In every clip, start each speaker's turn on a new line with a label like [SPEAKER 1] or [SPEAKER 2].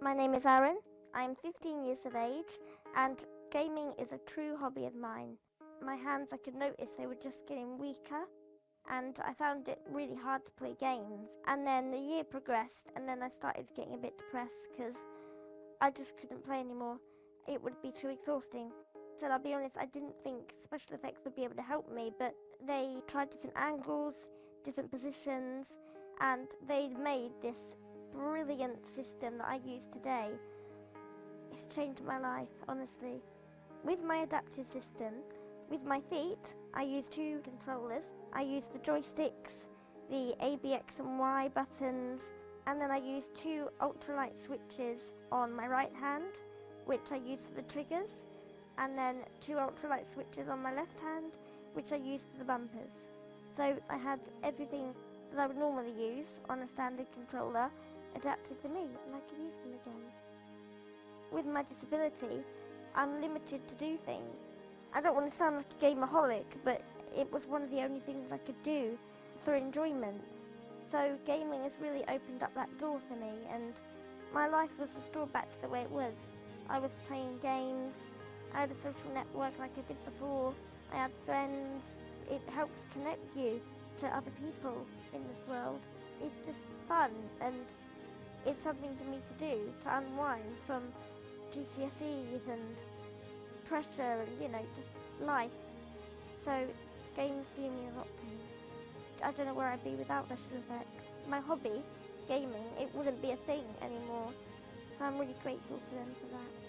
[SPEAKER 1] My name is Aaron. I'm 15 years of age and gaming is a true hobby of mine. My hands, I could notice they were just getting weaker and I found it really hard to play games. And then the year progressed and then I started getting a bit depressed because I just couldn't play anymore. It would be too exhausting. So I'll be honest, I didn't think special effects would be able to help me, but they tried different angles, different positions, and they made this brilliant system that I use today. It's changed my life, honestly. With my adaptive system, with my feet, I use two controllers. I use the joysticks, the A, B, X and Y buttons, and then I use two ultralight switches on my right hand, which I use for the triggers, and then two ultralight switches on my left hand, which I use for the bumpers. So I had everything that I would normally use on a standard controller adapted to me, and I could use them again. With my disability, I'm limited to do things. I don't want to sound like a gameaholic, but it was one of the only things I could do for enjoyment. So gaming has really opened up that door for me, and my life was restored back to the way it was. I was playing games, I had a social network like I did before, I had friends. It helps connect you to other people in this world. It's just fun, and it's something for me to do, to unwind from GCSEs and pressure and, just life. So games do mean a lot to me. I don't know where I'd be without special effects. My hobby, gaming, it wouldn't be a thing anymore. So I'm really grateful for them for that.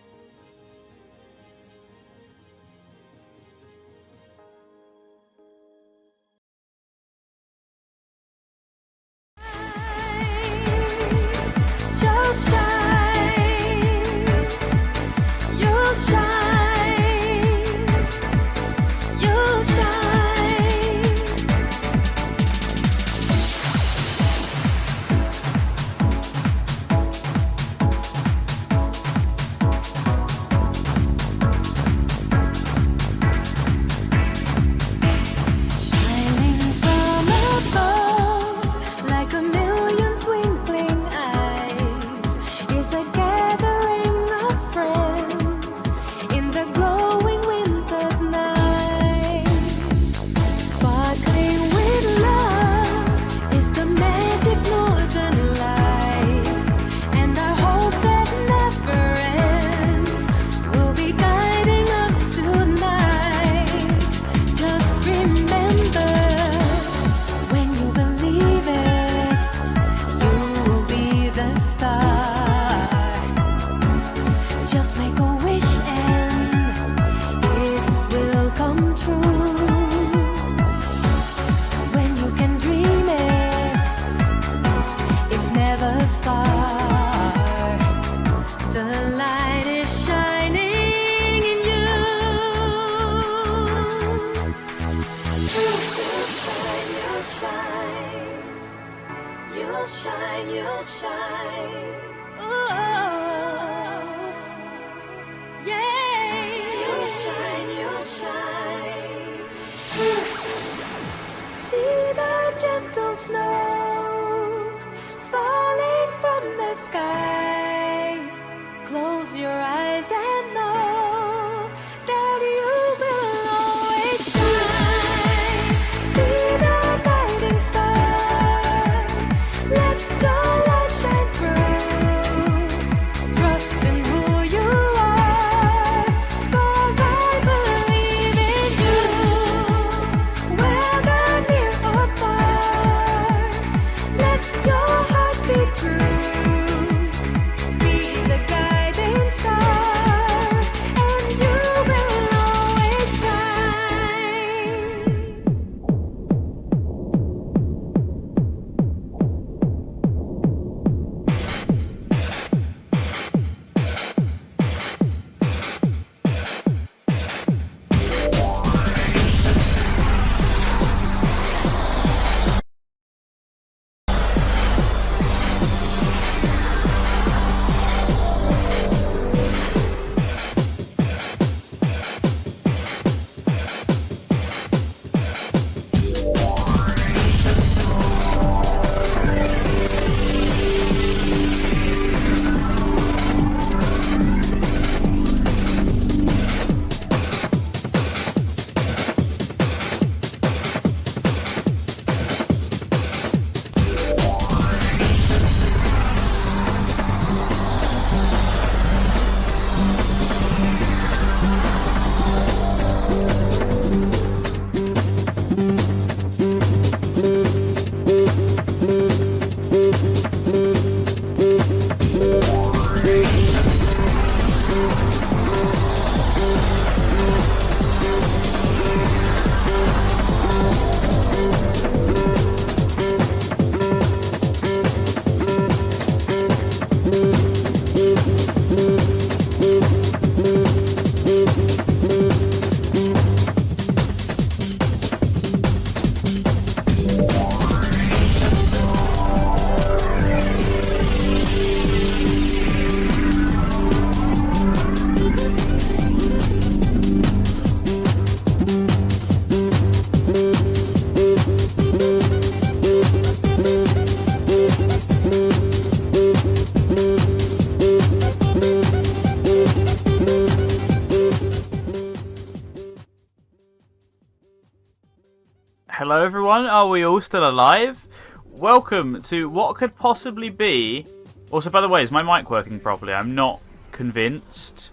[SPEAKER 2] Hello everyone, are we all still alive? Welcome to what could possibly be... Also, by the way, is my mic working properly? I'm not convinced.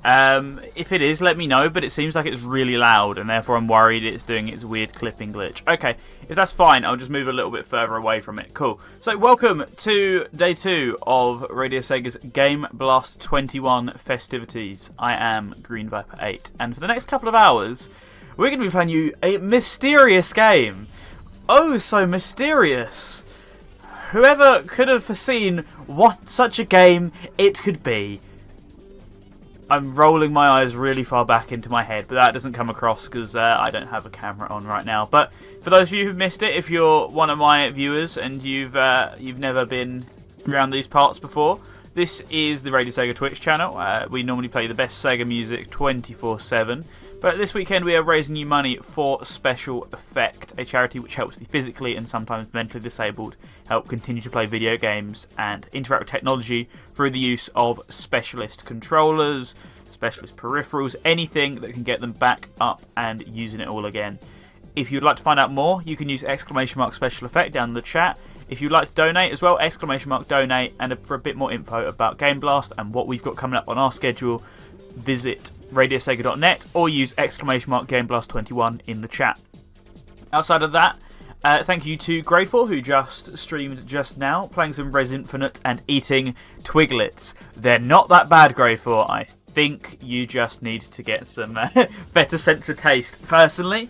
[SPEAKER 2] If it is, let me know, but it seems like it's really loud, and therefore I'm worried it's doing its weird clipping glitch. Okay, if that's fine, I'll just move a little bit further away from it. Cool. So, welcome to day 2 of Radio Sega's Game Blast 21 festivities. I am Green Viper 8, and for the next couple of hours, we're going to be playing you a mysterious game. Oh, so mysterious. Whoever could have foreseen what such a game it could be? I'm rolling my eyes really far back into my head, but that doesn't come across because I don't have a camera on right now. But for those of you who've missed it, if you're one of my viewers and you've never been around these parts before, this is the Radio Sega Twitch channel. We normally play the best Sega music 24/7. But this weekend we are raising you money for Special Effect, a charity which helps the physically and sometimes mentally disabled help continue to play video games and interact with technology through the use of specialist controllers, specialist peripherals, anything that can get them back up and using it all again. If you'd like to find out more, you can use !Special Effect down in the chat. If you'd like to donate as well, !Donate, and for a bit more info about Game Blast and what we've got coming up on our schedule, visit radiosega.net or use !GameBlast21 in the chat. Outside of that, thank you to Greyfor, who just streamed just now, playing some Res Infinite and eating Twiglets. They're not that bad, Greyfor. I think you just need to get some better sense of taste. Personally,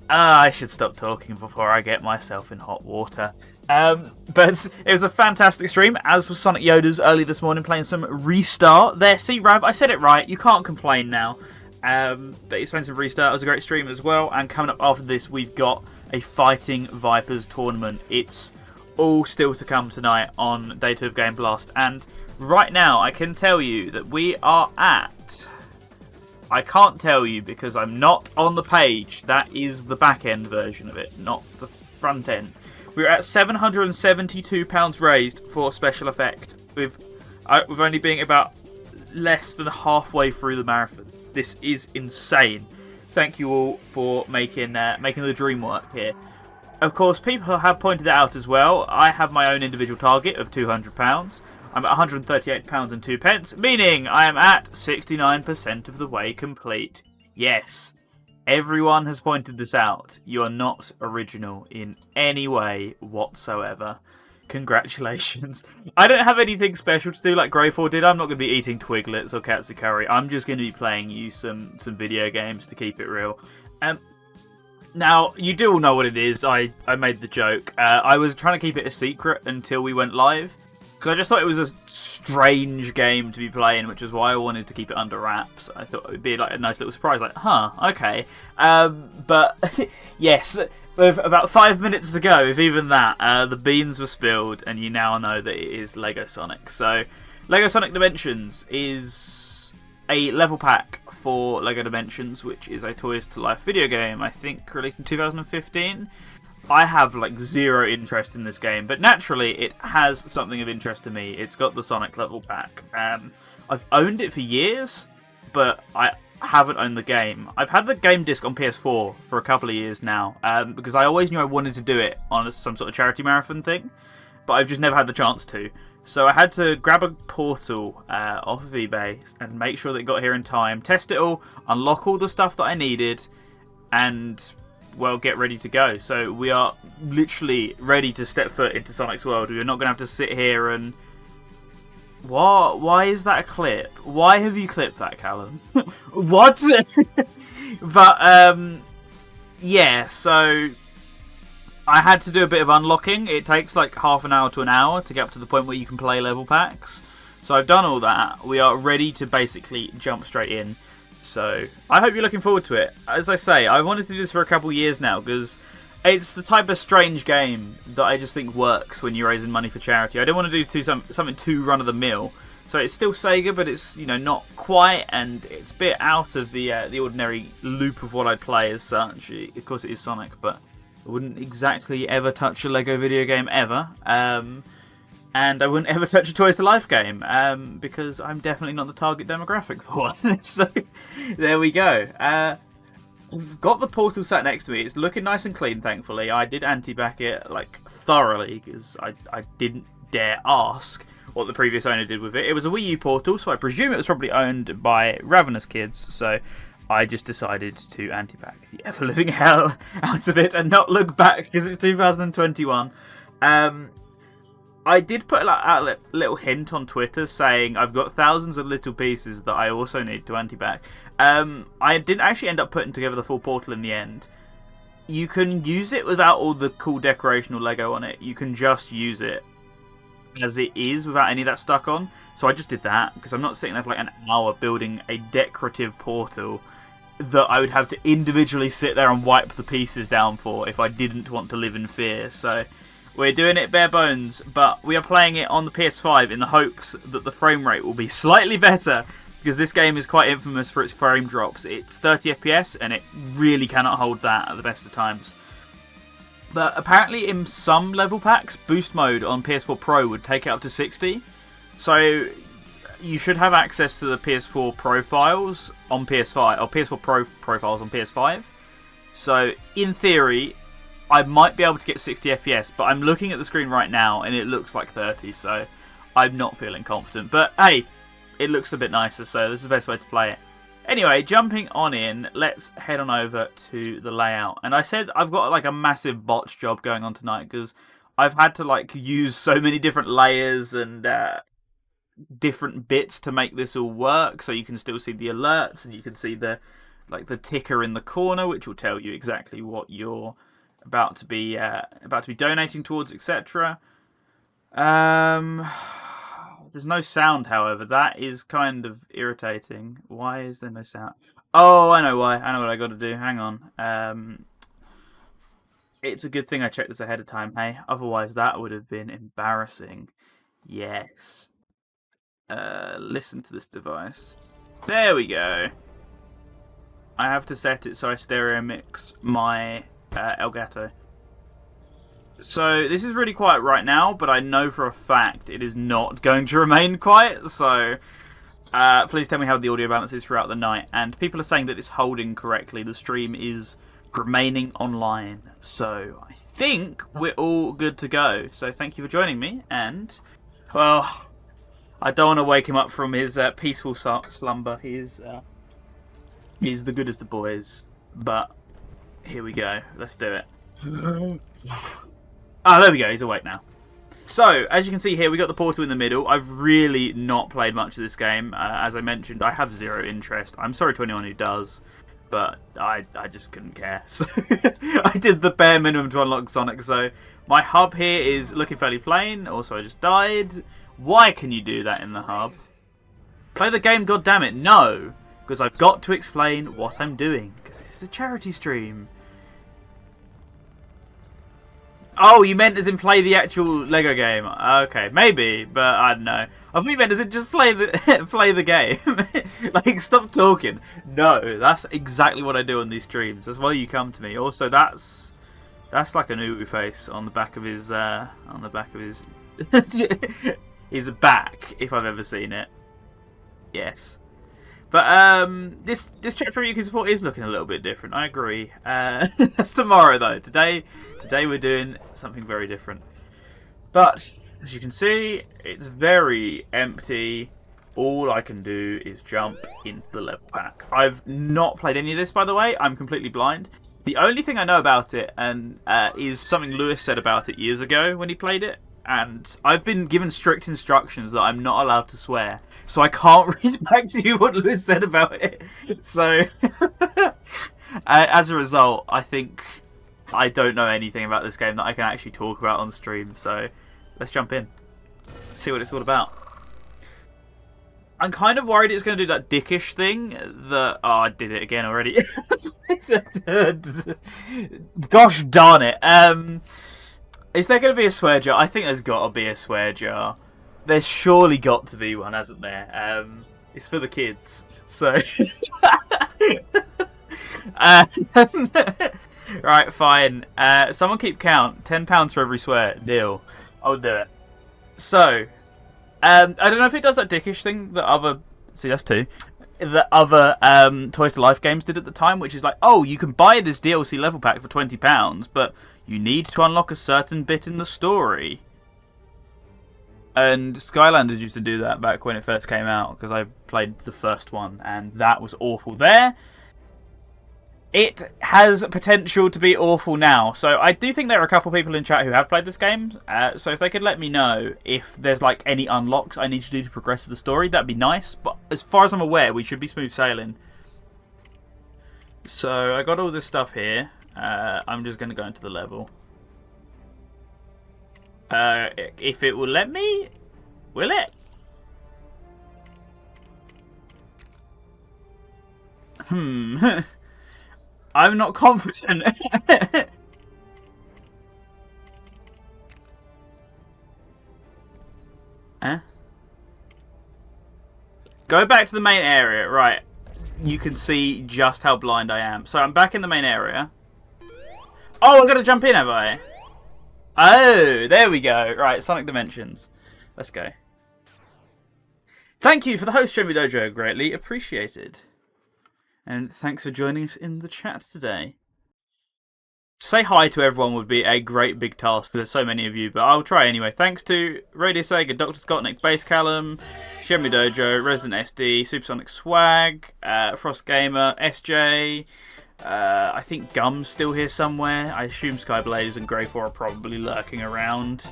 [SPEAKER 2] I should stop talking before I get myself in hot water. But it was a fantastic stream, as was Sonic Yoda's early this morning, playing some Restart. There, see, Rav, I said it right. You can't complain now. But he's playing some Restart. It was a great stream as well. And coming up after this, we've got a Fighting Vipers tournament. It's all still to come tonight on Day 2 of Game Blast. And right now, I can tell you that we are at... I can't tell you because I'm not on the page. That is the back end version of it, not the front end. We're at £772 raised for Special Effect, with only being about less than halfway through the marathon. This is insane. Thank you all for making the dream work here. Of course, people have pointed that out as well. I have my own individual target of £200. I'm at £138 and 2 pence, meaning I am at 69% of the way complete. Yes. Everyone has pointed this out. You are not original in any way whatsoever. Congratulations. I don't have anything special to do like Greyfor did. I'm not going to be eating Twiglets or Katsukari. I'm just going to be playing you some video games to keep it real. Now, you do all know what it is. I made the joke. I was trying to keep it a secret until we went live. Because I just thought it was a strange game to be playing, which is why I wanted to keep it under wraps. I thought it would be like a nice little surprise, like, huh, okay. But, yes, with about 5 minutes to go, if even that, the beans were spilled, and you now know that it is Lego Sonic. So, Lego Sonic Dimensions is a level pack for Lego Dimensions, which is a Toys to Life video game, I think released in 2015. I have like zero interest in this game, but naturally it has something of interest to me. It's got the Sonic level pack. I've owned it for years, but I haven't owned the game. I've had the game disc on PS4 for a couple of years now, because I always knew I wanted to do it on some sort of charity marathon thing, but I've just never had the chance to. So I had to grab a Portal off of eBay and make sure that it got here in time, test it all, unlock all the stuff that I needed, and... well, get ready to go. So we are literally ready to step foot into Sonic's world. We're not going to have to sit here and... What? Why is that a clip? Why have you clipped that, Callum? What? But, yeah, so... I had to do a bit of unlocking. It takes like half an hour to an hour to get up to the point where you can play level packs. So I've done all that. We are ready to basically jump straight in. So, I hope you're looking forward to it. As I say, I wanted to do this for a couple of years now, because it's the type of strange game that I just think works when you're raising money for charity. I don't want to do something too run-of-the-mill. So it's still Sega, but it's, you know, not quite, and it's a bit out of the ordinary loop of what I play as such. Of course it is Sonic, but I wouldn't exactly ever touch a Lego video game ever. And I wouldn't ever touch a Toys to Life game, because I'm definitely not the target demographic for one. So, there we go. I've got the portal sat next to me. It's looking nice and clean, thankfully. I did anti-back it, like, thoroughly, because I didn't dare ask what the previous owner did with it. It was a Wii U portal, so I presume it was probably owned by Ravenous kids, so I just decided to anti-back the ever-living hell out of it and not look back, because it's 2021. I did put out a little hint on Twitter saying I've got thousands of little pieces that I also need to anti-back. I didn't actually end up putting together the full portal in the end. You can use it without all the cool decorational Lego on it. You can just use it as it is without any of that stuck on. So I just did that because I'm not sitting there for like an hour building a decorative portal that I would have to individually sit there and wipe the pieces down for if I didn't want to live in fear. So we're doing it bare bones, but we are playing it on the PS5 in the hopes that the frame rate will be slightly better, because this game is quite infamous for its frame drops. It's 30 FPS, and it really cannot hold that at the best of times. But apparently in some level packs, boost mode on PS4 Pro would take it up to 60. So you should have access to the PS4 profiles on PS5, or PS4 Pro profiles on PS5. So in theory, I might be able to get 60 FPS, but I'm looking at the screen right now and it looks like 30, so I'm not feeling confident. But hey, it looks a bit nicer, so this is the best way to play it. Anyway, jumping on in, let's head on over to the layout. And I said I've got like a massive botch job going on tonight because I've had to like use so many different layers and different bits to make this all work. So you can still see the alerts and you can see the ticker in the corner, which will tell you exactly what you're about to be donating towards, etc. There's no sound, however. That is kind of irritating. Why is there no sound? Oh, I know why. I know what I got to do. Hang on. It's a good thing I checked this ahead of time, hey? Otherwise, that would have been embarrassing. Yes. Listen to this device. There we go. I have to set it so I stereo mix my Elgato. So this is really quiet right now, but I know for a fact it is not going to remain quiet, so please tell me how the audio balance is throughout the night. And people are saying that it's holding correctly. The stream is remaining online, so I think we're all good to go. So thank you for joining me, and well, I don't want to wake him up from his peaceful slumber. He's the goodest of boys, but here we go. Let's do it. Ah, there we go. He's awake now. So, as you can see here, we got the portal in the middle. I've really not played much of this game. As I mentioned, I have zero interest. I'm sorry to anyone who does, but I just couldn't care. So I did the bare minimum to unlock Sonic. So my hub here is looking fairly plain. Also, I just died. Why can you do that in the hub? Play the game, goddammit. No, because I've got to explain what I'm doing, because this is a charity stream. Oh, you meant as in play the actual Lego game? Okay, maybe, but I don't know. I thought you meant as in just play the play the game. Like, stop talking. No, that's exactly what I do on these streams. That's why you come to me. Also, that's like an Uwu face on the back of his his back, if I've ever seen it. Yes. But this chapter of Yuki's 4 is looking a little bit different. I agree. That's tomorrow though. Today we're doing something very different. But as you can see, it's very empty. All I can do is jump into the level pack. I've not played any of this, by the way. I'm completely blind. The only thing I know about it is something Lewis said about it years ago when he played it. And I've been given strict instructions that I'm not allowed to swear. So I can't read back to you what Lewis said about it. So, as a result, I think I don't know anything about this game that I can actually talk about on stream. So, let's jump in. See what it's all about. I'm kind of worried it's going to do that dickish thing that... Oh, I did it again already. Gosh darn it. Is there going to be a swear jar? I think there's got to be a swear jar. There's surely got to be one, hasn't there? It's for the kids, so... Right, fine. Someone keep count. £10 for every swear. Deal. I'll do it. So, I don't know if it does that dickish thing that other... See, that's 2. that other Toys to Life games did at the time, which is like, oh, you can buy this DLC level pack for £20, but you need to unlock a certain bit in the story. And Skylanders used to do that back when it first came out, because I played the first one, and that was awful there. It has potential to be awful now. So I do think there are a couple people in chat who have played this game. So if they could let me know if there's like any unlocks I need to do to progress with the story, that'd be nice. But as far as I'm aware, we should be smooth sailing. So I got all this stuff here. I'm just going to go into the level. If it will let me, will it? I'm not confident. Huh? Go back to the main area. Right. You can see just how blind I am. So I'm back in the main area. Oh, I've got to jump in, have I? Oh, there we go. Right, Sonic Dimensions. Let's go. Thank you for the host, Jimmy Dojo. Greatly appreciated. And thanks for joining us in the chat today. Say hi to everyone would be a great big task, because there's so many of you, but I'll try anyway. Thanks to Radio Sega, Dr. Scottnik, Bass Callum, Shenmue Dojo, Resident SD, Supersonic Swag, Frost Gamer, SJ, I think Gum's still here somewhere. I assume Skyblaze and Grey4 are probably lurking around.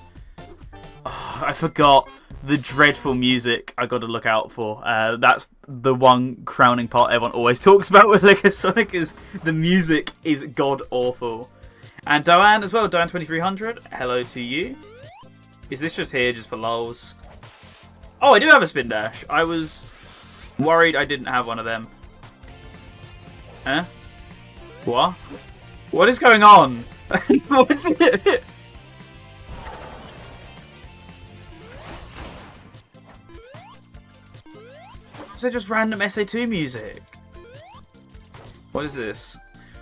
[SPEAKER 2] Oh, I forgot the dreadful music I got to look out for. That's the one crowning part everyone always talks about with Lego Sonic, is the music is god awful. And Doan as well, Doan2300, hello to you. Is this just here just for lols? Oh, I do have a spin dash. I was worried I didn't have one of them. Huh? What? What is going on? What is it? Is it just random SA2 music? What is this?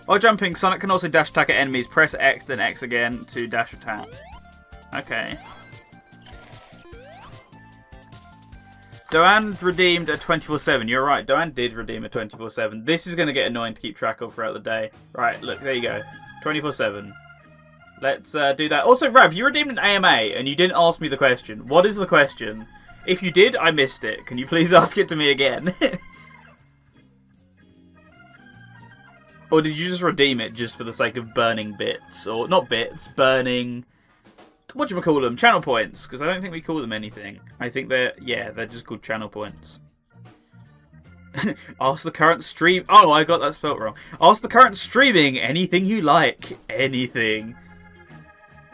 [SPEAKER 2] While jumping, Sonic can also dash attack at enemies. Press X, then X again to dash attack. Okay. Doan redeemed a 24/7. You're right, Doan did redeem a 24/7. This is going to get annoying to keep track of throughout the day. Right, look, there you go. 24/7. Let's do that. Also, Rav, you redeemed an AMA, and you didn't ask me the question. What is the question? If you did, I missed it. Can you please ask it to me again? Or did you just redeem it just for the sake of burning bits? Or, not bits, burning... whatchamacallem? Channel points. Because I don't think we call them anything. I think they're... yeah, they're just called channel points. Ask the current stream... oh, I got that spelt wrong. Ask the current streaming anything you like. Anything.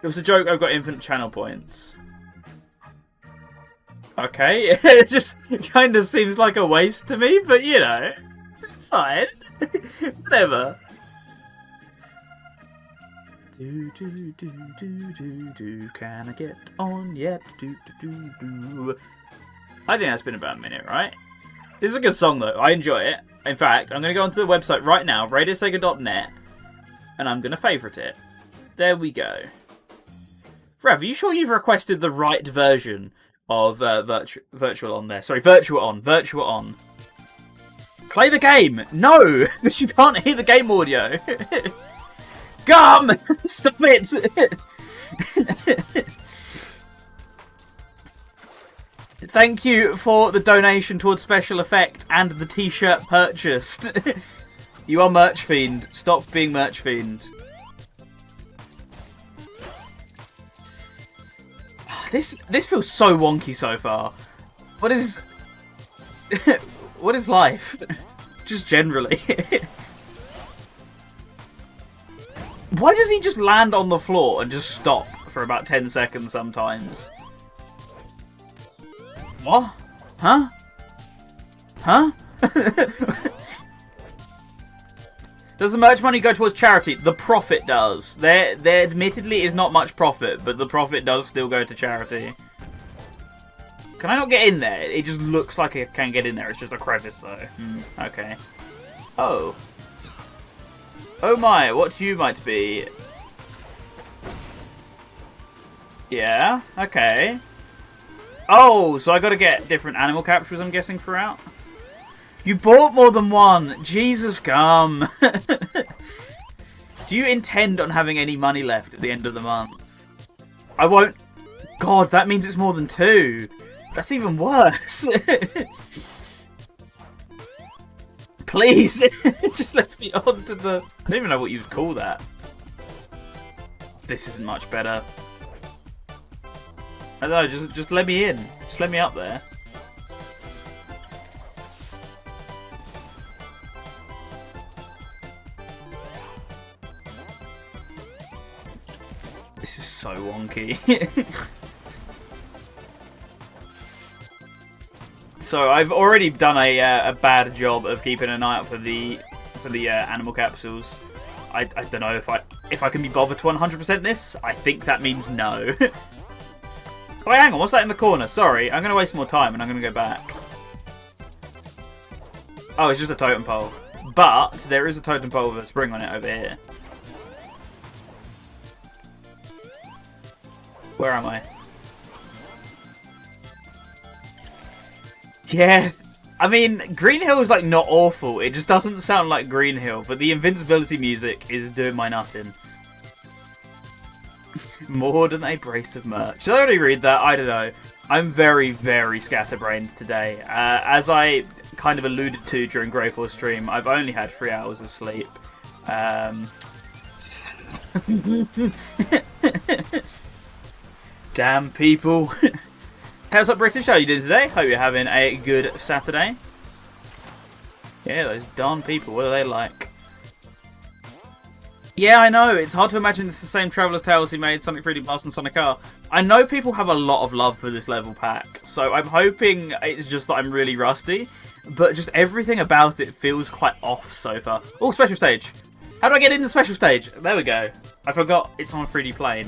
[SPEAKER 2] It was a joke, I've got infinite channel points. Okay, it just kind of seems like a waste to me, but you know, it's fine. Whatever. Do, do, do, do, do, do. Can I get on yet? Do, do, do, do. I think that's been about a minute, right? This is a good song, though. I enjoy it. In fact, I'm going to go onto the website right now, radiosega.net, and I'm going to favourite it. There we go. Rev, are you sure you've requested the right version of Virtual On there? Sorry, Virtua On. Play the game! No! Because you can't hear the game audio. Gum! Stop it! Thank you for the donation towards Special Effect and the t-shirt purchased. You are Merch Fiend. Stop being Merch Fiend. This feels so wonky so far. What is... what is life? Just generally. Why does he just land on the floor and just stop for about 10 seconds sometimes? What? Huh? Huh? Does the merch money go towards charity? The profit does. There admittedly is not much profit, but the profit does still go to charity. Can I not get in there? It just looks like I can get in there. It's just a crevice, though. Okay. Oh. Oh my, what you might be. Yeah, okay. Oh, so I gotta get different animal captures, I'm guessing, throughout? You bought more than one. Jesus gum. Do you intend on having any money left at the end of the month? I won't. God, that means it's more than 2. That's even worse. Please, just let's me on to the... I don't even know what you'd call that. This isn't much better. I don't know, just let me in. Just let me up there. This is so wonky. So I've already done a bad job of keeping an eye out for the animal capsules. I don't know if I can be bothered to 100% this. I think that means no. Wait, hang on. What's that in the corner? Sorry, I'm going to waste more time and I'm going to go back. Oh, it's just a totem pole. But there is a totem pole with a spring on it over here. Where am I? Yeah, I mean, Green Hill is like not awful. It just doesn't sound like Green Hill, but the invincibility music is doing my nutting. More than a brace of merch. Should I already read that? I don't know. I'm very, very scatterbrained today. As I kind of alluded to during Grey Force stream, I've only had 3 hours of sleep. Damn people. How's up, British? How you doing today? Hope you're having a good Saturday. Yeah, those darn people. What are they like? Yeah, I know. It's hard to imagine it's the same Traveller's Tales who made Sonic 3D Blast and Sonic R. I know people have a lot of love for this level pack, so I'm hoping it's just that I'm really rusty, but just everything about it feels quite off so far. Oh, special stage. How do I get in the special stage? There we go. I forgot it's on a 3D plane.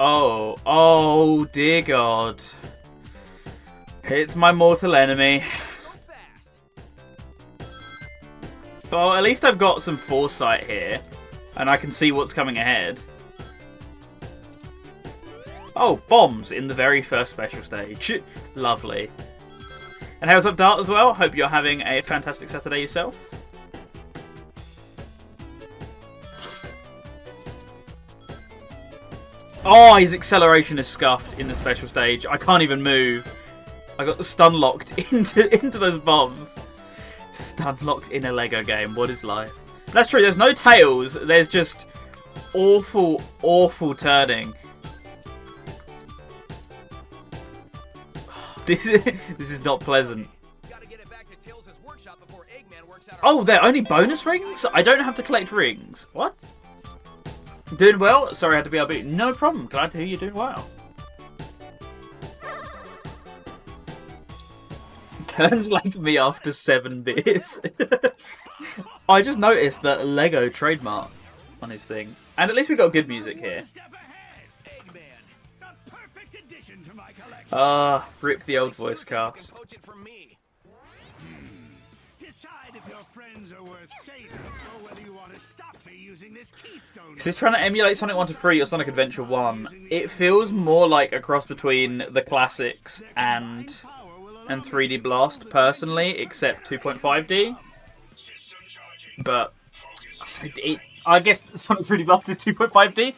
[SPEAKER 2] Oh dear God. It's my mortal enemy. Well, at least I've got some foresight here, and I can see what's coming ahead. Oh, bombs in the very first special stage. Lovely. And how's up, Dart, as well? Hope you're having a fantastic Saturday yourself. Oh, his acceleration is scuffed in the special stage. I can't even move. I got stun locked into those bombs. Stun locked in a Lego game. What is life? That's true. There's no tails. There's just awful, awful turning. This is not pleasant. Oh, they're only bonus rings? I don't have to collect rings. What? Doing well? Sorry I had to be upbeat. No problem. Glad to hear you're doing well. Turns like me after 7 beers. I just noticed that Lego trademark on his thing. And at least we got good music here. Rip the old voice cast. Is this trying to emulate Sonic 1 to 3 or Sonic Adventure 1? It feels more like a cross between the classics and 3D Blast, personally, except 2.5D. But I guess Sonic 3D Blast is 2.5D,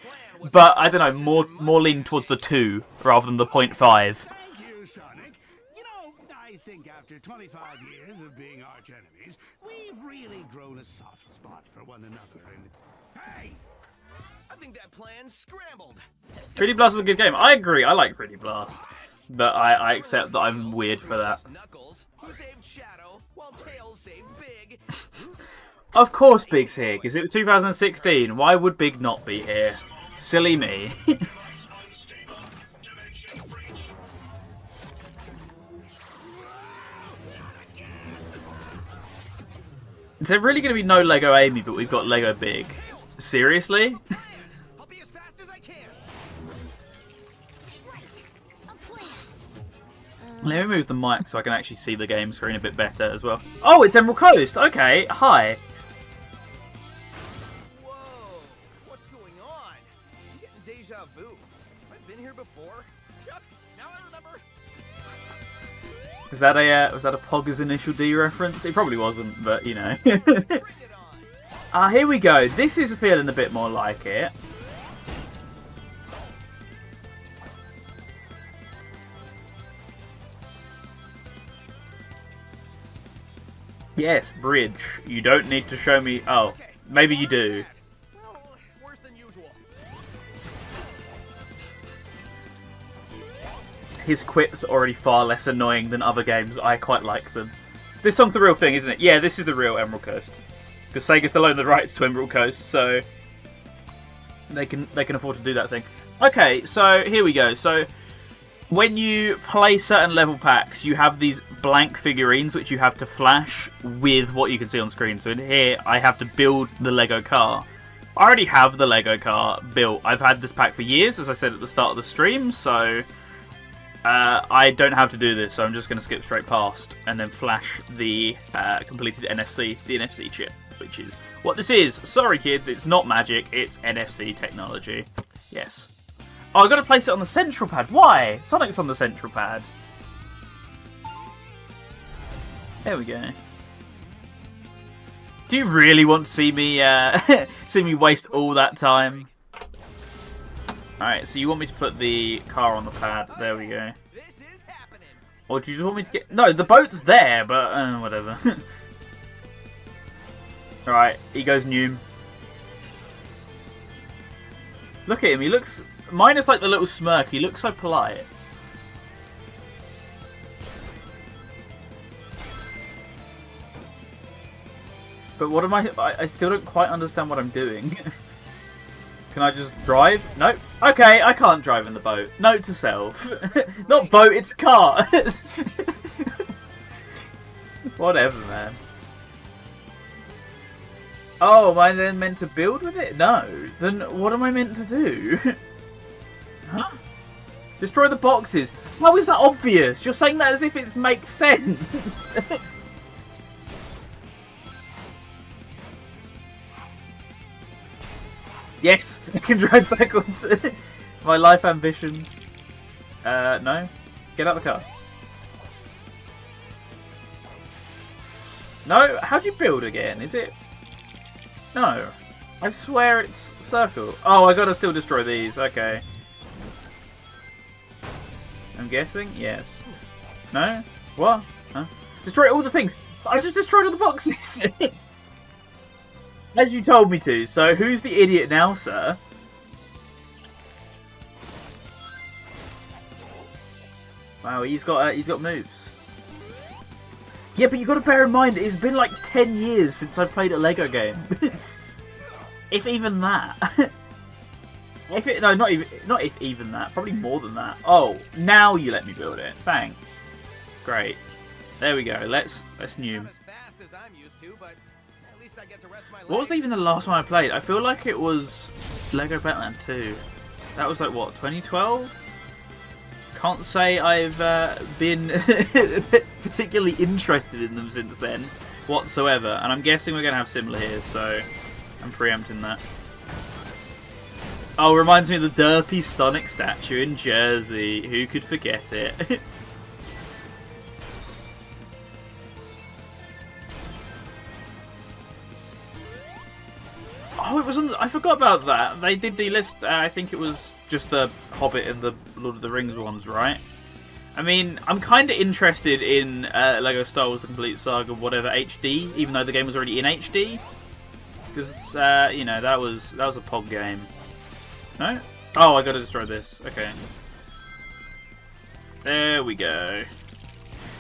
[SPEAKER 2] but I don't know, more leaning towards the 2 rather than the 0.5.
[SPEAKER 3] Thank you, Sonic. You know, I think after 25 years of being arch enemies, we've really grown a soft spot for one another. And hey, I think that plan's scrambled.
[SPEAKER 2] 3D Blast is a good game. I agree. I like 3D Blast, but I accept that I'm weird for that. Of course Big's here, because it was 2016. Why would Big not be here? Silly me. Is there really going to be no Lego Amy, but we've got Lego Big? Seriously?
[SPEAKER 3] I'll be as fast as I can.
[SPEAKER 2] Let me move the mic so I can actually see the game screen a bit better as well. Oh, it's Emerald Coast! Okay, hi.
[SPEAKER 3] Whoa, what's going on? I'm getting deja vu. Have I been here before? Yep, now I remember.
[SPEAKER 2] Was that a Pogger's Initial D reference? It probably wasn't, but you know. Here we go. This is feeling a bit more like it. Yes, bridge. You don't need to show me... Oh, maybe you do.
[SPEAKER 4] Well, worse than usual.
[SPEAKER 2] His quips are already far less annoying than other games. I quite like them. This song's the real thing, isn't it? Yeah, this is the real Emerald Coast. Because Sega still own the rights to Emerald Coast, so they can afford to do that thing. Okay, so here we go. So when you play certain level packs, you have these blank figurines which you have to flash with what you can see on screen. So in here, I have to build the Lego car. I already have the Lego car built. I've had this pack for years, as I said at the start of the stream, so I don't have to do this. So I'm just going to skip straight past and then flash the completed NFC chip, which is what this is. Sorry kids, it's not magic, it's NFC technology. Yes. Oh, I've got to place it on the central pad. Why? Sonic's on the central pad. There we go. Do you really want to see me see me waste all that time? Alright, so you want me to put the car on the pad. There we go.
[SPEAKER 4] This is happening.
[SPEAKER 2] Or do you just want me to get... No, the boat's there, but whatever. Alright, he goes Noom. Look at him, he looks... Minus like the little smirk, he looks so polite. But what am I still don't quite understand what I'm doing. Can I just drive? Nope. Okay, I can't drive in the boat. Note to self. Not boat, it's car. Whatever, man. Oh, am I then meant to build with it? No. Then what am I meant to do? Huh? Destroy the boxes. How is that obvious? You're saying that as if it makes sense. Yes, I can drive backwards. My life ambitions. No. Get out of the car. No, how do you build again? Is it... No. I swear it's circle. Oh, I gotta still destroy these. Okay. I'm guessing? Yes. No? What? Huh? Destroy all the things! I just destroyed all the boxes! As you told me to, so who's the idiot now, sir? Wow, he's got moves. Yeah, but you got to bear in mind, it's been like 10 years since I've played a Lego game. If even that. Not if even that. Probably more than that. Oh, now you let me build it. Thanks. Great. There we go. Let's new. What was even the last one I played? I feel like it was Lego Batman 2. That was like what, 2012? Can't say I've been particularly interested in them since then whatsoever. And I'm guessing we're gonna have similar here, so I'm preempting that. Oh, reminds me of the derpy Sonic statue in Jersey. Who could forget it? Oh, it was on... I forgot about that. They did delist... I think it was just the Hobbit and the Lord of the Rings ones, right? I mean, I'm kind of interested in Lego Star Wars The Complete Saga, whatever, HD, even though the game was already in HD. Because, you know, that was a POG game. No? Oh, I gotta destroy this. Okay. There we go.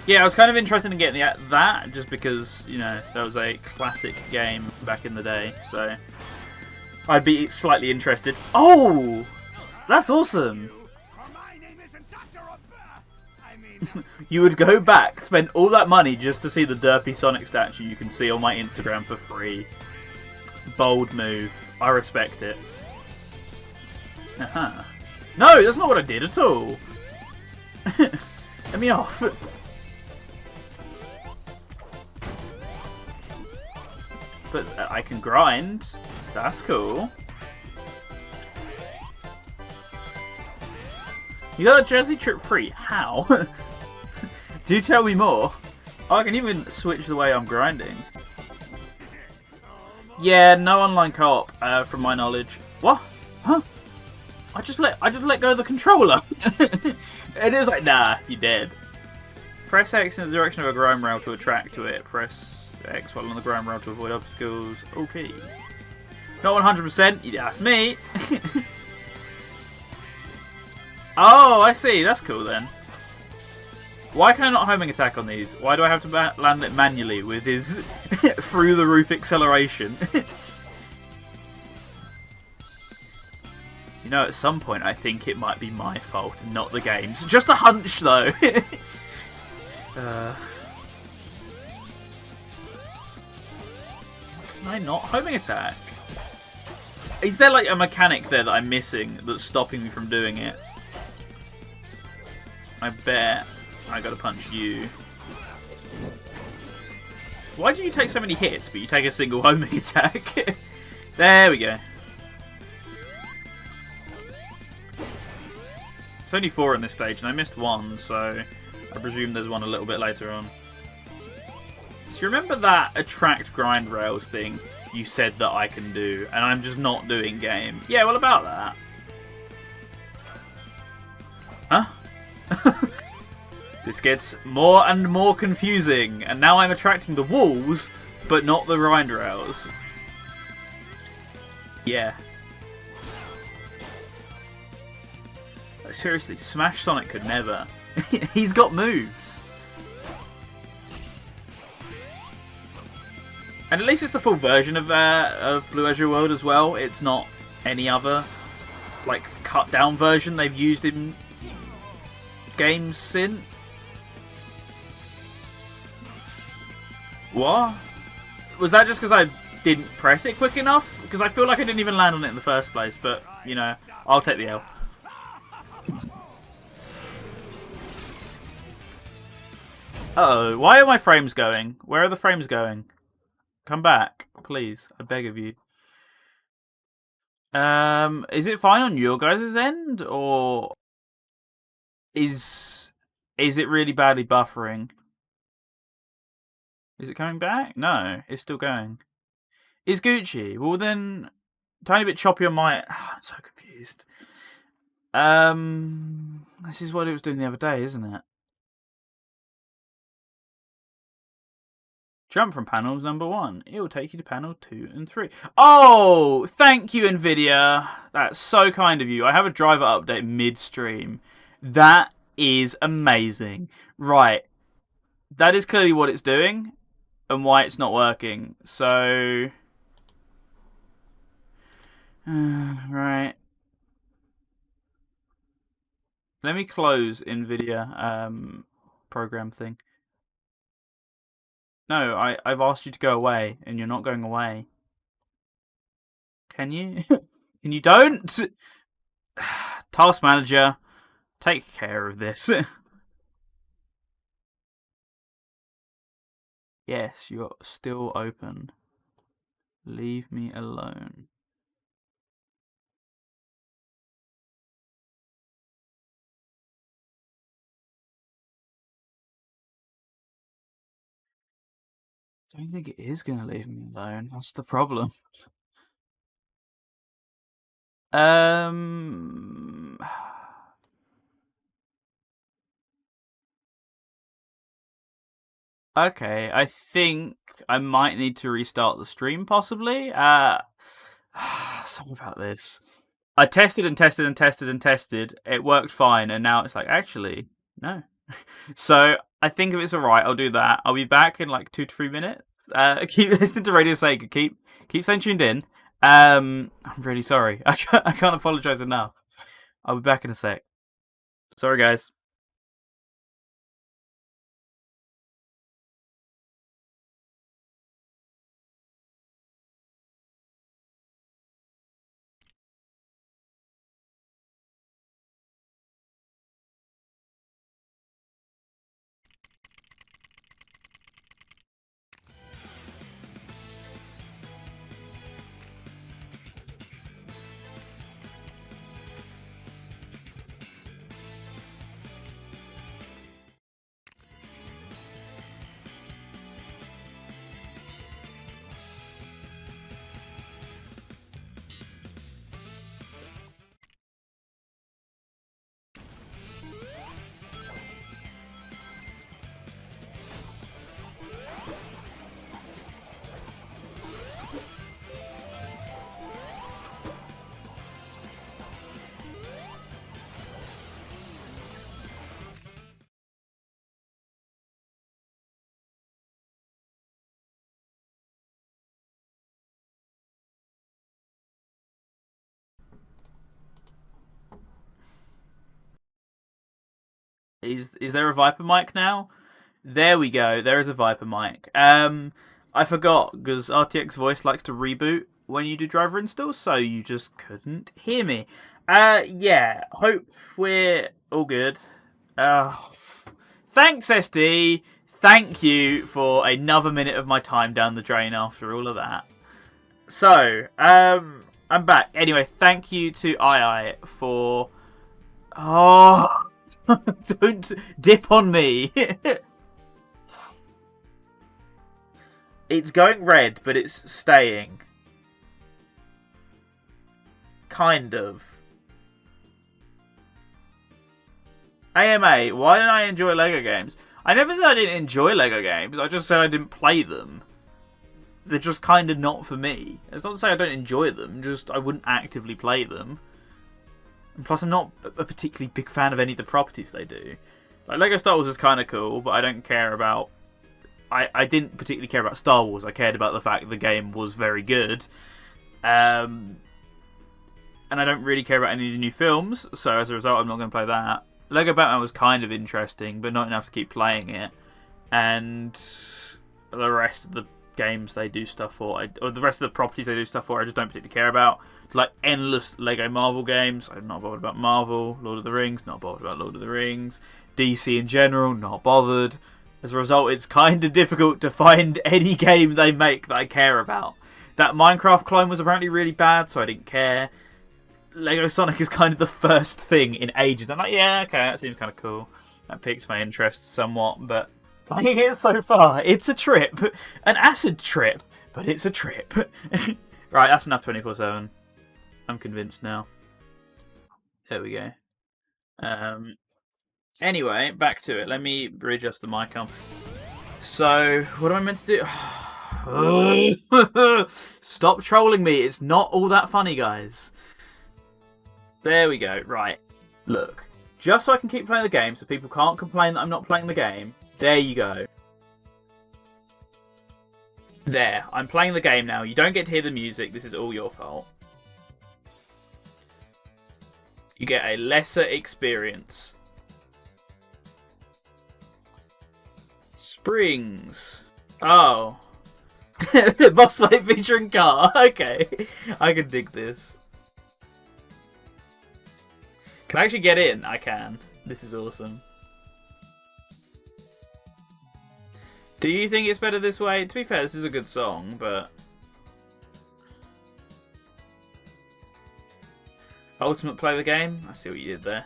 [SPEAKER 2] Yeah, I was kind of interested in getting that, just because, you know, that was a classic game back in the day, so I'd be slightly interested. Oh! That's awesome! You would go back, spend all that money just to see the derpy Sonic statue you can see on my Instagram for free. Bold move. I respect it. Uh-huh. No, that's not what I did at all. Let me off. But I can grind. That's cool. You got a Jersey trip free. How? Do tell me more. Oh, I can even switch the way I'm grinding. Yeah, no online co-op, from my knowledge. What? Huh? I just let go of the controller, and it was like, nah, you're dead. Press X in the direction of a grind rail to attract to it. Press X while on the grind rail to avoid obstacles. Okay. Not 100%. That's me. Oh, I see. That's cool then. Why can I not homing attack on these? Why do I have to land it manually with his through the roof acceleration? You know, at some point I think it might be my fault and not the game's. Just a hunch though. Can I not homing attack? Is there like a mechanic there that I'm missing that's stopping me from doing it? I bet I gotta punch you. Why do you take so many hits, but you take a single homing attack? There we go. It's only 4 in this stage, and I missed 1, so I presume there's one a little bit later on. So you remember that attract grind rails thing you said that I can do, and I'm just not doing game? Yeah, well, about that. Huh? This gets more and more confusing, and now I'm attracting the walls, but not the grind rails. Yeah. Seriously, Smash Sonic could never. He's got moves. And at least it's the full version of Blue Azure World as well. It's not any other like cut down version they've used in games since. What? Was that just because I didn't press it quick enough? Because I feel like I didn't even land on it in the first place. But you know, I'll take the L. Uh-oh, why are my frames going? Where are the frames going? Come back, please. I beg of you. Is it fine on your guys' end, or is it really badly buffering? Is it coming back? No, it's still going. Is Gucci? Well then, tiny bit choppy on my. Oh, I'm so confused. This is what it was doing the other day, isn't it? Jump from panels number 1. It will take you to panel 2 and 3. Oh, thank you, NVIDIA. That's so kind of you. I have a driver update mid-stream. That is amazing. Right. That is clearly what it's doing and why it's not working. So... right. Let me close NVIDIA program thing. No, I've asked you to go away, and you're not going away. Can you? Can you don't? Task manager, take care of this. Yes, you're still open. Leave me alone. I don't think it is going to leave me alone. That's the problem. Okay, I think I might need to restart the stream, possibly. Sorry about this. I tested and tested and tested and tested. It worked fine, and now it's like, actually, no. So I think if it's alright, I'll do that. I'll be back in like 2 to 3 minutes. Keep listening to Radio Sega. Keep staying tuned in. I'm really sorry. I can't apologise enough. I'll be back in a sec. Sorry, guys. Is there a Viper mic now? There we go. There is a Viper mic. I forgot because RTX Voice likes to reboot when you do driver installs, so you just couldn't hear me. Yeah. Hope we're all good. Thanks, SD. Thank you for another minute of my time down the drain after all of that. So, I'm back. Anyway, thank you to II for... Oh, don't dip on me. It's going red, but it's staying. Kind of. AMA, why don't I enjoy LEGO games? I never said I didn't enjoy LEGO games, I just said I didn't play them. They're just kind of not for me. It's not to say I don't enjoy them, just I wouldn't actively play them. And plus, I'm not a particularly big fan of any of the properties they do. Like, LEGO Star Wars is kind of cool, but I don't care about... I didn't particularly care about Star Wars. I cared about the fact the game was very good. And I don't really care about any of the new films, so as a result, I'm not going to play that. Lego Batman was kind of interesting, but not enough to keep playing it. And the rest of the games they do stuff for, or the rest of the properties they do stuff for, I just don't particularly care about. Like endless Lego Marvel games, I'm not bothered about Marvel. Lord of the Rings, not bothered about Lord of the Rings. DC in general, not bothered. As a result, it's kind of difficult to find any game they make that I care about. That Minecraft clone was apparently really bad, so I didn't care. Lego Sonic is kind of the first thing in ages. I'm like, yeah, okay, that seems kind of cool. That piques my interest somewhat, but playing it so far, it's a trip. An acid trip, but it's a trip. Right, that's enough 24/7. I'm convinced now. There we go. Anyway, back to it. Let me readjust the mic on. So, what am I meant to do? Stop trolling me. It's not all that funny, guys. There we go. Right. Look. Just so I can keep playing the game, so people can't complain that I'm not playing the game. There you go. There. I'm playing the game now. You don't get to hear the music. This is all your fault. You get a lesser experience. Springs. Oh. Boss fight featuring car. Okay. I can dig this. Can I actually get in? I can. This is awesome. Do you think it's better this way? To be fair, this is a good song, but... Ultimate play the game? I see what you did there.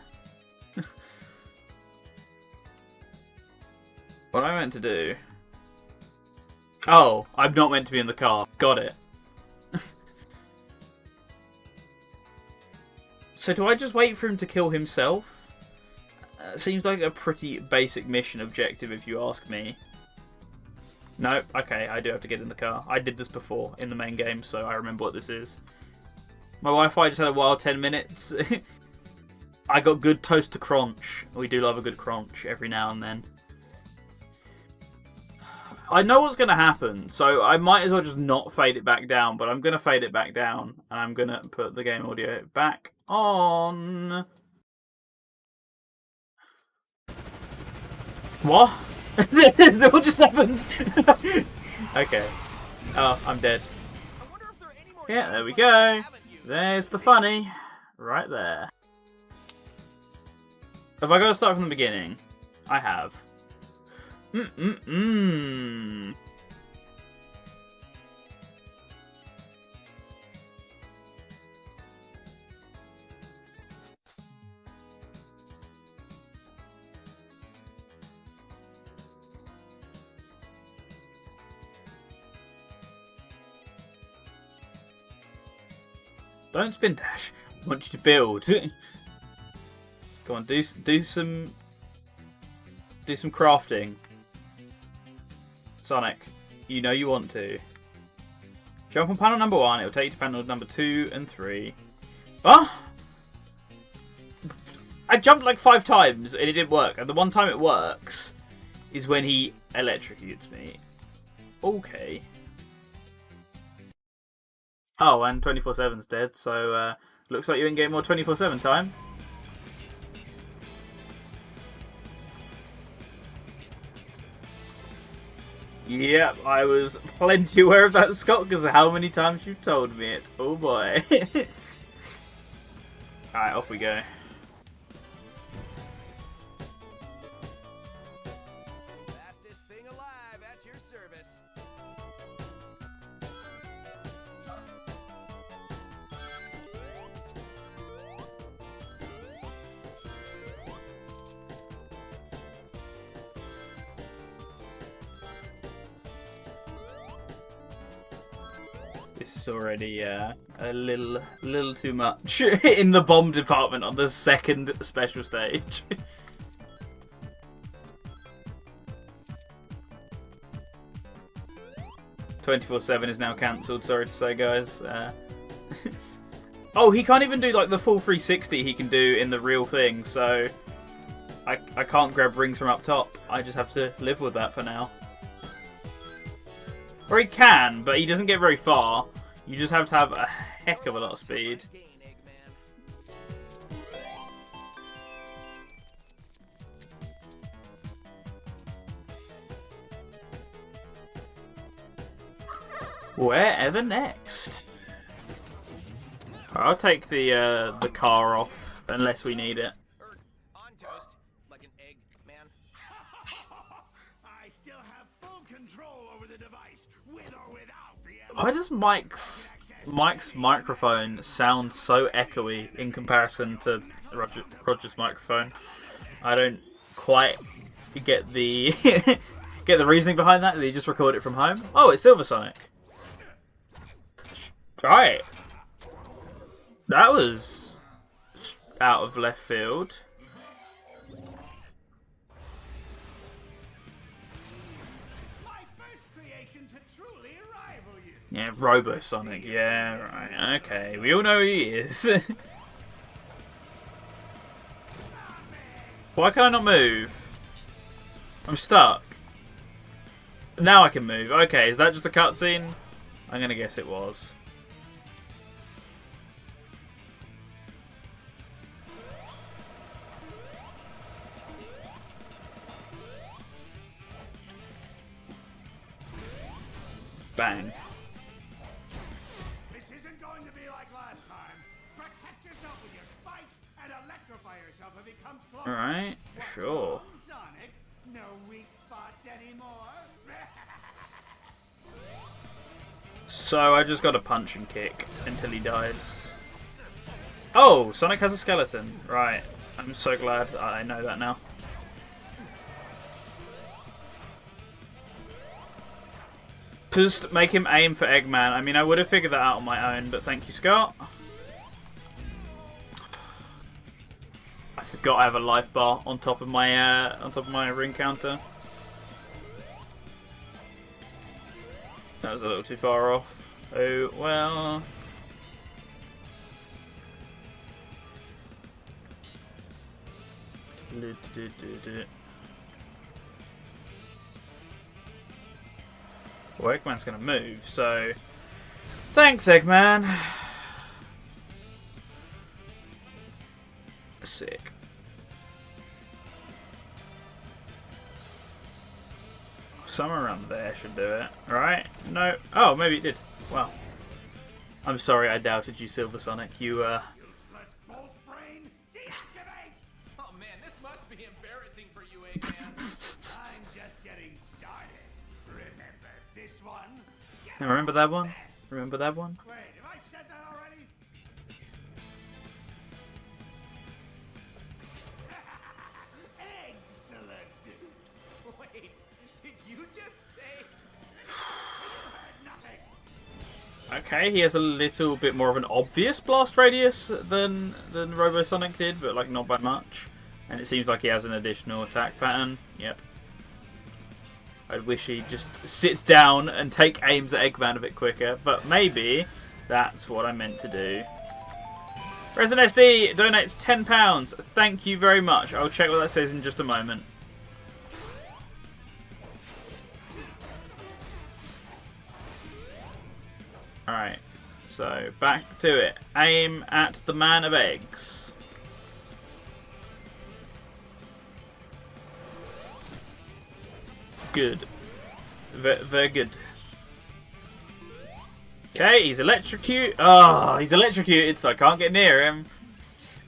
[SPEAKER 2] What am I meant to do? Oh, I'm not meant to be in the car. Got it. So do I just wait for him to kill himself? Seems like a pretty basic mission objective if you ask me. No, okay, I do have to get in the car. I did this before in the main game, so I remember what this is. My Wi-Fi just had a wild 10 minutes. I got good toast to crunch. We do love a good crunch every now and then. I know what's going to happen, so I might as well just not fade it back down, but I'm going to fade it back down, and I'm going to put the game audio back on. What? What just happened? Okay. Oh, I'm dead. Yeah, there we go. There's the funny. Right there. Have I got to start from the beginning? I have. Don't spin dash. I want you to build. Go on, do some crafting. Sonic, you know you want to. Jump on panel number 1, it will take you to panel number 2 and 3. Oh! I jumped like 5 times and it didn't work. And the one time it works is when he electrocutes me. Okay. Oh, and 24/7's dead, so looks like you didn't get more 24/7 time. Yep, I was plenty aware of that, Scott, because of how many times you've told me it. Oh boy. Alright, off we go.
[SPEAKER 4] Fastest thing alive at your service.
[SPEAKER 2] This is already a little too much in the bomb department on the second special stage. 24/7 is now cancelled. Sorry to say, guys. Oh, he can't even do like the full 360 he can do in the real thing. So I can't grab rings from up top. I just have to live with that for now. Or he can, but he doesn't get very far. You just have to have a heck of a lot of speed. Wherever next? I'll take the car off unless we need it.
[SPEAKER 4] On toast, like an egg, man.
[SPEAKER 3] I still have full control over the device, with or without the
[SPEAKER 2] Why does Mike's microphone sound so echoey in comparison to Roger's microphone? I don't quite get the get the reasoning behind that. Did he just record it from home? Oh, it's Silver Sonic. Right. That was out of left field.
[SPEAKER 3] My first creation to truly rival you.
[SPEAKER 2] Yeah, Robo Sonic. Yeah, right. Okay, we all know who he is. Why can I not move? I'm stuck. Now I can move. Okay, is that just a cutscene? I'm gonna guess it was. Bang.
[SPEAKER 3] This isn't going to be like last time. Protect yourself with your spikes and electrify yourself if he comes close.
[SPEAKER 2] Alright, sure.
[SPEAKER 3] Sonic, no weak spots anymore.
[SPEAKER 2] So I just got to punch and kick until he dies. Oh, Sonic has a skeleton. Right. I'm so glad I know that now. Just make him aim for Eggman. I mean, I would have figured that out on my own, but thank you, Scott. I forgot I have a life bar on top of my ring counter. That was a little too far off. Oh well. Well, Eggman's gonna move, so thanks, Eggman. Sick. Somewhere around there should do it, right? No. Oh, maybe it did. Well, I'm sorry, I doubted you, Silver Sonic. You
[SPEAKER 3] Useless bolt brain, deactivate!
[SPEAKER 4] Oh man, this must be embarrassing for you, Eggman.
[SPEAKER 3] I'm just getting started. Remember this one?
[SPEAKER 2] remember that one? Remember that one?
[SPEAKER 3] Wait, have I said that already? Excellent.
[SPEAKER 4] Wait, did you just say?
[SPEAKER 3] Nothing.
[SPEAKER 2] Okay, he has a little bit more of an obvious blast radius than Robo Sonic did, but like not by much. And it seems like he has an additional attack pattern. Yep. I wish he'd just sit down and take aims at Eggman a bit quicker, but maybe that's what I meant to do. Resident SD donates £10. Thank you very much. I'll check what that says in just a moment. Alright, so back to it. Aim at the man of eggs. Good. Very good. Okay, he's electrocuted. Oh, he's electrocuted, so I can't get near him.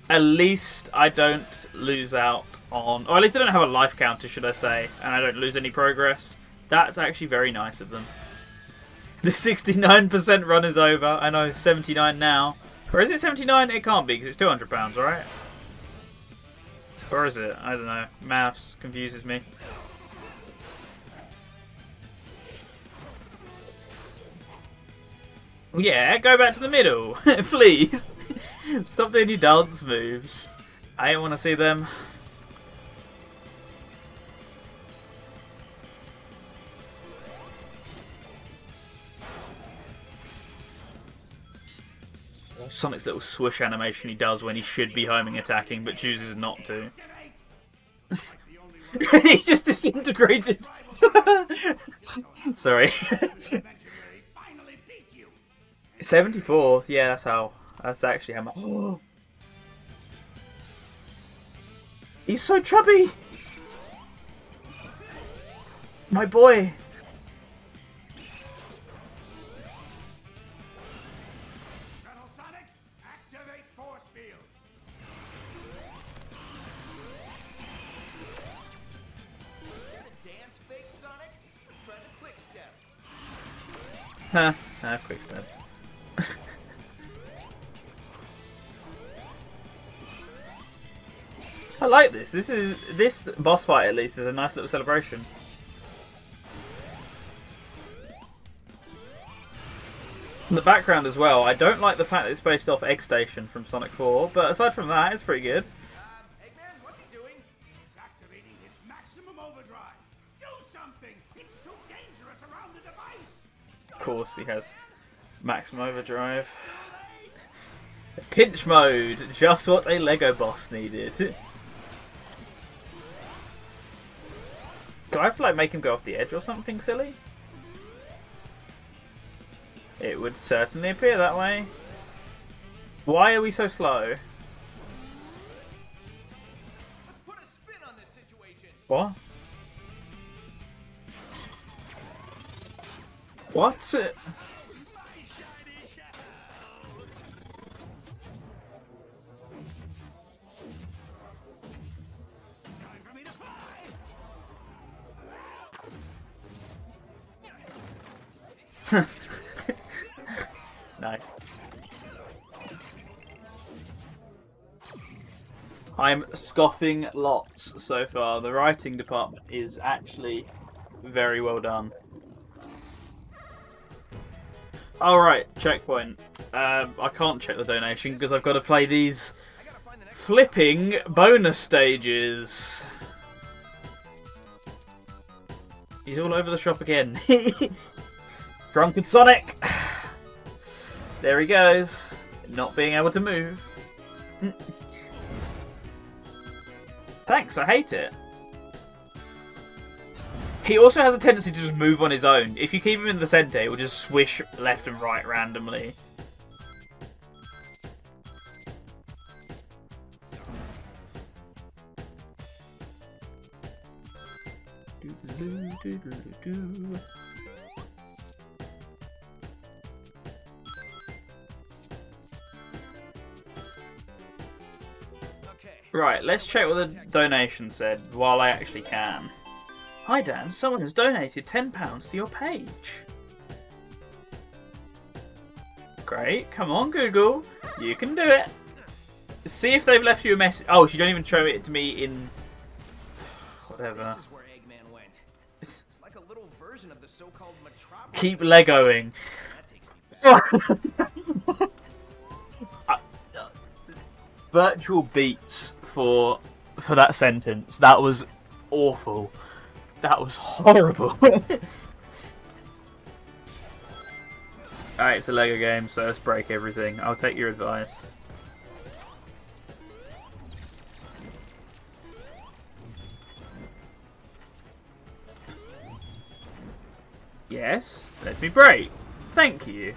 [SPEAKER 2] At least I don't lose out on... Or at least I don't have a life counter, should I say. And I don't lose any progress. That's actually very nice of them. The 69% run is over. I know, 79 now. Or is it 79? It can't be, because it's £200, right? Or is it? I don't know. Maths confuses me. Yeah, go back to the middle. Please. Stop doing your dance moves. I don't want to see them. Sonic's little swoosh animation he does when he should be homing attacking but chooses not to. He's just disintegrated. Sorry. 74. Yeah, that's how. That's actually how much. He's so chubby. My boy.
[SPEAKER 3] Activate force field.
[SPEAKER 4] Dance fake Sonic? Try the quick step.
[SPEAKER 2] Huh. Quick step. I like this. This boss fight at least is a nice little celebration. In the background as well, I don't like the fact that it's based off Egg Station from Sonic 4, but aside from that, it's pretty good.
[SPEAKER 4] Eggman, what's he doing?
[SPEAKER 3] Activating its maximum overdrive. Do something. It's too dangerous around the device.
[SPEAKER 2] Of course, he has maximum overdrive. Pinch mode, just what a Lego boss needed. Do I have to like make him go off the edge or something silly? It would certainly appear that way. Why are we so slow?
[SPEAKER 4] Let's put a spin on this situation.
[SPEAKER 2] What? What's it?
[SPEAKER 3] Time for me to fly.
[SPEAKER 2] Nice. I'm scoffing lots so far. The writing department is actually very well done. Alright, checkpoint. I can't check the donation because I've got to play these flipping bonus stages. He's all over the shop again. Drunken Sonic! There he goes. Not being able to move. Thanks, I hate it. He also has a tendency to just move on his own. If you keep him in the centre, he will just swish left and right randomly. Right, let's check what the donation said while I actually can. Hi Dan, someone has donated £10 to your page. Great, come on Google, you can do it. See if they've left you a message. Oh, she don't even show it to me in... whatever.
[SPEAKER 4] This is where Eggman went. It's like a little version of the so-called Metropolis.
[SPEAKER 2] Keep Legoing.
[SPEAKER 4] That takes me back.
[SPEAKER 2] Virtual beats for that sentence. That was awful. That was horrible. Alright, it's a Lego game, so let's break everything. I'll take your advice. Yes, let me break. Thank you.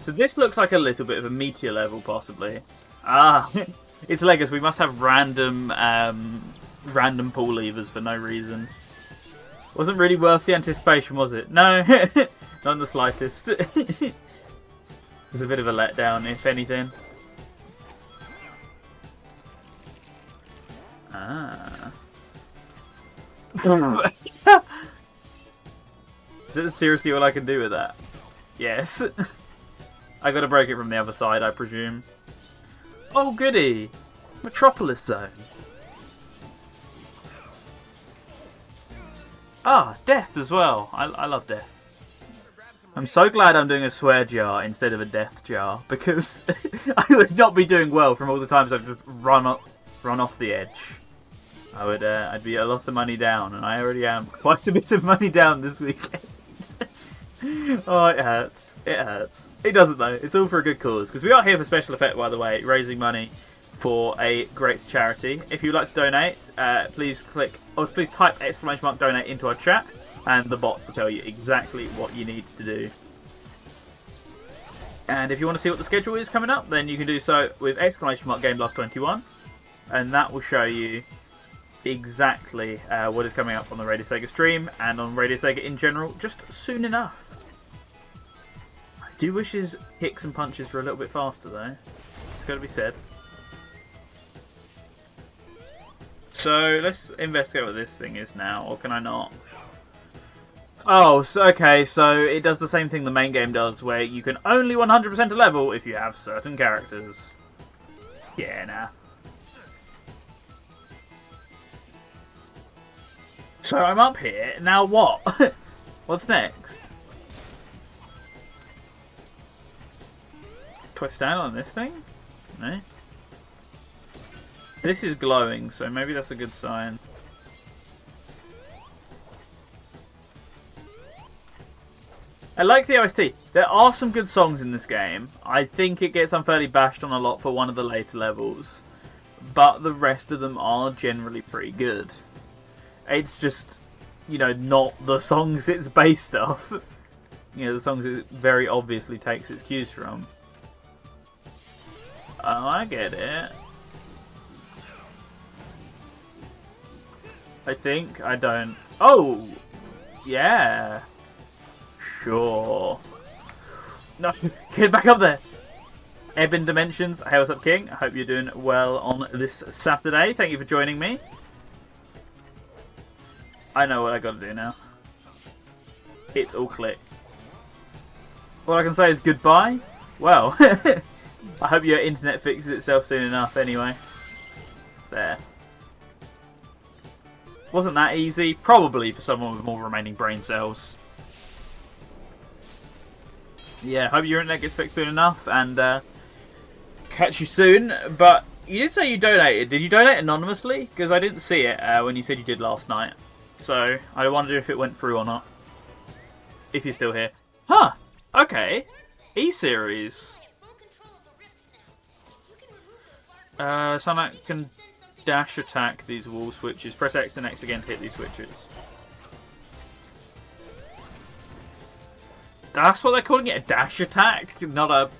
[SPEAKER 2] So this looks like a little bit of a meteor level, possibly. Ah, it's Legos. We must have random random pull levers for no reason. Wasn't really worth the anticipation, was it? No, not in the slightest. It's a bit of a letdown, if anything. Ah. Is it seriously all I can do with that? Yes. I gotta break it from the other side, I presume. Oh, goody! Metropolis Zone. Ah, death as well. I love death. I'm so glad I'm doing a swear jar instead of a death jar, because I would not be doing well from all the times I've just run off the edge. I'd be a lot of money down, and I already am quite a bit of money down this weekend. Oh, it hurts. It hurts. It doesn't though. It's all for a good cause, because we are here for Special Effect, by the way, raising money for a great charity. If you'd like to donate, please type !donate into our chat, and the bot will tell you exactly what you need to do. And if you want to see what the schedule is coming up, then you can do so with !GameBlast21, and that will show you exactly what is coming up on the Radio Sega stream and on Radio Sega in general just soon enough. I do wish his kicks and punches were a little bit faster though. It's got to be said. So let's investigate what this thing is now, or can I not? Oh, so, okay, so it does the same thing the main game does, where you can only 100% a level if you have certain characters. Yeah, nah. So I'm up here, now what? What's next? Twist down on this thing? No? This is glowing, so maybe that's a good sign. I like the OST. There are some good songs in this game. I think it gets unfairly bashed on a lot for one of the later levels, but the rest of them are generally pretty good. It's just, you know, not the songs it's based off. You know, the songs it very obviously takes its cues from. Oh, I get it. I think. I don't. Oh! Yeah. Sure. No, get back up there! Ebon Dimensions, hey, what's up, King? I hope you're doing well on this Saturday. Thank you for joining me. I know what I gotta do now. It's all clicked. All I can say is goodbye. Well, I hope your internet fixes itself soon enough anyway. There. Wasn't that easy? Probably for someone with more remaining brain cells. Yeah, hope your internet gets fixed soon enough, and catch you soon. But you did say you donated. Did you donate anonymously? Because I didn't see it when you said you did last night. So I wonder if it went through or not. If you're still here. Huh, okay. E-Series. Sonic can dash attack these wall switches. Press X and X again to hit these switches. That's what they're calling it, a dash attack, not a,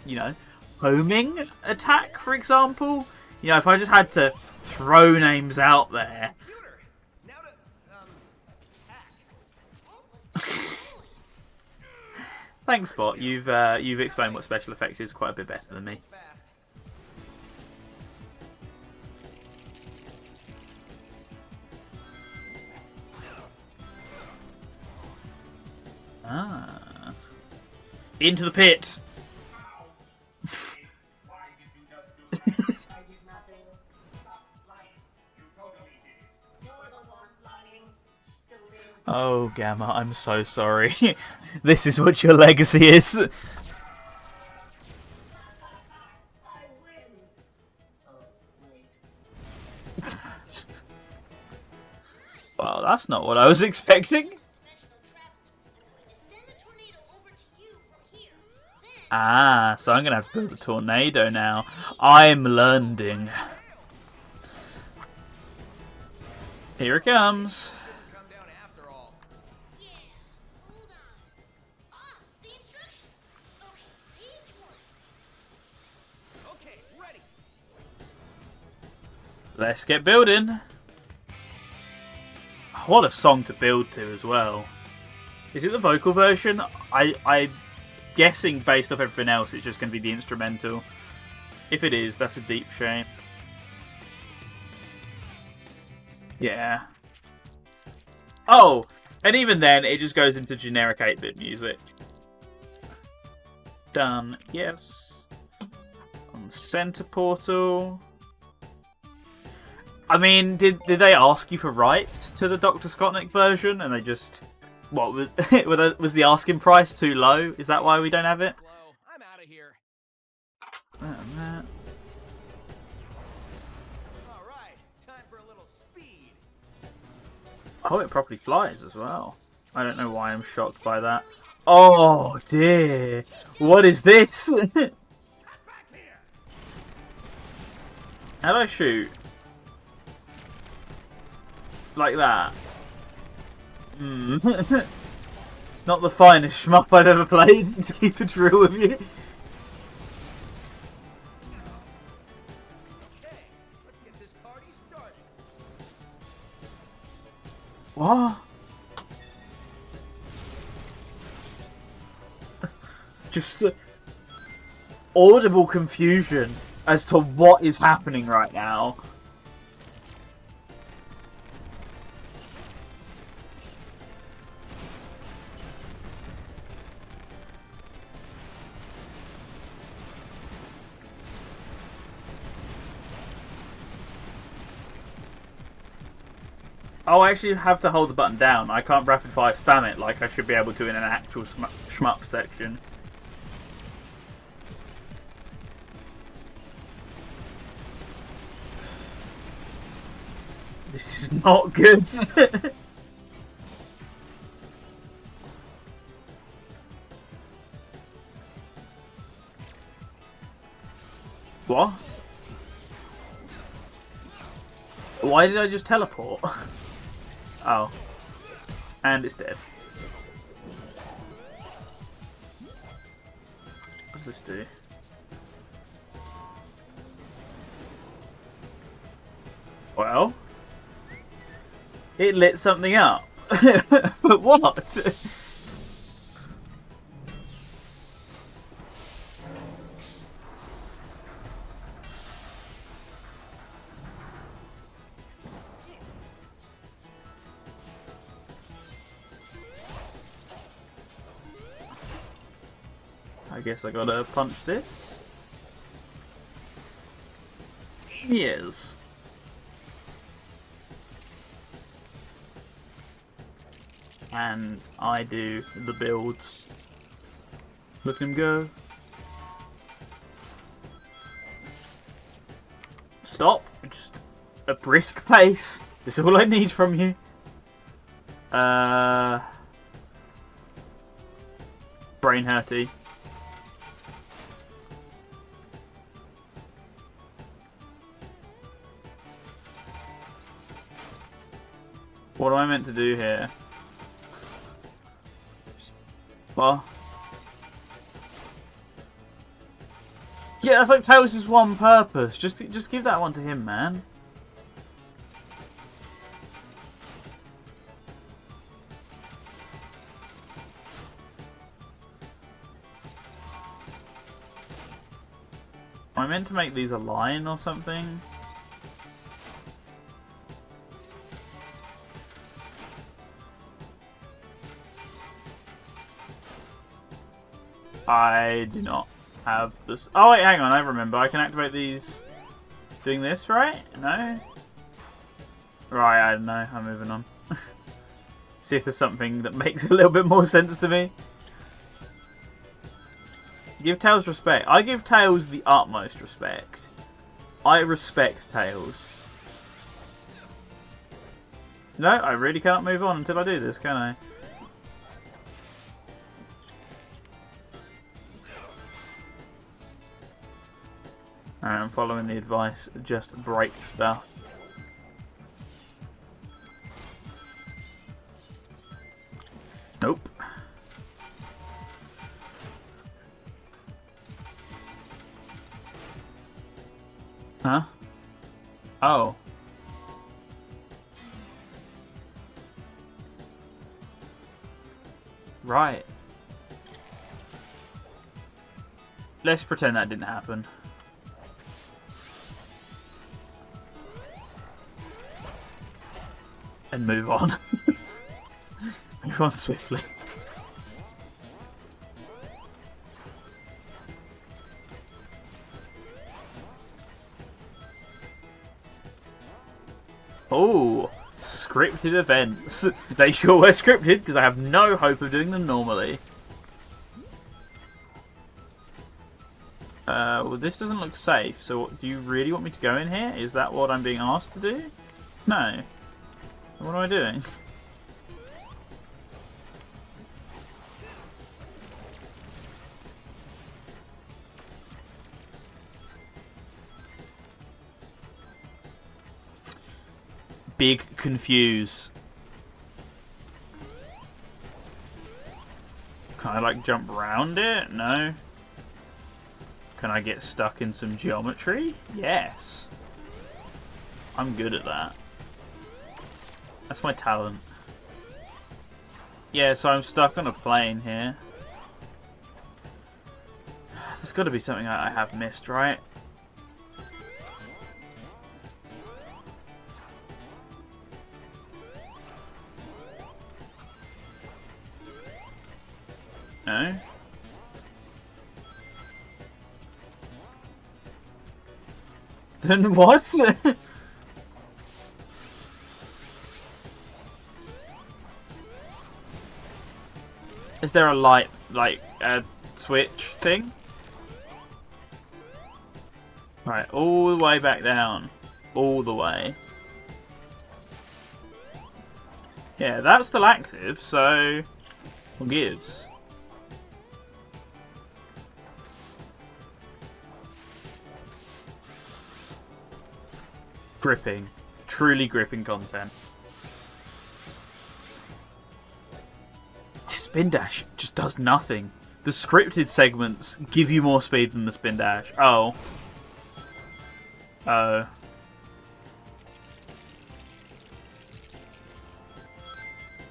[SPEAKER 2] you know, homing attack, for example. You know, if I just had to throw names out there. Thanks, Bot. You've explained what special effect is quite a bit better than me. Ah. Into the pit! Oh, Gamma, I'm so sorry. This is what your legacy is. Well, that's not what I was expecting. Ah, so I'm going to have to build a tornado now. I'm learning. Here it comes. Let's get building. What a song to build to as well. Is it the vocal version? I'm guessing based off everything else it's just going to be the instrumental. If it is, that's a deep shame. Yeah. Oh! And even then, it just goes into generic 8-bit music. Done. Yes. On the center portal. I mean, did they ask you for rights to the Dr. Scottnik version? And they just... What, was the asking price too low? Is that why we don't have it?
[SPEAKER 4] I'm out of here.
[SPEAKER 2] That.
[SPEAKER 4] All right, time for a little speed.
[SPEAKER 2] Oh, it properly flies as well. I don't know why I'm shocked by that. Oh dear. What is this? How do I shoot? Like that. It's not the finest shmup I've ever played, to keep it real with you.
[SPEAKER 4] Okay, let's get this party started.
[SPEAKER 2] What? Just audible confusion as to what is happening right now. Oh, I actually have to hold the button down. I can't rapid fire spam it like I should be able to in an actual shmup section. This is not good. What? Why did I just teleport? Oh. And it's dead. What does this do? Well, it lit something up. But what? I guess I gotta punch this. Yes. And I do the builds. Look him go. Stop. Just a brisk pace. That's all I need from you. Brain hurty. What am I meant to do here? What? Yeah, that's like Tails' one purpose. Just give that one to him, man. Am I meant to make these a line or something? I do not have this. Oh wait, hang on, I remember. I can activate these doing this, right? No? Right, I don't know. I'm moving on. See if there's something that makes a little bit more sense to me. Give Tails respect. I give Tails the utmost respect. I respect Tails. No, I really cannot move on until I do this, can I? Alright, I'm following the advice. Just break stuff. Nope. Huh? Oh. Right. Let's pretend that didn't happen. And move on. Move on swiftly. Oh, scripted events. They sure were scripted because I have no hope of doing them normally. Well, this doesn't look safe, so do you really want me to go in here? Is that what I'm being asked to do? No. What am I doing? Big confuse. Can I like jump around it? No. Can I get stuck in some geometry? Yes. I'm good at that. That's my talent. Yeah, so I'm stuck on a plane here. There's got to be something I have missed, right? No? Then what? Is there a light, like, a switch thing? Right, all the way back down. All the way. Yeah, that's still active, so... what gives? Gripping. Truly gripping content. Spin dash just does nothing. The scripted segments give you more speed than the spin dash. Oh. Oh.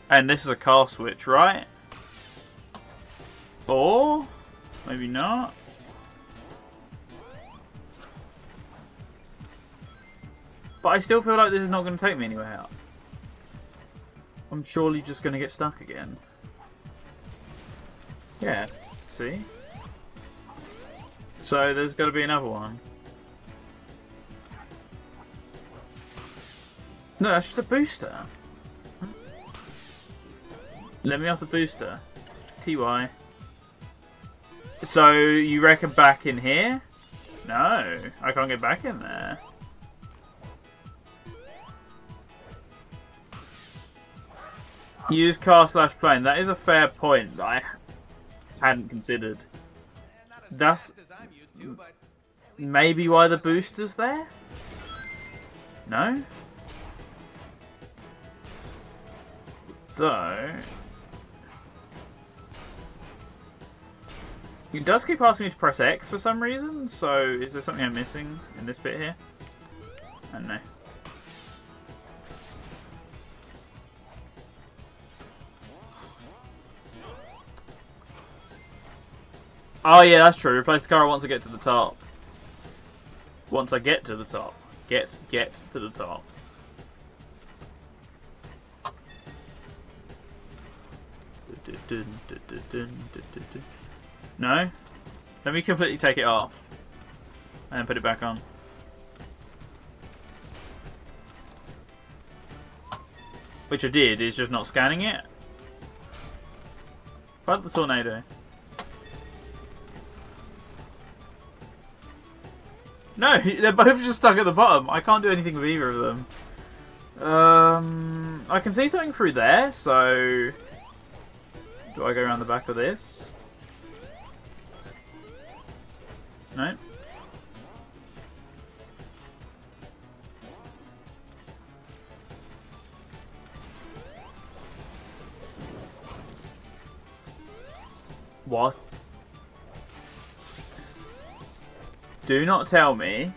[SPEAKER 2] And this is a car switch, right? Or maybe not. But I still feel like this is not going to take me anywhere. I'm surely just going to get stuck again. Yeah, see? So there's got to be another one. No, that's just a booster. Let me off the booster. TY. So you reckon back in here? No, I can't get back in there. Use car slash plane. That is a fair point that I hadn't considered. That's maybe why the booster's there? No? Though... it does keep asking me to press X for some reason, so is there something I'm missing in this bit here? I don't know. Oh yeah, that's true. Replace the car once I get to the top. Once I get to the top. Get to the top. No? Let me completely take it off. And then put it back on. Which I did, it's just not scanning it. What about the tornado? No, they're both just stuck at the bottom. I can't do anything with either of them. I can see something through there, so... do I go around the back of this? No? What? Do not tell me.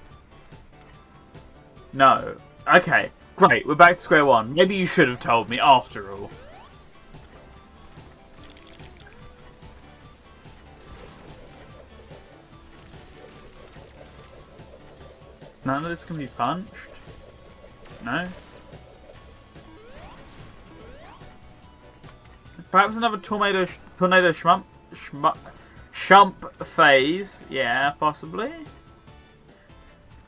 [SPEAKER 2] No. Okay, great. We're back to square one. Maybe you should have told me after all. None of this can be punched? No? Perhaps another tornado shump phase. Yeah, possibly.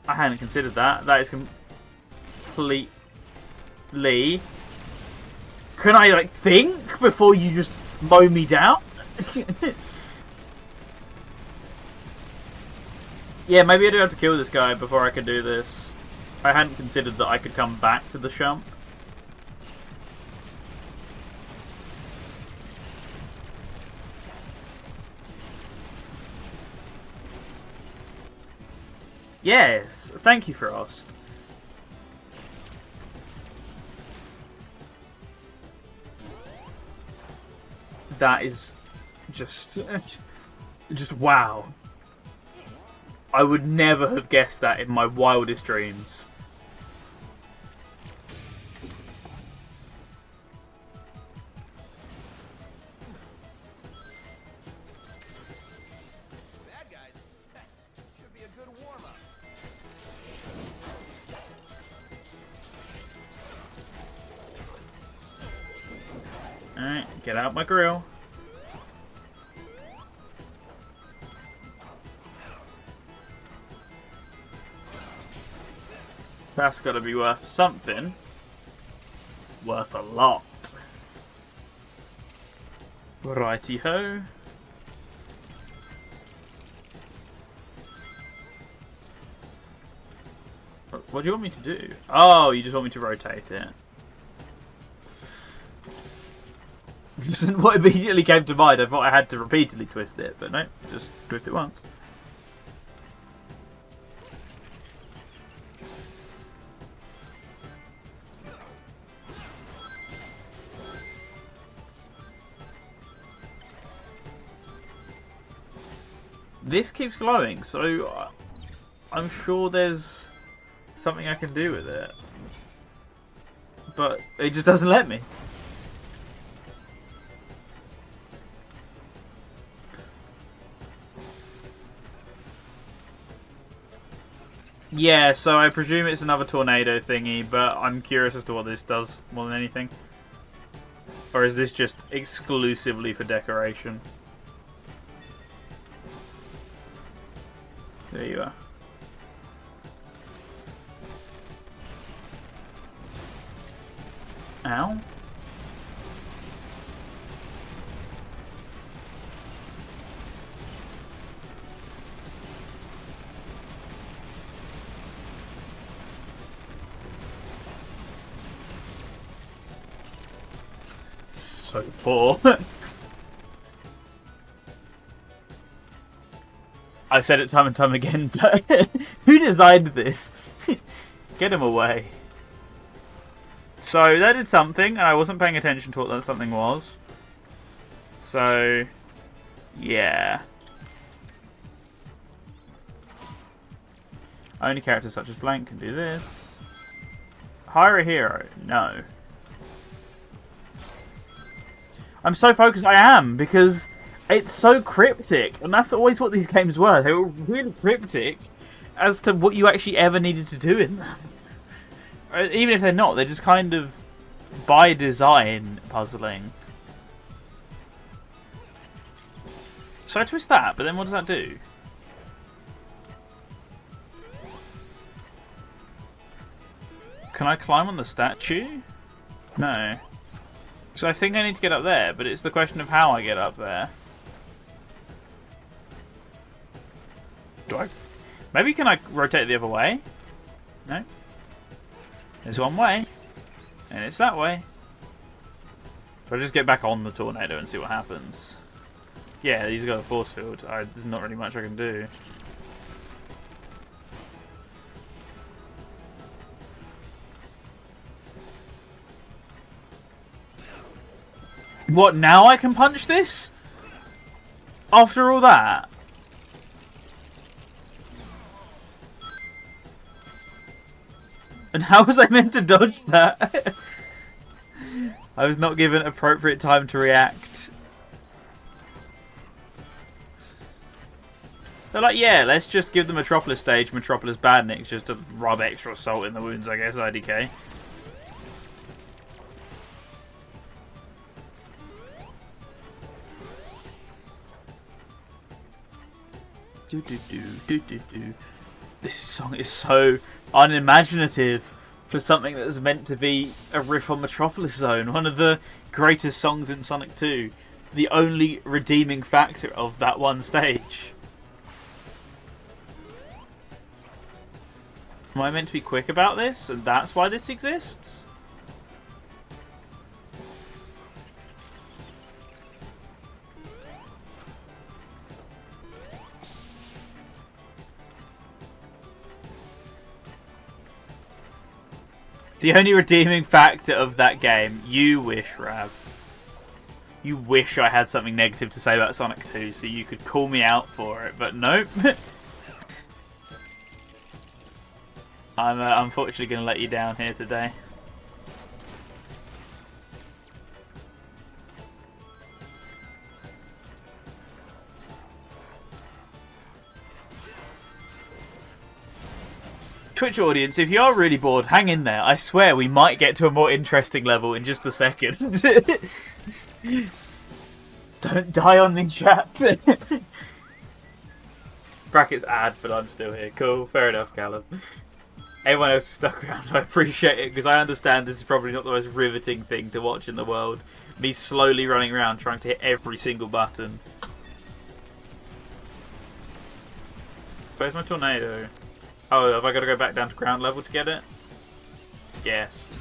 [SPEAKER 2] I hadn't considered that. That is completely... Can I, like, think before you just mow me down? Yeah, maybe I do have to kill this guy before I can do this. I hadn't considered that I could come back to the shump. Yes, thank you, Frost. That is just wow. I would never have guessed that in my wildest dreams.
[SPEAKER 4] Bad guys? Should be a good warm-up.
[SPEAKER 2] Alright, get out my grill. That's got to be worth something. Worth a lot. Righty-ho. What do you want me to do? Oh, you just want me to rotate it. This isn't what immediately came to mind. I thought I had to repeatedly twist it, but no, just twist it once. This keeps glowing, so I'm sure there's something I can do with it. But it just doesn't let me. Yeah, so I presume it's another tornado thingy, but I'm curious as to what this does more than anything. Or is this just exclusively for decoration? There you are. Ow. So poor. I've said it time and time again, but who designed this? Get him away. So that did something, and I wasn't paying attention to what that something was. So, yeah. Only characters such as Blank can do this. Hire a hero? No. I'm so focused, I am, because it's so cryptic, and that's always what these games were. They were really cryptic as to what you actually ever needed to do in them. Even if they're not, they're just kind of, by design, puzzling. So I twist that, but then what does that do? Can I climb on the statue? No. So I think I need to get up there, but it's the question of how I get up there. Do I? Maybe can I rotate the other way? No. There's one way, and it's that way. So I just get back on the tornado and see what happens. Yeah, he's got a force field. There's not really much I can do. What, now I can punch this? After all that? And how was I meant to dodge that? I was not given appropriate time to react. They're like, yeah, let's just give the Metropolis stage Metropolis Badniks just to rub extra salt in the wounds, I guess, IDK. This song is so unimaginative for something that was meant to be a riff on Metropolis Zone. One of the greatest songs in Sonic 2. The only redeeming factor of that one stage. Am I meant to be quick about this, and that's why this exists? The only redeeming factor of that game, you wish, Rav. You wish I had something negative to say about Sonic 2 so you could call me out for it, but nope. I'm unfortunately going to let you down here today. Twitch audience, if you are really bored, hang in there. I swear we might get to a more interesting level in just a second. Don't die on the chat. Brackets ad, but I'm still here. Cool, fair enough, Callum. Everyone else is stuck around. I appreciate it because I understand this is probably not the most riveting thing to watch in the world. Me slowly running around trying to hit every single button. Where's my tornado? Oh, have I got to go back down to ground level to get it? Yes.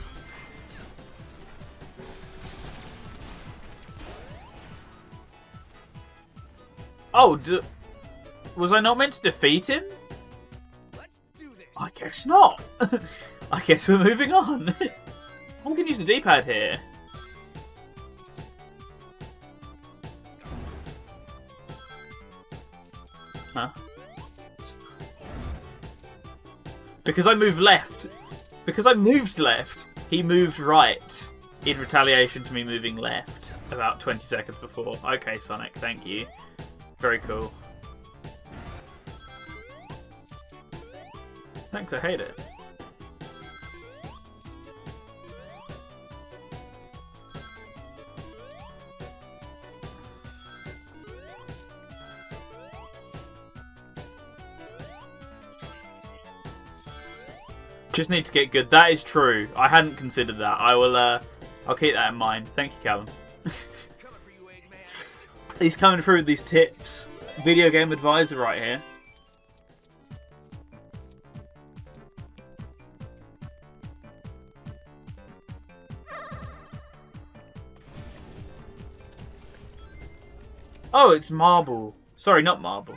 [SPEAKER 2] Oh, was I not meant to defeat him?
[SPEAKER 4] Let's do this.
[SPEAKER 2] I guess not. I guess we're moving on. We can use the D-pad here. Huh? Because I moved left. Because I moved left, he moved right. In retaliation to me moving left about 20 seconds before. Okay, Sonic, thank you. Very cool. Thanks, I hate it. Just need to get good. That is true. I hadn't considered that. I will. I'll keep that in mind. Thank you, Callum. He's coming through with these tips. Video game advisor right here. Oh, it's marble. Sorry, not marble.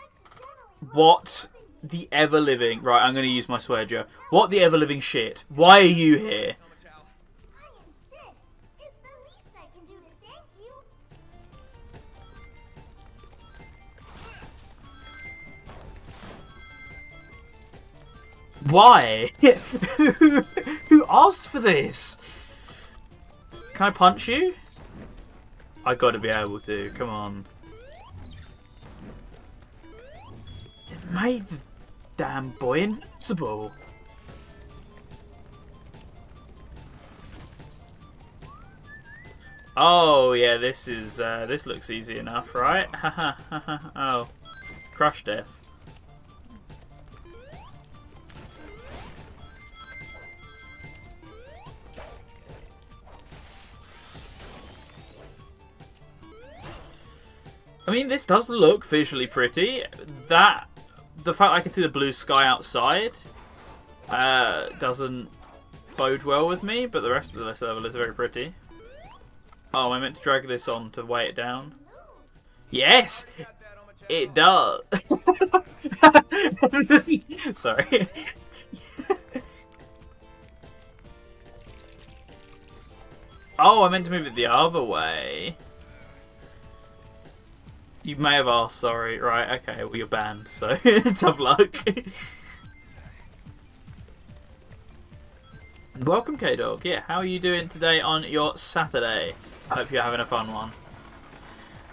[SPEAKER 2] What the ever-living... Right, I'm going to use my swear jar. What the ever-living shit? Why are you here?
[SPEAKER 1] I insist. It's the least I can do to thank you.
[SPEAKER 2] Why? Who asked for this? Can I punch you? I gotta be able to. Come on. It made the damn boy invincible. Oh yeah, this is this looks easy enough, right? Oh, crush death. I mean, this does look visually pretty. The fact I can see the blue sky outside doesn't bode well with me, but the rest of this level is very pretty. Oh, I meant to drag this on to weigh it down. Yes, it does. Sorry. Oh, I meant to move it the other way. You may have asked, sorry. Right, okay, well you're banned, so tough luck. Welcome, K-Dog. Yeah, how are you doing today on your Saturday? I hope you're having a fun one.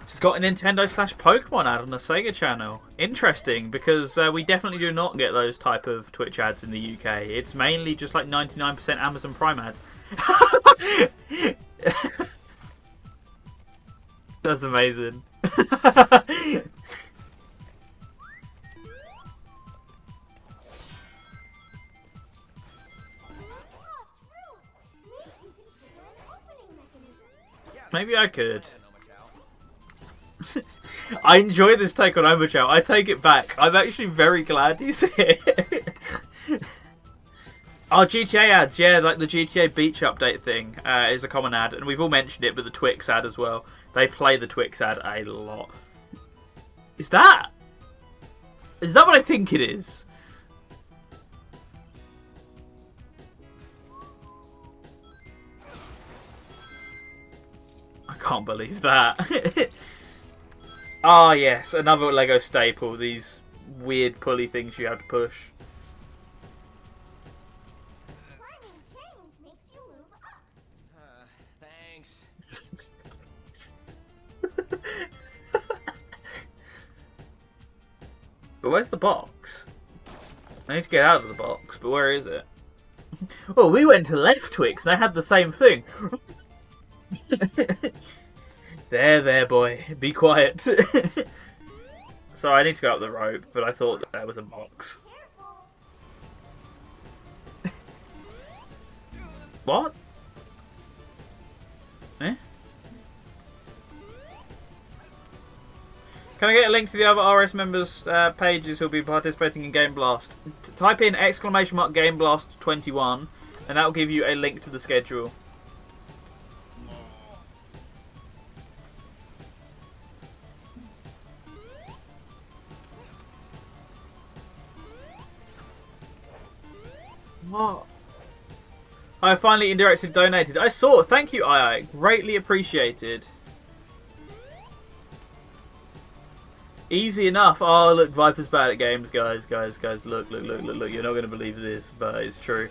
[SPEAKER 2] Just Got a Nintendo / Pokemon ad on the Sega channel. Interesting, because we definitely do not get those type of Twitch ads in the UK. It's mainly just like 99% Amazon Prime ads. That's amazing. Maybe I could. I enjoy this take on Omochao. I take it back. I'm actually very glad he's here. Oh, GTA ads, yeah, like the GTA Beach update thing is a common ad, and we've all mentioned it, but the Twix ad as well. They play the Twix ad a lot. Is that what I think it is? I can't believe that. Ah, yes, another Lego staple. These weird pulley things you have to push.
[SPEAKER 5] Climbing chains makes you move up.
[SPEAKER 4] Thanks.
[SPEAKER 2] But where's the box? I need to get out of the box, but where is it? Oh, we went to Left Twix and they had the same thing. There, boy. Be quiet. So I need to go up the rope, but I thought that there was a box. What? Eh? Can I get a link to the other RS members' pages who'll be participating in Game Blast? Type in !! Game Blast 21 and that will give you a link to the schedule. What? I finally indirectly donated. I saw. Thank you, II. Greatly appreciated. Easy enough. Oh, look, Viper's bad at games, guys. Look. You're not going to believe this, but it's true.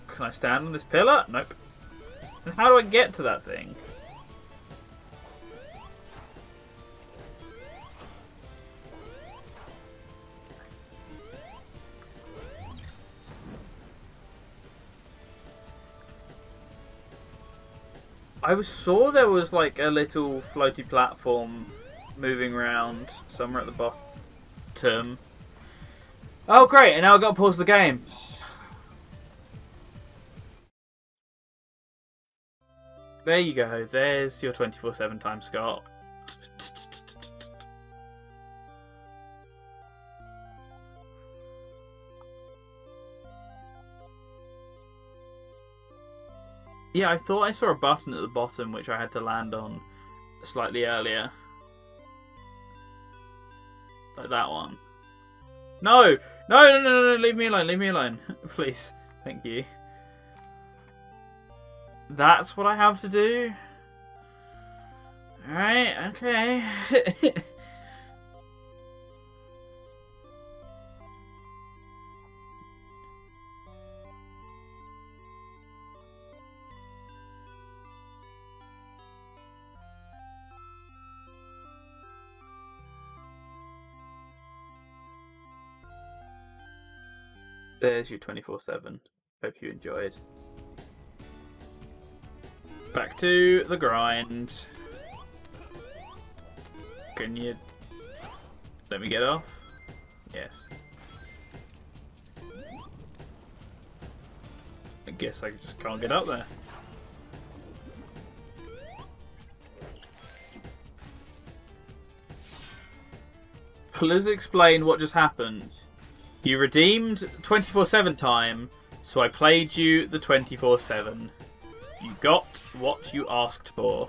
[SPEAKER 2] Can I stand on this pillar? Nope. And how do I get to that thing? I saw there was like a little floaty platform moving around somewhere at the bottom. Oh great, and now I've got to pause the game. There you go, there's your 24/7 time, Scott. Yeah, I thought I saw a button at the bottom which I had to land on slightly earlier. Like that one. No! No, leave me alone, please. Thank you. That's what I have to do? Alright, okay. There's your 24/7. Hope you enjoyed. Back to the grind. Can you let me get off? Yes. I guess I just can't get up there. Please explain what just happened. You redeemed 24/7 time, so I played you the 24/7. You got what you asked for.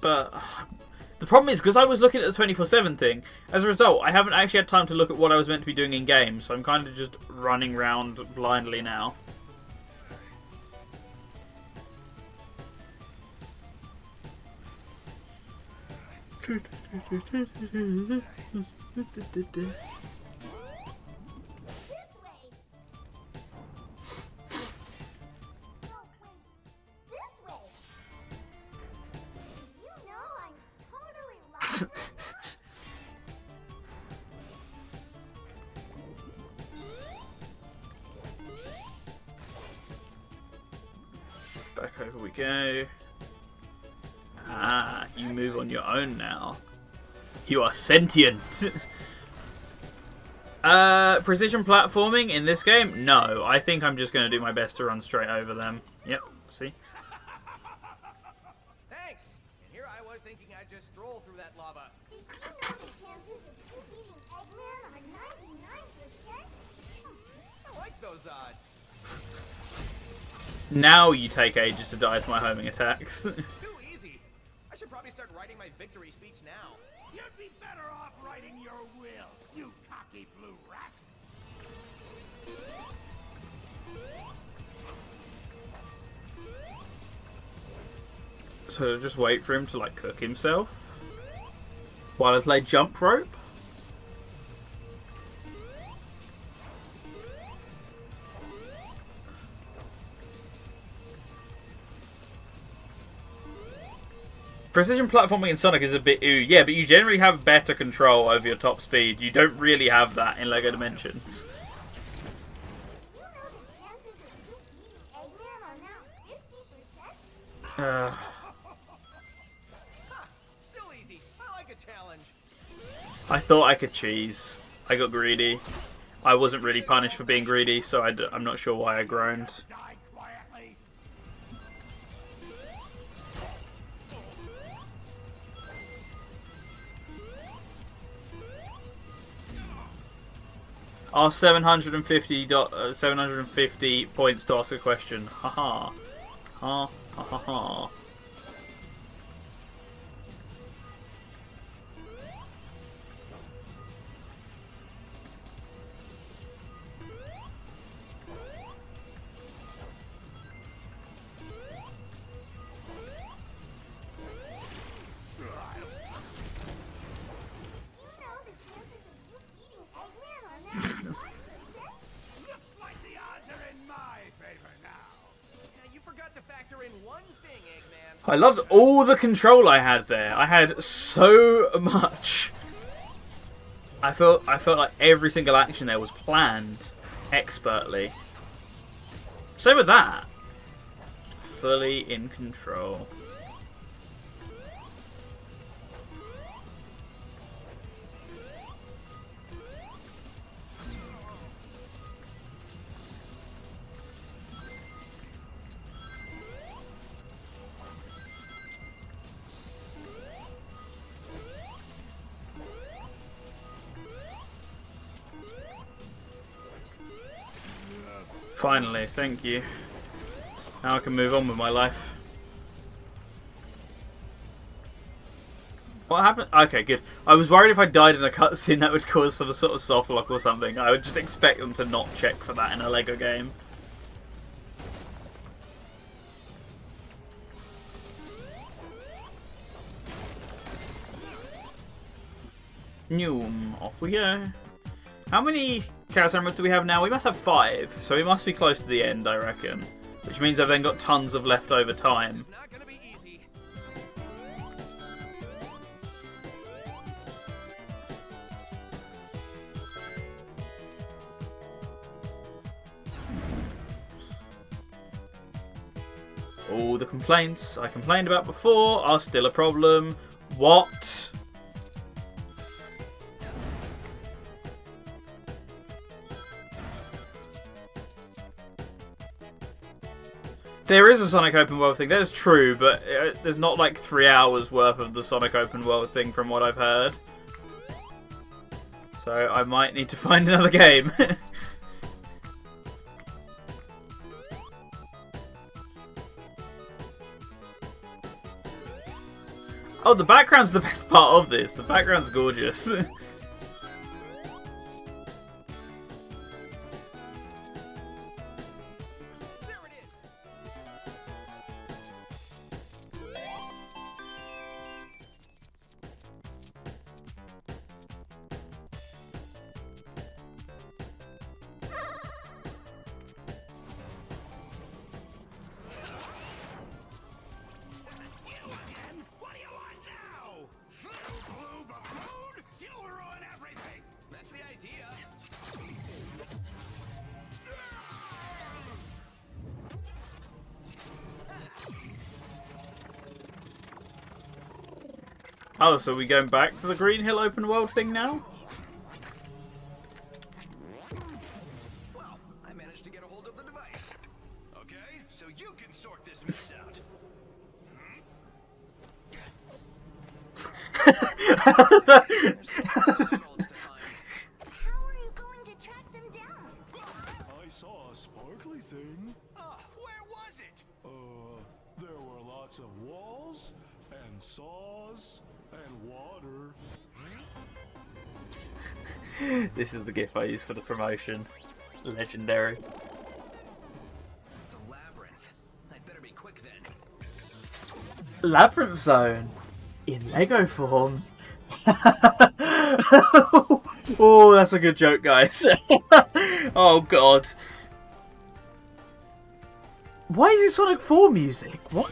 [SPEAKER 2] But the problem is, because I was looking at the 24/7 thing, as a result, I haven't actually had time to look at what I was meant to be doing in game, so I'm kind of just running around blindly now.
[SPEAKER 5] This way.
[SPEAKER 2] Back over we go. Ah, you move on your own now. You are sentient. Precision platforming in this game? No, I think I'm just going to do my best to run straight over them. Yep, see?
[SPEAKER 4] Thanks. And here I was thinking I'd just stroll through that lava.
[SPEAKER 5] Did you know the chances of you beating Eggman are 99%?
[SPEAKER 4] I like those odds.
[SPEAKER 2] Now you take ages to die to my homing attacks.
[SPEAKER 4] Too easy. I should probably start writing my victory speech now.
[SPEAKER 3] You'd be better off writing your will, you cocky blue rat.
[SPEAKER 2] So just wait for him to like cook himself while I play jump rope. Precision platforming in Sonic is a bit ooh, yeah, but you generally have better control over your top speed. You don't really have that in LEGO Dimensions.
[SPEAKER 5] Do you know the chances of you beating Eggman are now 50%?
[SPEAKER 4] Still easy. I like a challenge.
[SPEAKER 2] I thought I could cheese. I got greedy. I wasn't really punished for being greedy, so I'm not sure why I groaned.
[SPEAKER 3] Die quietly.
[SPEAKER 2] Our 750 points to ask a question. Haha. Ha ha ha ha.
[SPEAKER 5] Do you know the chances of you beating Eggman are now 1%?
[SPEAKER 3] Looks like the odds are in my favor now.
[SPEAKER 4] Yeah, you forgot to factor in one thing, Eggman.
[SPEAKER 2] I loved all the control I had there. I had so much. I felt like every single action there was planned expertly. Same with that. Fully in control. Finally, thank you. Now I can move on with my life. What happened? Okay, good. I was worried if I died in a cutscene that would cause some sort of soft lock or something. I would just expect them to not check for that in a LEGO game. Noom, off we go. How many Chaos Emeralds do we have now? We must have 5, so we must be close to the end, I reckon. Which means I've then got tons of leftover time.
[SPEAKER 4] Not gonna be easy.
[SPEAKER 2] All the complaints I complained about before are still a problem. What? There is a Sonic Open World thing, that is true, but there's not like 3 hours worth of the Sonic Open World thing from what I've heard. So I might need to find another game. Oh, the background's the best part of this. The background's gorgeous.
[SPEAKER 4] There it is.
[SPEAKER 3] You again? What do you want now?
[SPEAKER 2] Oh, so we going back to the Green Hill open world thing now?
[SPEAKER 4] Well, I managed to get a hold of the device.
[SPEAKER 3] Okay, so you can sort this mess out.
[SPEAKER 5] How are you going to track them down?
[SPEAKER 6] I saw a sparkly thing.
[SPEAKER 3] Oh, where was it?
[SPEAKER 6] There were lots of walls and saws and water.
[SPEAKER 2] This is the gif I use for the promotion. Legendary.
[SPEAKER 4] It's a labyrinth. I'd better be quick then.
[SPEAKER 2] Labyrinth Zone in Lego form. Oh, that's a good joke, guys. Oh god. Why is it Sonic 4 music? What?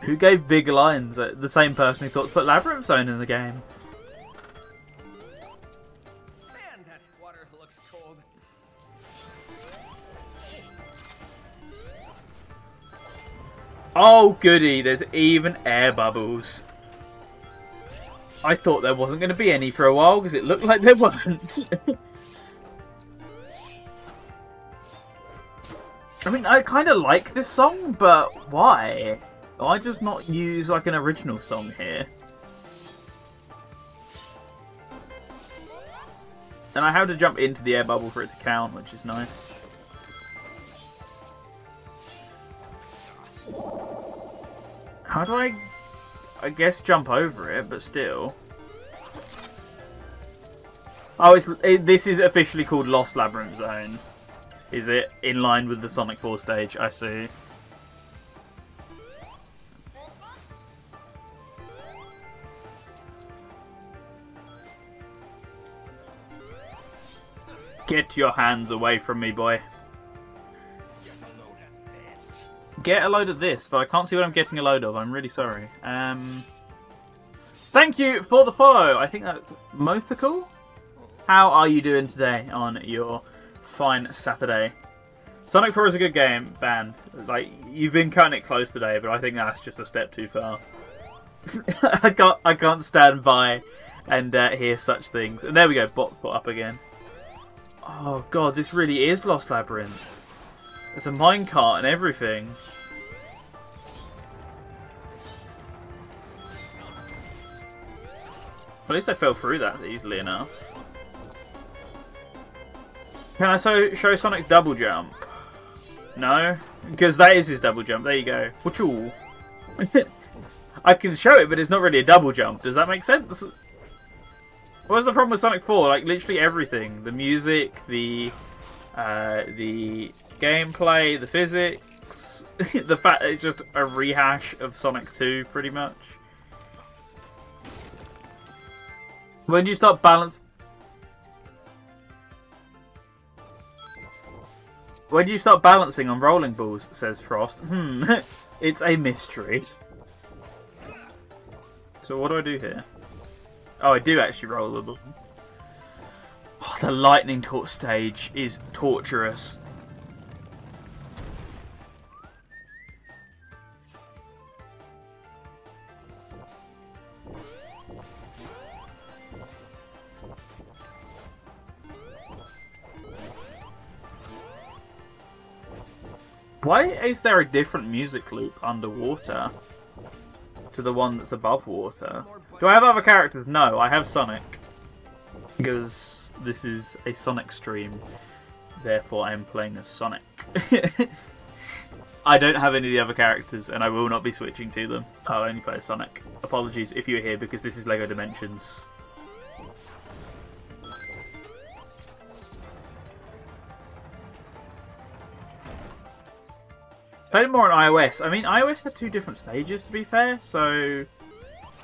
[SPEAKER 2] Who gave big lines? The same person who thought to put Labyrinth Zone in the game.
[SPEAKER 4] Man, that water looks cold.
[SPEAKER 2] Oh goody, there's even air bubbles. I thought there wasn't going to be any for a while because it looked like there weren't. I mean, I kind of like this song, but why? Why just not use like an original song here? And I have to jump into the air bubble for it to count, which is nice. How do I guess jump over it, but still. Oh, this is officially called Lost Labyrinth Zone. Is it in line with the Sonic 4 stage? I see. Get your hands away from me, boy. Get a load of this, but I can't see what I'm getting a load of. I'm really sorry. Thank you for the follow. I think that's Mothical. How are you doing today on your fine Saturday? Sonic 4 is a good game, band. Like, you've been cutting it close today, but I think that's just a step too far. I can't stand by and hear such things. And there we go, bot got up again. Oh god, this really is Lost Labyrinth. There's a minecart and everything. At least I fell through that easily enough. Can I show Sonic's double jump? No? Because that is his double jump. There you go. Wachoo. I can show it, but it's not really a double jump. Does that make sense? What was the problem with Sonic 4? Like, literally everything. The music, the gameplay, the physics, the fact that it's just a rehash of Sonic 2, pretty much. When do you start balance? When do you start balancing on rolling balls? Says Frost. It's a mystery. So what do I do here? Oh, I do actually roll the ball. Oh, the lightning torch stage is torturous. Why is there a different music loop underwater to the one that's above water? Do I have other characters? No, I have Sonic. Because this is a Sonic stream. Therefore, I am playing as Sonic. I don't have any of the other characters, and I will not be switching to them. I'll only play as Sonic. Apologies if you're here, because this is LEGO Dimensions. Played more on iOS. I mean, iOS had two different stages, to be fair, so...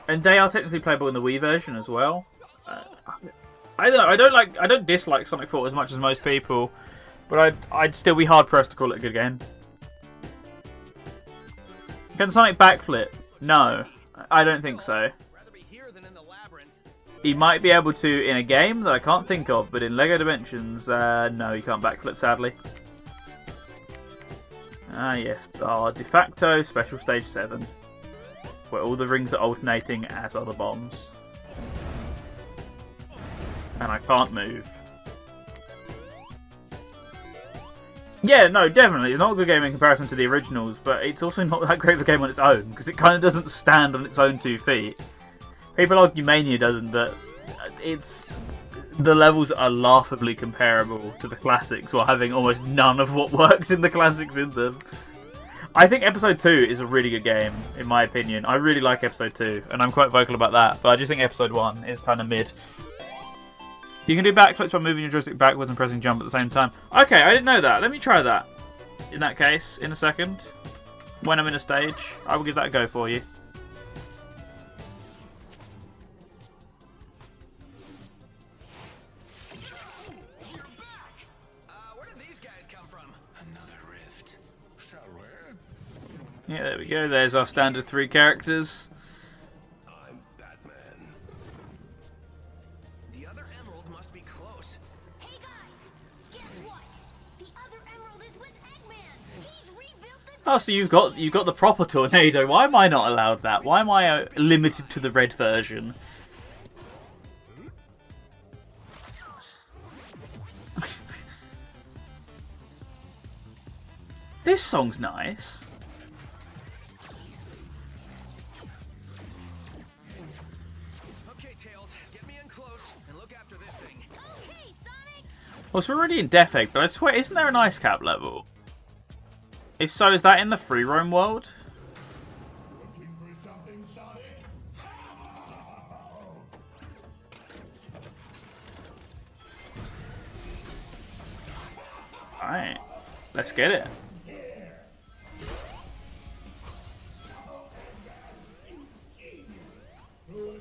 [SPEAKER 2] And they are technically playable in the Wii version as well. I don't know, I don't dislike Sonic 4 as much as most people, but I'd still be hard-pressed to call it a good game. Can Sonic backflip? No, I don't think so. He might be able to in a game that I can't think of, but in LEGO Dimensions, no, he can't backflip, sadly. Ah yes, our de facto special stage 7. Where all the rings are alternating as are the bombs. And I can't move. Yeah, no, definitely. It's not a good game in comparison to the originals, but it's also not that great of a game on its own, because it kind of doesn't stand on its own 2 feet. People argue Mania doesn't, but the levels are laughably comparable to the classics, while having almost none of what works in the classics in them. I think Episode 2 is a really good game, in my opinion. I really like Episode 2, and I'm quite vocal about that, but I just think Episode 1 is kind of mid. You can do backflips by moving your joystick backwards and pressing jump at the same time. Okay, I didn't know that. Let me try that. In that case, in a second. When I'm in a stage, I will give that a go for you.
[SPEAKER 4] Where did these guys come from?
[SPEAKER 6] Another rift. Shall we?
[SPEAKER 2] Yeah, there we go. There's our standard 3 characters.
[SPEAKER 6] I'm Batman.
[SPEAKER 4] The other emerald must be close.
[SPEAKER 5] Hey guys, guess what? The other emerald is with Eggman. He's rebuilt the
[SPEAKER 2] Oh, so you've got the proper tornado. Why am I not allowed that? Why am I limited to the red version? This song's nice.
[SPEAKER 4] Okay, Tails, get me in close and look after this thing.
[SPEAKER 5] Okay, Sonic.
[SPEAKER 2] Well, so we're already in Death Egg, but I swear, isn't there an ice cap level? If so, is that in the free roam world?
[SPEAKER 6] Looking for something, Sonic?
[SPEAKER 2] Alright, let's get it.
[SPEAKER 4] Well,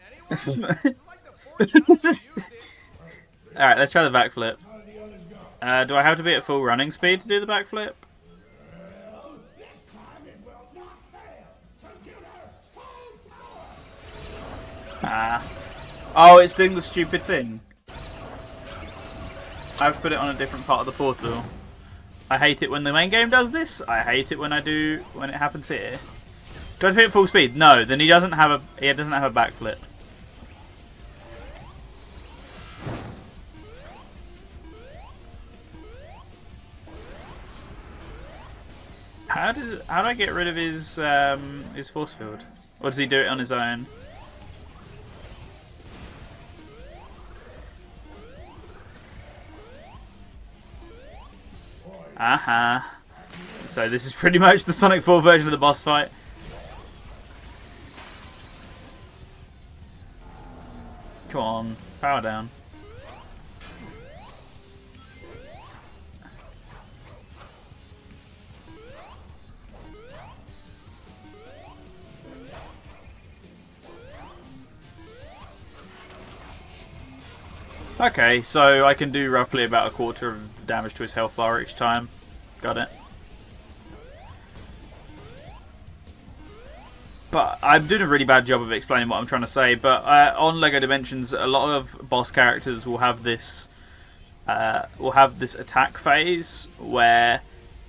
[SPEAKER 4] anyway, like the fourth time you used it.
[SPEAKER 2] Alright, let's try the backflip. Do I have to be at full running speed to do the backflip? Ah. Oh, it's doing the stupid thing. I've put it on a different part of the portal. I hate it when the main game does this. I hate it when it happens here. Do I have to be at full speed? No, then he doesn't have a backflip. How do I get rid of his force field? Or does he do it on his own? Aha. So this is pretty much the Sonic 4 version of the boss fight. Come on, power down. Okay, so I can do roughly about a quarter of damage to his health bar each time. Got it. But I'm doing a really bad job of explaining what I'm trying to say. But on LEGO Dimensions, a lot of boss characters will have this attack phase where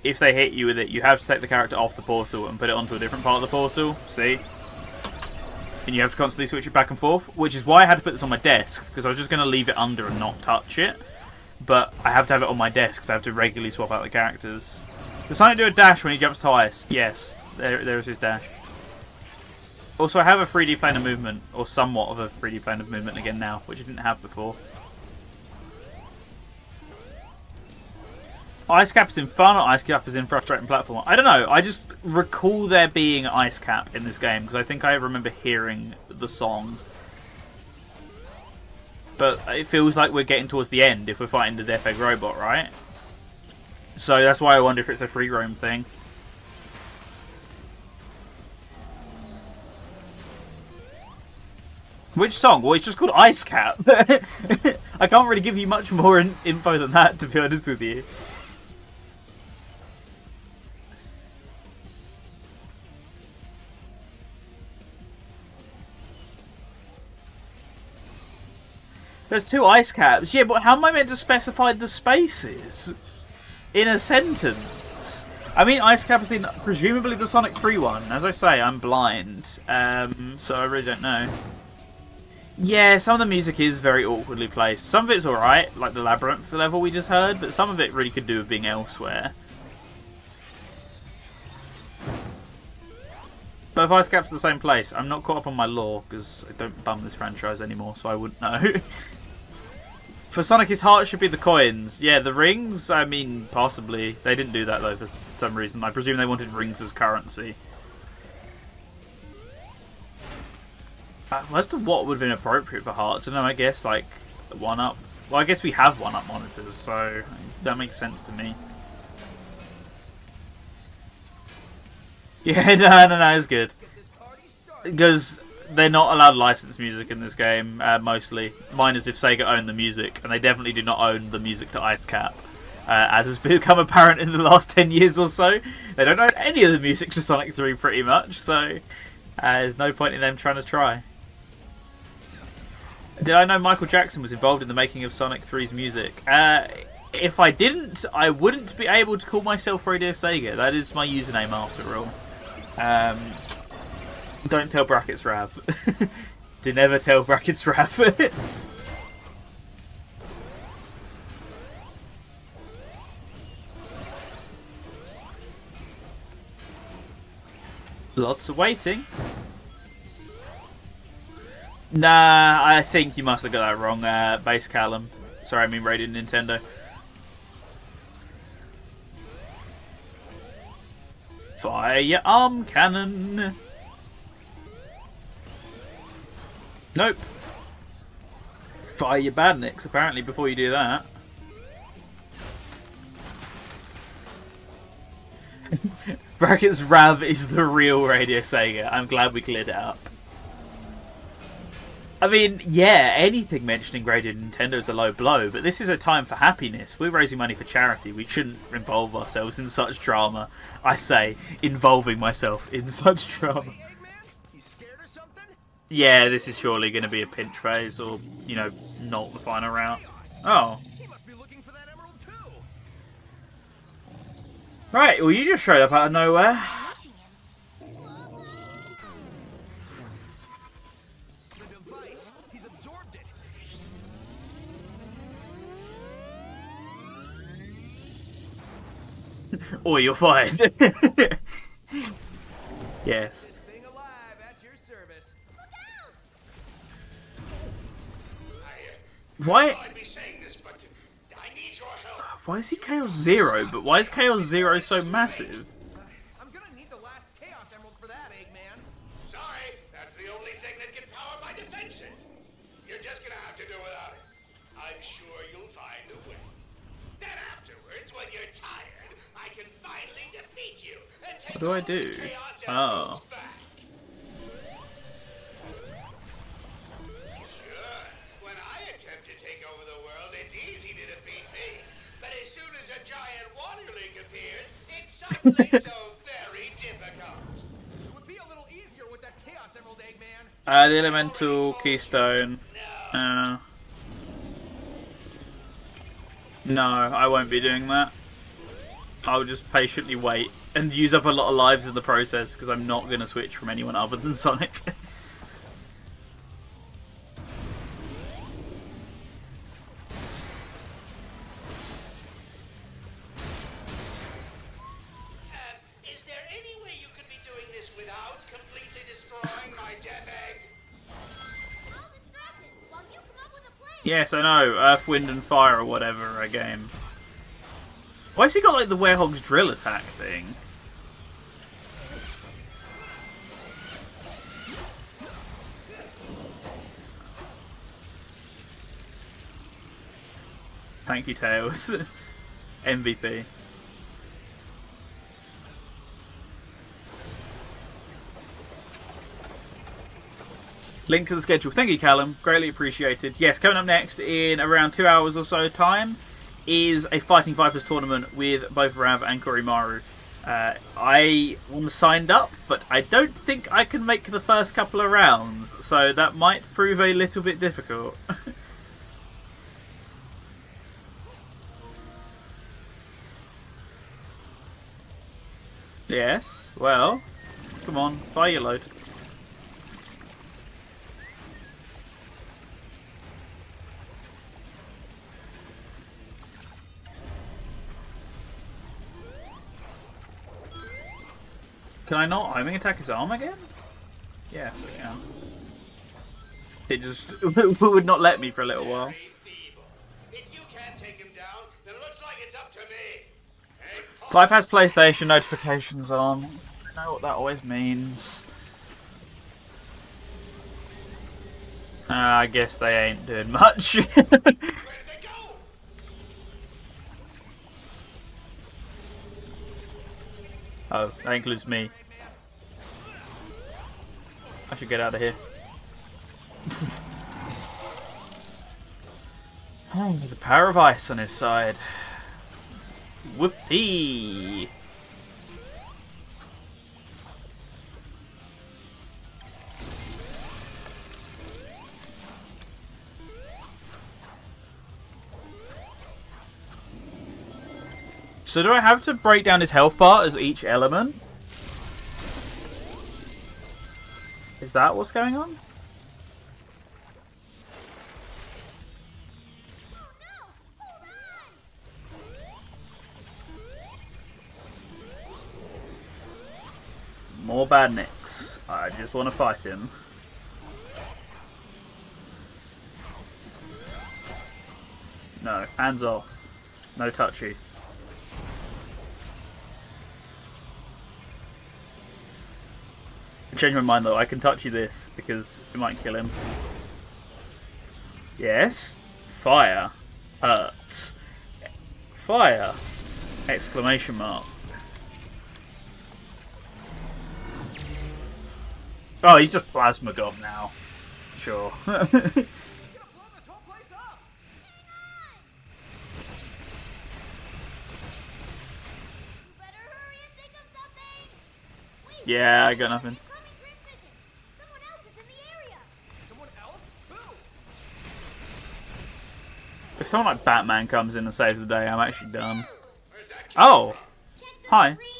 [SPEAKER 2] if they hit you with it, you have to take the character off the portal and put it onto a different part of the portal. See? And you have to constantly switch it back and forth, which is why I had to put this on my desk, because I was just going to leave it under and not touch it. But I have to have it on my desk, because I have to regularly swap out the characters. Does Sonic do a dash when he jumps to ice? Yes, there is his dash. Also, I have a 3D plane of movement, or somewhat of a 3D plane of movement again now, which I didn't have before. Ice Cap is in fun, or Ice Cap is in frustrating platform? I don't know, I just recall there being Ice Cap in this game, because I think I remember hearing the song. But it feels like we're getting towards the end if we're fighting the Death Egg robot, right? So that's why I wonder if it's a free roam thing. Which song? Well, it's just called Ice Cap. I can't really give you much more info than that, to be honest with you. There's 2 ice caps. Yeah, but how am I meant to specify the spaces? in a sentence. I mean, Ice Capucine, presumably the Sonic 3 one. As I say, I'm blind, so I really don't know. Yeah, some of the music is very awkwardly placed. Some of it's alright, like the Labyrinth level we just heard, but some of it really could do with being elsewhere. But if Ice Cap's the same place, I'm not caught up on my lore, because I don't bum this franchise anymore, so I wouldn't know. For Sonic, his heart should be the coins. Yeah, the rings, I mean, possibly. They didn't do that, though, for some reason. I presume they wanted rings as currency. As to what would have been appropriate for hearts, I don't know, I guess, like, 1-up. Well, I guess we have 1-up monitors, so that makes sense to me. Yeah, no, it's good. Because they're not allowed licensed music in this game, mostly. Mine is if Sega owned the music, and they definitely do not own the music to Ice Cap. As has become apparent in the last 10 years or so. They don't own any of the music to Sonic 3 pretty much, so there's no point in them trying to try. Did I know Michael Jackson was involved in the making of Sonic 3's music? If I didn't, I wouldn't be able to call myself Radio Sega. That is my username after all. Don't tell Brackets Rav. Do never tell Brackets Rav. Lots of waiting. Nah, I think you must have got that wrong, Base Callum. Sorry, I mean Radio Nintendo. Fire your arm cannon. Nope. Fire your badniks, apparently, before you do that. Brackets Rav is the real Radio Sega. I'm glad we cleared it up. I mean, yeah, anything mentioning Radio Nintendo is a low blow, but this is a time for happiness. We're raising money for charity. We shouldn't involve ourselves in such drama. I say, involving myself in such drama. Yeah, this is surely going to be a pinch phase, or, you know, not the final route. Oh. Right, well, you just showed up out of nowhere. Or you're fired. Yes. Why? Why is he Chaos Zero? But why is Chaos Zero so massive?
[SPEAKER 4] I'm gonna need the last Chaos Emerald for that, Eggman.
[SPEAKER 3] Sorry, that's the only thing that can power my defenses. You're just gonna have to do without it. I'm sure you'll find a way. Then afterwards, when you're tired, I can finally defeat you and take
[SPEAKER 2] What do I do?
[SPEAKER 3] Chaos
[SPEAKER 2] Oh.
[SPEAKER 3] back. Sure, when I attempt to take over the world, it's easy to defeat me. But as soon as a giant water leak appears, it's suddenly so very difficult.
[SPEAKER 4] It would be a little easier with that Chaos Emerald, Eggman.
[SPEAKER 2] The Elemental Keystone. No, I won't be doing that. I'll just patiently wait and use up a lot of lives in the process because I'm not going to switch from anyone other than Sonic.
[SPEAKER 3] Is there any way you could be doing this without completely destroying my death egg?
[SPEAKER 5] I'll distract him while you come up with a plan.
[SPEAKER 2] Yes, I know. Earth, Wind and Fire or whatever a game. Why's he got like the Werehog's drill attack thing? Thank you, Tails. MVP. Link to the schedule. Thank you, Callum. Greatly appreciated. Yes, coming up next in around 2 hours or so time is a Fighting Vipers tournament with both Rav and Korimaru. I signed up, but I don't think I can make the first couple of rounds, so that might prove a little bit difficult. Yes, well, come on, fire your load. Can I not homing attack his arm again? Yes, I can. It just would not let me for a little while.
[SPEAKER 3] If you can't take him down, then it looks like it's up to me. Hey,
[SPEAKER 2] Vibe has PlayStation notifications on. I know what that always means. I guess they ain't doing much.
[SPEAKER 3] where did they go?
[SPEAKER 2] Oh, that includes me. I should get out of here. Oh, the power of ice on his side. Whoopee! So do I have to break down his health bar as each element? Is that what's going on? More badniks. I just want to fight him. No, hands off. No touchy. I changed my mind though, I can touch you this because it might kill him. Yes. Fire. Hurt. Fire. Exclamation mark. Oh, he's just Plasma God now. Sure. Yeah, I got nothing.
[SPEAKER 5] Someone else is in the area.
[SPEAKER 4] Someone else? Who?
[SPEAKER 2] If someone like Batman comes in and saves the day, I'm actually done.
[SPEAKER 3] Where's that kid?
[SPEAKER 2] Oh!
[SPEAKER 5] Check the
[SPEAKER 2] Hi.
[SPEAKER 5] screen.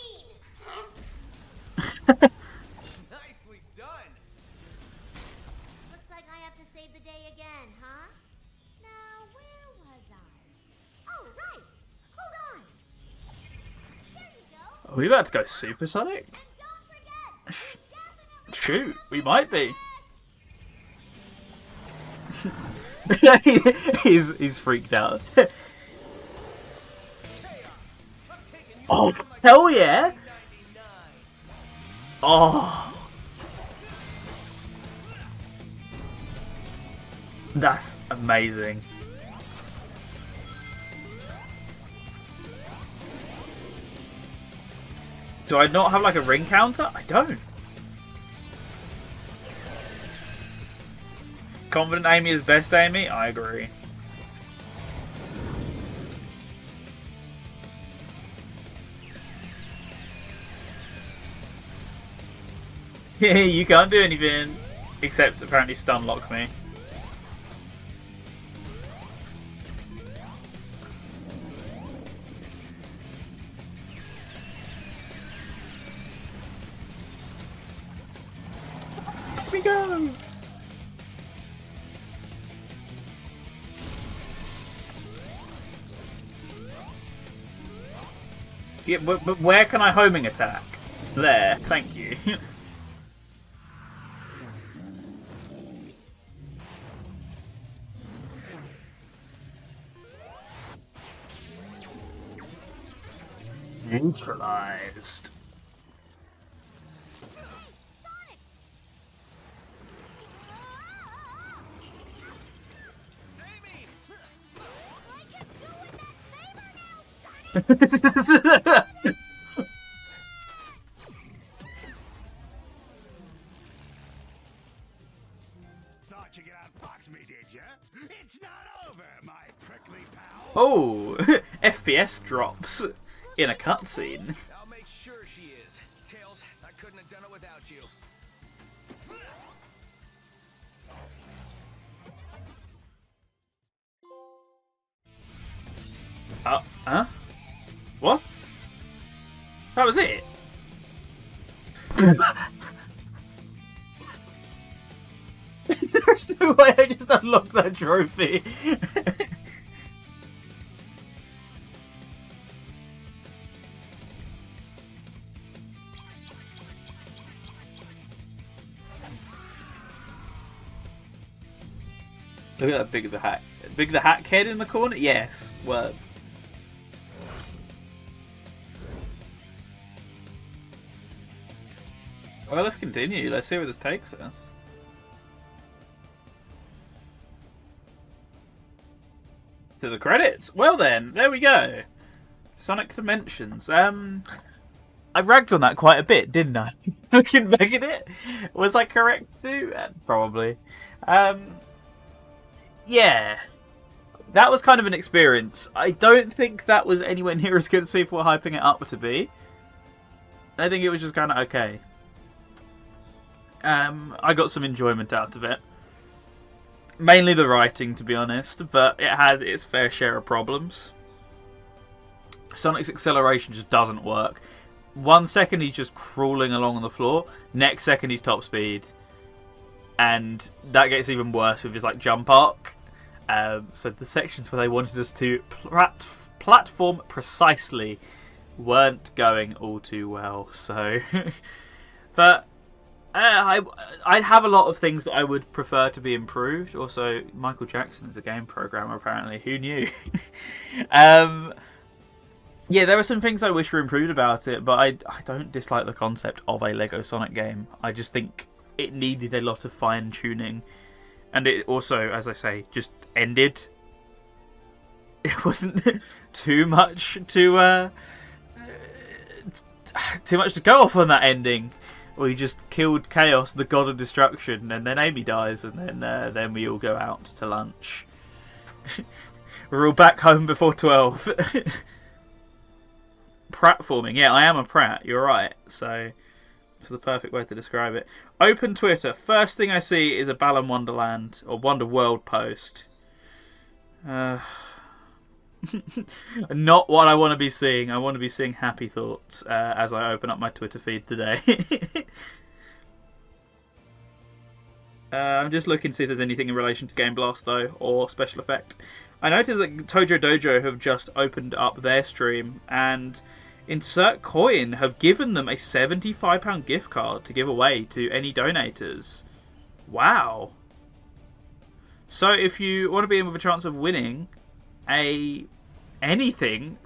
[SPEAKER 4] Nicely done.
[SPEAKER 5] Looks like I have to save the day again, huh? Now, where was I? Oh, right. Hold on. There you go.
[SPEAKER 2] Are we about to go supersonic?
[SPEAKER 5] And don't forget, we definitely
[SPEAKER 2] Shoot, we might be. he's freaked out. Oh, hell yeah! Oh. That's amazing. Do I not have like a ring counter? I don't. Confident Amy is best Amy? I agree. Yeah, you can't do anything. Except apparently stun lock me. Here we go! Yeah, but where can I homing attack? There, thank you. Neutralized.
[SPEAKER 5] Sonic.
[SPEAKER 4] Amy!
[SPEAKER 5] Like him doing that favor now, Sonic.
[SPEAKER 3] Thought you could outfox me, did ya? It's not over, my prickly pal.
[SPEAKER 2] Oh, FPS drops in a cutscene.
[SPEAKER 4] I'll make sure she is. Tails, I couldn't have done it without you.
[SPEAKER 2] Huh? What? That was it? There's no way I just unlocked that trophy. Look at that Big the Hack. Big the Hack head in the corner? Yes. Words. Well, let's continue. Let's see where this takes us. To the credits. Well then, there we go. Sonic Dimensions. I ragged on that quite a bit, didn't I? Looking back at it, was I correct too? Probably. Yeah, that was kind of an experience. I don't think that was anywhere near as good as people were hyping it up to be. I think it was just kind of okay. I got some enjoyment out of it. Mainly the writing, to be honest, but it had its fair share of problems. Sonic's acceleration just doesn't work. 1 second he's just crawling along on the floor, next second he's top speed. And that gets even worse with his jump arc. So the sections where they wanted us to platform precisely weren't going all too well. So, but I'd have a lot of things that I would prefer to be improved. Also, Michael Jackson is a game programmer apparently. Who knew? Yeah, there are some things I wish were improved about it, but I don't dislike the concept of a Lego Sonic game. I just think it needed a lot of fine-tuning. And it also, as I say, just ended. It wasn't too much to go off on that ending. We just killed Chaos, the god of destruction, and then Amy dies, and then we all go out to lunch. We're all back home before 12. Pratforming, yeah, I am a prat. You're right. So. It's the perfect way to describe it. Open Twitter. First thing I see is a Balan Wonderland or Wonder World post. Not what I want to be seeing. I want to be seeing happy thoughts as I open up my Twitter feed today. I'm just looking to see if there's anything in relation to Game Blast though, or Special Effect. I noticed that Tojo Dojo have just opened up their stream and Insert Coin have given them a £75 gift card to give away to any donators. Wow. So if you want to be in with a chance of winning anything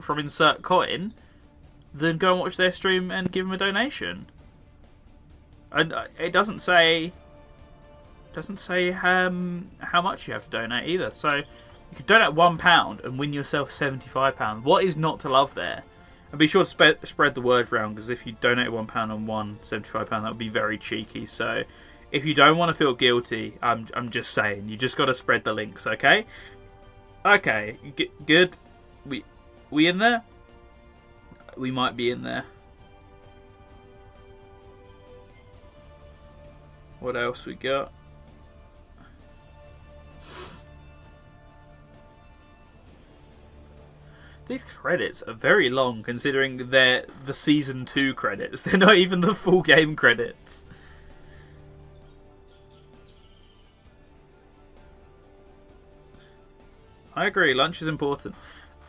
[SPEAKER 2] from Insert Coin, then go and watch their stream and give them a donation. And it doesn't say how much you have to donate either. So you could donate £1 and win yourself £75. What is not to love there? And be sure to spread the word around, because if you donate £1 and won £75, that would be very cheeky. So if you don't want to feel guilty, I'm just saying, you just got to spread the links, okay? Okay, good. We in there? We might be in there. What else we got? These credits are very long, considering they're the Season 2 credits. They're not even the full game credits. I agree, lunch is important.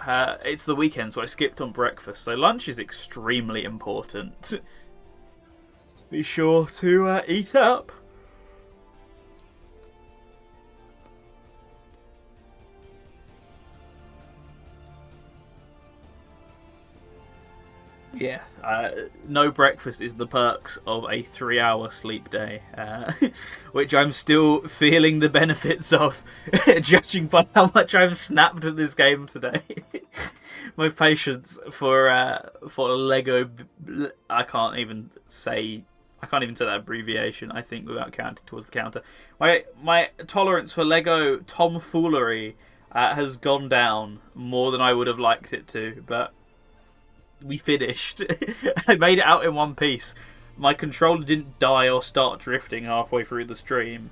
[SPEAKER 2] It's the weekend, so I skipped on breakfast, so lunch is extremely important. Be sure to eat up. Yeah, no breakfast is the perks of a 3-hour sleep day, which I'm still feeling the benefits of, judging by how much I've snapped at this game today. My patience for Lego, I can't even say that abbreviation, I think, without counting towards the counter. My tolerance for Lego tomfoolery has gone down more than I would have liked it to, but we finished. I made it out in one piece. My controller didn't die or start drifting halfway through the stream.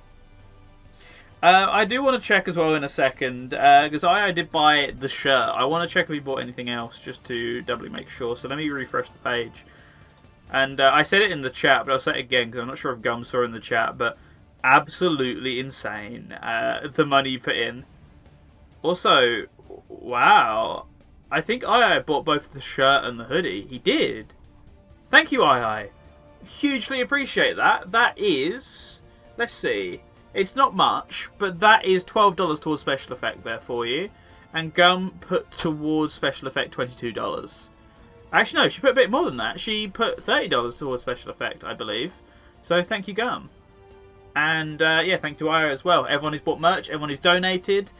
[SPEAKER 2] I do want to check as well in a second, because I did buy the shirt. I want to check if we bought anything else, just to doubly make sure. So let me refresh the page. And I said it in the chat, but I'll say it again because I'm not sure if Gum saw it in the chat, but absolutely insane, the money you put in. Also, wow, I think I bought both the shirt and the hoodie. He did. Thank you, I. Hugely appreciate that. That is, let's see, it's not much, but that is $12 towards special effect there for you. And Gum put towards special effect $22. Actually, no, she put a bit more than that. She put $30 towards special effect, I believe. So thank you, Gum. And yeah, thank you to Aya as well. Everyone who's bought merch, everyone who's donated,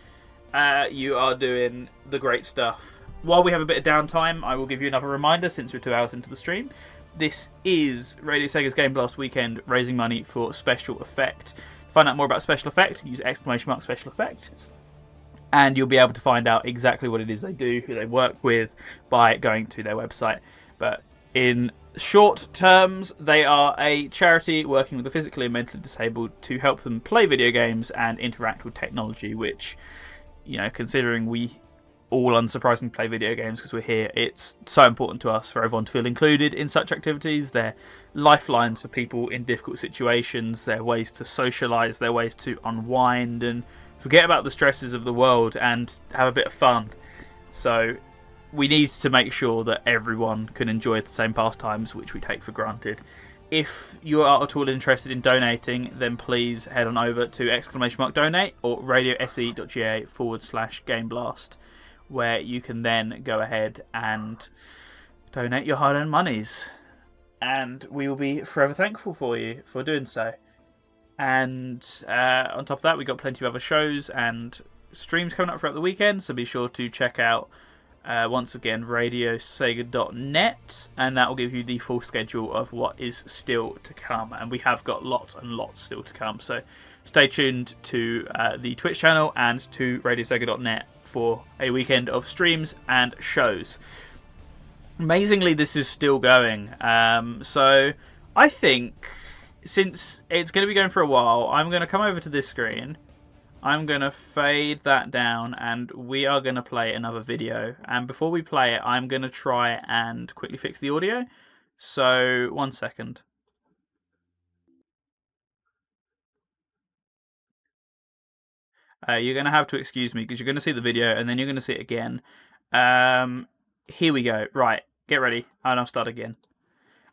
[SPEAKER 2] you are doing the great stuff. While we have a bit of downtime, I will give you another reminder since we're 2 hours into the stream. This is Radio Sega's Game Blast Weekend, raising money for Special Effect. To find out more about Special Effect, use !! Special Effect. And you'll be able to find out exactly what it is they do, who they work with, by going to their website. But in short terms, they are a charity working with the physically and mentally disabled to help them play video games and interact with technology, which, you know, considering we all unsurprisingly play video games because we're here, it's so important to us for everyone to feel included in such activities. They're lifelines for people in difficult situations. They're ways to socialise, they're ways to unwind and forget about the stresses of the world and have a bit of fun. So we need to make sure that everyone can enjoy the same pastimes which we take for granted. If you are at all interested in donating, then please head on over to !donate or radiose.ga/gameblast, where you can then go ahead and donate your hard-earned monies. And we will be forever thankful for you for doing so. And on top of that, we've got plenty of other shows and streams coming up throughout the weekend, so be sure to check out, once again, radiosega.net, and that will give you the full schedule of what is still to come. And we have got lots and lots still to come, so stay tuned to the Twitch channel and to radiosega.net for a weekend of streams and shows. Amazingly, this is still going. So I think, since it's going to be going for a while, I'm going to come over to this screen. I'm going to fade that down and we are going to play another video. And before we play it, I'm going to try and quickly fix the audio. So, 1 second. You're going to have to excuse me because you're going to see the video and then you're going to see it again. Here we go. Right, get ready. And I'll start again.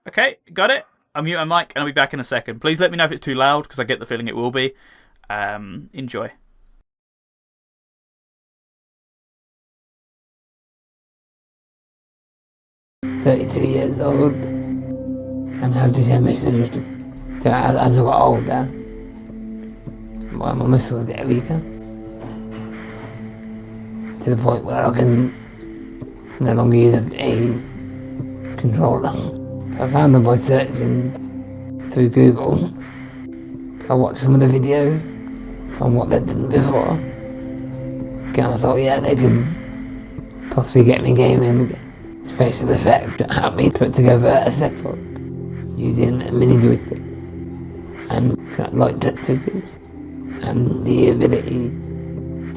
[SPEAKER 2] Okay, got it? I'll mute my mic and I'll be back in a second. Please let me know if it's too loud because I get the feeling it will be. Enjoy.
[SPEAKER 7] I'm 32 years old and have determination to as I got older, my muscles get weaker to the point where I can no longer use a controller. I found them by searching through Google. I watched some of the videos from what they'd done before. And I thought, yeah, they could possibly get me gaming again. Especially the fact that helped me put together a setup using a mini joystick and light touch switches and the ability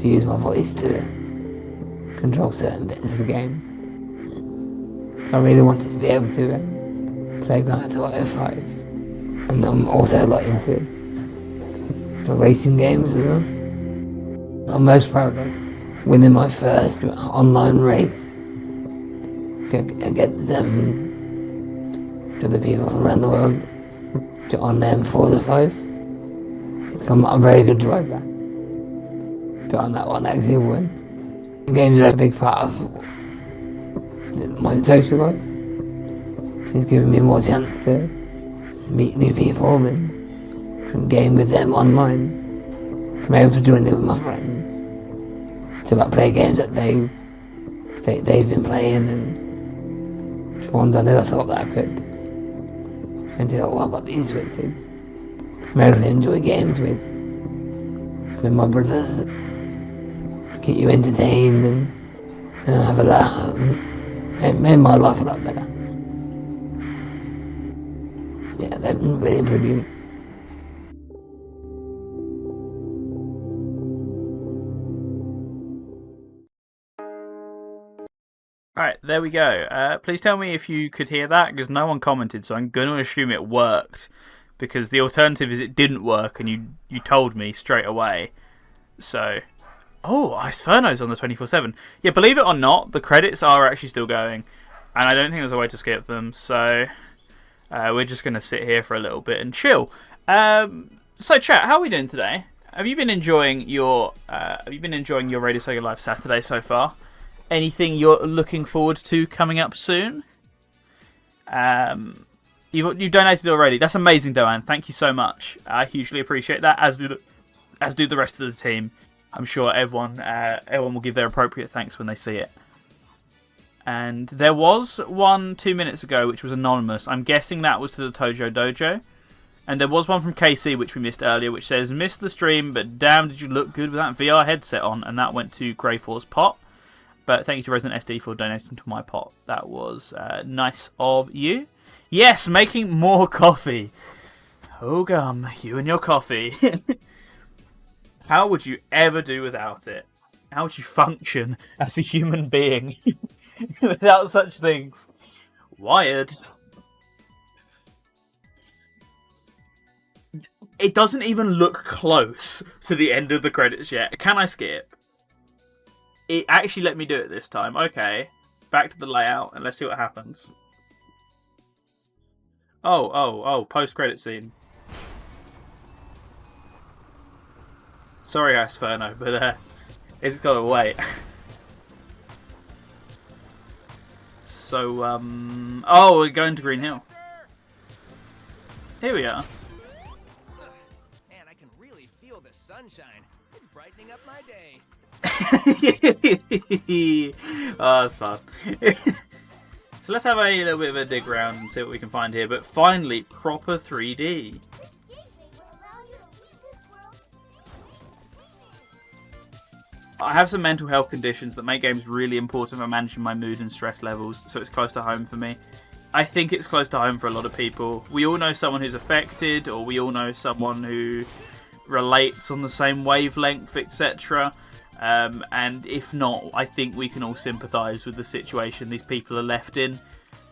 [SPEAKER 7] to use my voice to control certain bits of the game. I really wanted to be able to play Grand Theft Auto 5, and I'm also into racing games as well. I'm most proud of winning my first online race against to the people from around the world on Forza 5. Because I'm not a very good driver. But on that one I actually win. Games are a big part of my social life. It's given me more chance to meet new people and game with them online. To be able to join in with my friends. To play games that they've been playing and ones I never thought that I could. Until I got these switches. I really enjoy games with my brothers. Keep you entertained and have a laugh. It made my life a lot better. Yeah, they've been really brilliant.
[SPEAKER 2] Alright, there we go. Please tell me if you could hear that, because no one commented, so I'm going to assume it worked. Because the alternative is it didn't work, and you told me straight away. So... Oh, Iceferno's on the 24/7. Yeah, believe it or not, the credits are actually still going. And I don't think there's a way to skip them, so... we're just going to sit here for a little bit and chill. So chat, how are we doing today? Have you been enjoying your Radio Sega Live Saturday so far? Anything you're looking forward to coming up soon? You've donated already. That's amazing, Doan. Thank you so much. I hugely appreciate that. As do the rest of the team. I'm sure everyone will give their appropriate thanks when they see it. And there was one 2 minutes ago which was anonymous. I'm guessing that was to the Tojo Dojo. And there was one from KC which we missed earlier, which says, "Missed the stream, but damn did you look good with that VR headset on." And that went to Greyfor's pot. But thank you to Resident SD for donating to my pot. That was nice of you. Yes, making more coffee. Oh gum, you and your coffee. How would you ever do without it? How would you function as a human being without such things? Wired. It doesn't even look close to the end of the credits yet. Can I skip? It actually let me do it this time. Okay. Back to the layout and let's see what happens. Oh, post-credit scene. Sorry, Asferno, but it's got to wait. So, oh, we're going to Green Hill. Here we are.
[SPEAKER 4] Man, I can really feel the sunshine. It's brightening up my day.
[SPEAKER 2] Oh, that's fun. So let's have a little bit of a dig around and see what we can find here. But finally, proper 3D. I have some mental health conditions that make games really important for managing my mood and stress levels, so it's close to home for me. I think it's close to home for a lot of people. We all know someone who's affected, or we all know someone who relates on the same wavelength, etc. And if not, I think we can all sympathise with the situation these people are left in,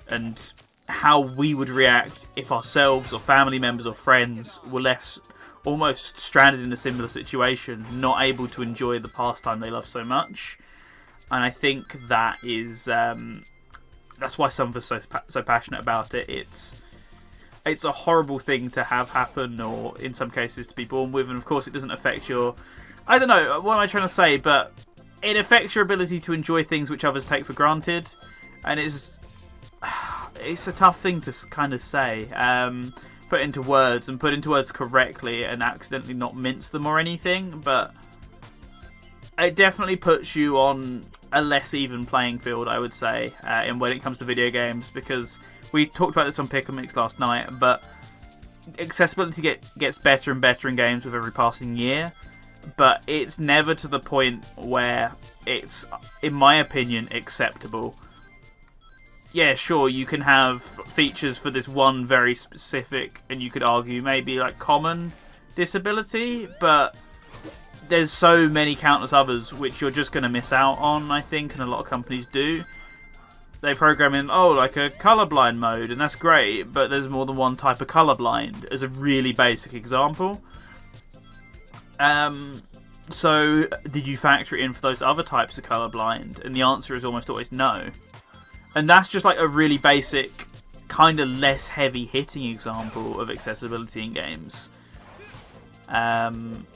[SPEAKER 2] and how we would react if ourselves or family members or friends were left almost stranded in a similar situation, not able to enjoy the pastime they love so much. And I think that is that's why some of us are so passionate about it. It's a horrible thing to have happen, or in some cases to be born with, and of course it doesn't affect your... I don't know, what am I trying to say, but it affects your ability to enjoy things which others take for granted, and it's a tough thing to kind of say, put into words correctly and accidentally not mince them or anything, but it definitely puts you on a less even playing field, I would say, in when it comes to video games, because we talked about this on Pick and Mix last night, but accessibility gets better and better in games with every passing year, but it's never to the point where it's, in my opinion, acceptable. Yeah, sure, you can have features for this one very specific, and you could argue maybe like common disability, but there's so many countless others which you're just going to miss out on, I think, and a lot of companies do. They program in, like a colorblind mode, and that's great, but there's more than one type of colorblind, as a really basic example. So, did you factor it in for those other types of colorblind? And the answer is almost always no. And that's just like a really basic, kind of less heavy-hitting example of accessibility in games. But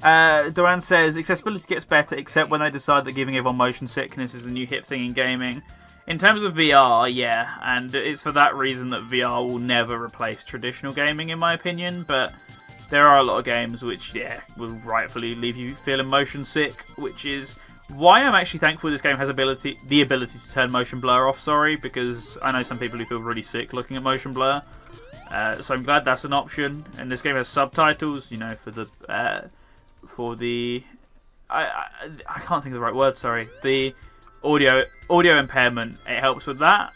[SPEAKER 2] Duran says, accessibility gets better except when they decide that giving everyone motion sickness is a new hip thing in gaming. In terms of VR, yeah, and it's for that reason that VR will never replace traditional gaming, in my opinion, but there are a lot of games which, yeah, will rightfully leave you feeling motion sick, which is why I'm actually thankful this game has the ability to turn motion blur off, because I know some people who feel really sick looking at motion blur. So I'm glad that's an option, and this game has subtitles, for the I can't think of the right word, sorry. The audio impairment, it helps with that.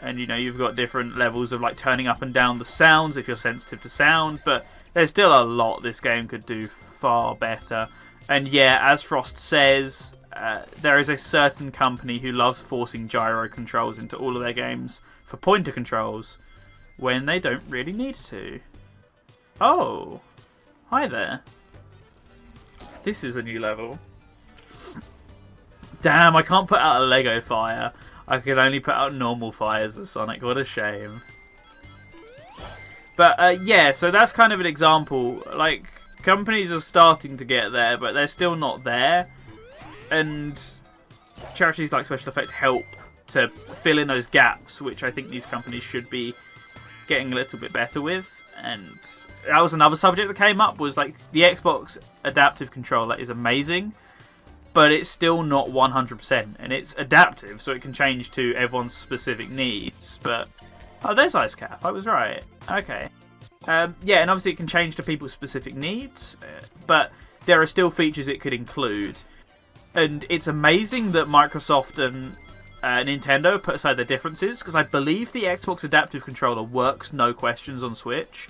[SPEAKER 2] And you've got different levels of like turning up and down the sounds if you're sensitive to sound, but there's still a lot this game could do far better. And yeah, as Frost says, there is a certain company who loves forcing gyro controls into all of their games for pointer controls when they don't really need to. Oh, hi there. This is a new level. Damn, I can't put out a Lego fire. I can only put out normal fires as Sonic. What a shame. But yeah, so that's kind of an example. Like, companies are starting to get there, but they're still not there. And charities like Special Effect help to fill in those gaps, which I think these companies should be getting a little bit better with. And that was another subject that came up, was like the Xbox adaptive controller is amazing, but it's still not 100%, and it's adaptive, so it can change to everyone's specific needs. But oh, there's Ice Cap. I was right. Okay. Yeah, and obviously it can change to people's specific needs, but there are still features it could include. And it's amazing that Microsoft and Nintendo put aside their differences, because I believe the Xbox adaptive controller works no questions on Switch.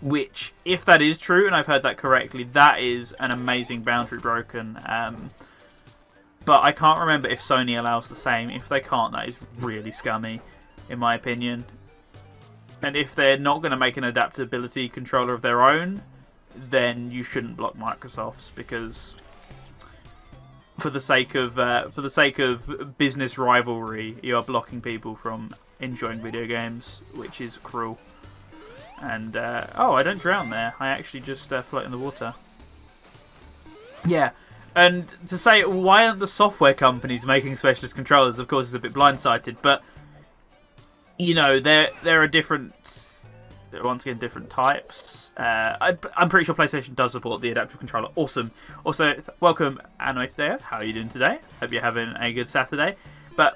[SPEAKER 2] Which, if that is true, and I've heard that correctly, that is an amazing boundary broken. But I can't remember if Sony allows the same. If they can't, that is really scummy, in my opinion. And if they're not going to make an adaptability controller of their own, then you shouldn't block Microsoft's, because for the sake of business rivalry, you are blocking people from enjoying video games, which is cruel. And, oh, I don't drown there. I actually just float in the water. Yeah, and to say, why aren't the software companies making specialist controllers, of course, is a bit blindsided, but, you know, there are different, once again, different types. I'm pretty sure PlayStation does support the adaptive controller. Awesome. Also, welcome, Animated Dave. How are you doing today? Hope you're having a good Saturday. But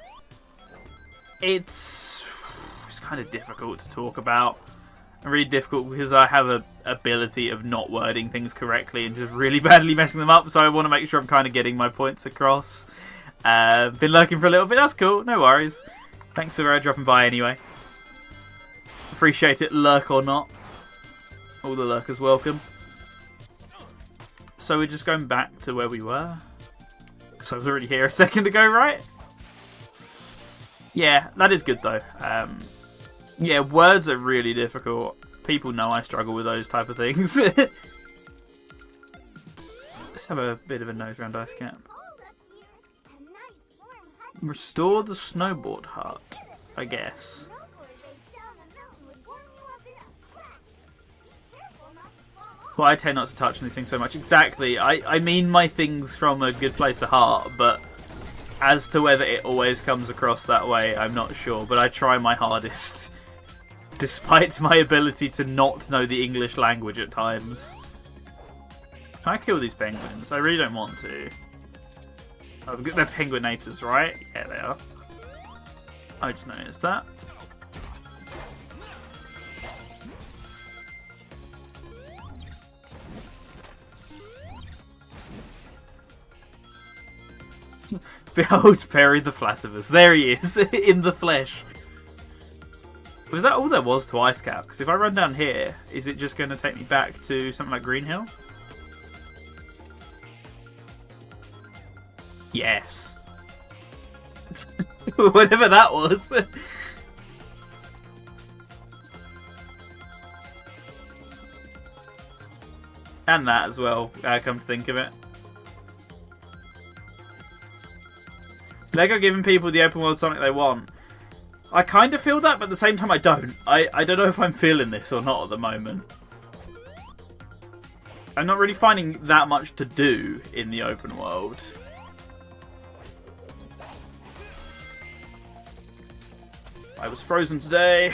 [SPEAKER 2] it's kind of difficult to talk about. Really difficult because I have a ability of not wording things correctly and just really badly messing them up, so I want to make sure I'm kind of getting my points across. Been lurking for a little bit, that's cool, no worries. Thanks for dropping by anyway. Appreciate it, lurk or not. All the lurkers welcome. So we're just going back to where we were? Because I was already here a second ago, right? Yeah, that is good though. Yeah, words are really difficult. People know I struggle with those type of things. Let's have a bit of a nose round Ice Cap. Restore the snowboard hut, I guess. Well, I tend not to touch anything so much. Exactly. I mean my things from a good place of heart, but as to whether it always comes across that way, I'm not sure. But I try my hardest. Despite my ability to not know the English language at times. Can I kill these penguins? I really don't want to. Oh, they're penguinators, right? Yeah, they are. I just noticed that. Behold Perry the Flativus. There he is, in the flesh. Was that all there was to Ice Cap? Because if I run down here, is it just going to take me back to something like Green Hill? Yes. Whatever that was. And that as well, come to think of it. Lego giving people the open world Sonic they want. I kind of feel that, but at the same time I don't. I don't know if I'm feeling this or not at the moment. I'm not really finding that much to do in the open world. I was frozen today.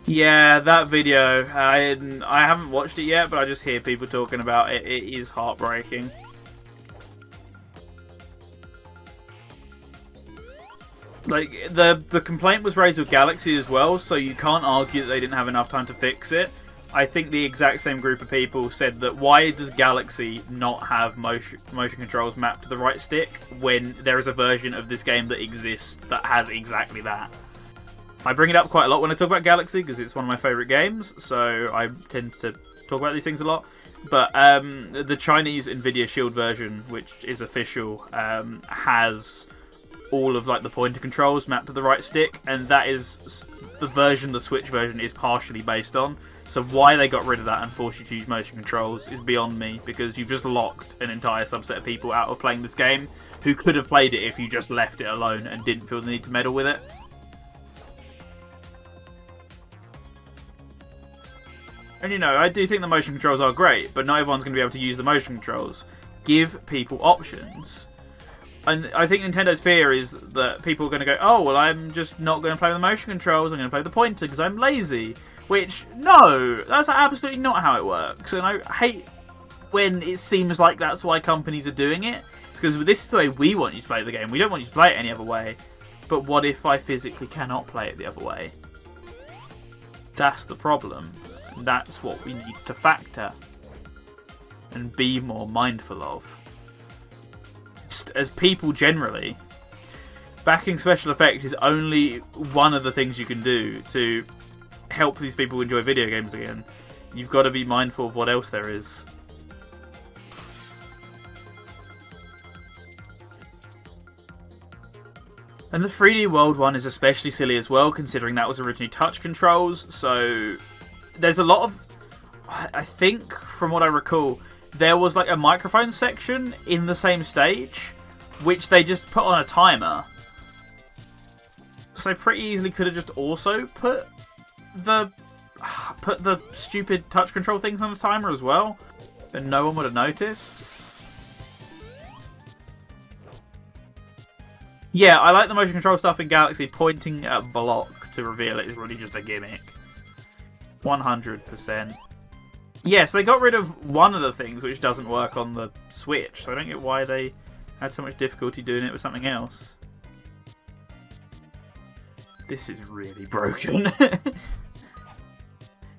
[SPEAKER 2] Yeah, that video. I haven't watched it yet, but I just hear people talking about it. It is heartbreaking. Like, the complaint was raised with Galaxy as well, so you can't argue that they didn't have enough time to fix it. I think the exact same group of people said that why does Galaxy not have motion controls mapped to the right stick when there is a version of this game that exists that has exactly that? I bring it up quite a lot when I talk about Galaxy because it's one of my favourite games, so I tend to talk about these things a lot. But the Chinese Nvidia Shield version, which is official, has all of like the pointer controls mapped to the right stick, and that is the version the Switch version is partially based on. So why they got rid of that and forced you to use motion controls is beyond me, because you've just locked an entire subset of people out of playing this game who could have played it if you just left it alone and didn't feel the need to meddle with it. And you know, I do think the motion controls are great, but not everyone's going to be able to use the motion controls. Give people options. And I think Nintendo's fear is that people are going to go, oh, well, I'm just not going to play with the motion controls, I'm going to play with the pointer because I'm lazy. Which, no, that's absolutely not how it works. And I hate when it seems like that's why companies are doing it. Because this is the way we want you to play the game. We don't want you to play it any other way. But what if I physically cannot play it the other way? That's the problem. And that's what we need to factor and be more mindful of. Just as people generally, backing special effects is only one of the things you can do to help these people enjoy video games again. You've got to be mindful of what else there is. And the 3D World one is especially silly as well, considering that was originally touch controls. So there's a lot of, I think from what I recall, there was like a microphone section in the same stage, which they just put on a timer. So they pretty easily could have just also put the stupid touch control things on the timer as well, and no one would have noticed. Yeah, I like the motion control stuff in Galaxy. Pointing at a block to reveal it is really just a gimmick. 100%. Yeah, so they got rid of one of the things which doesn't work on the Switch, so I don't get why they had so much difficulty doing it with something else. This is really broken.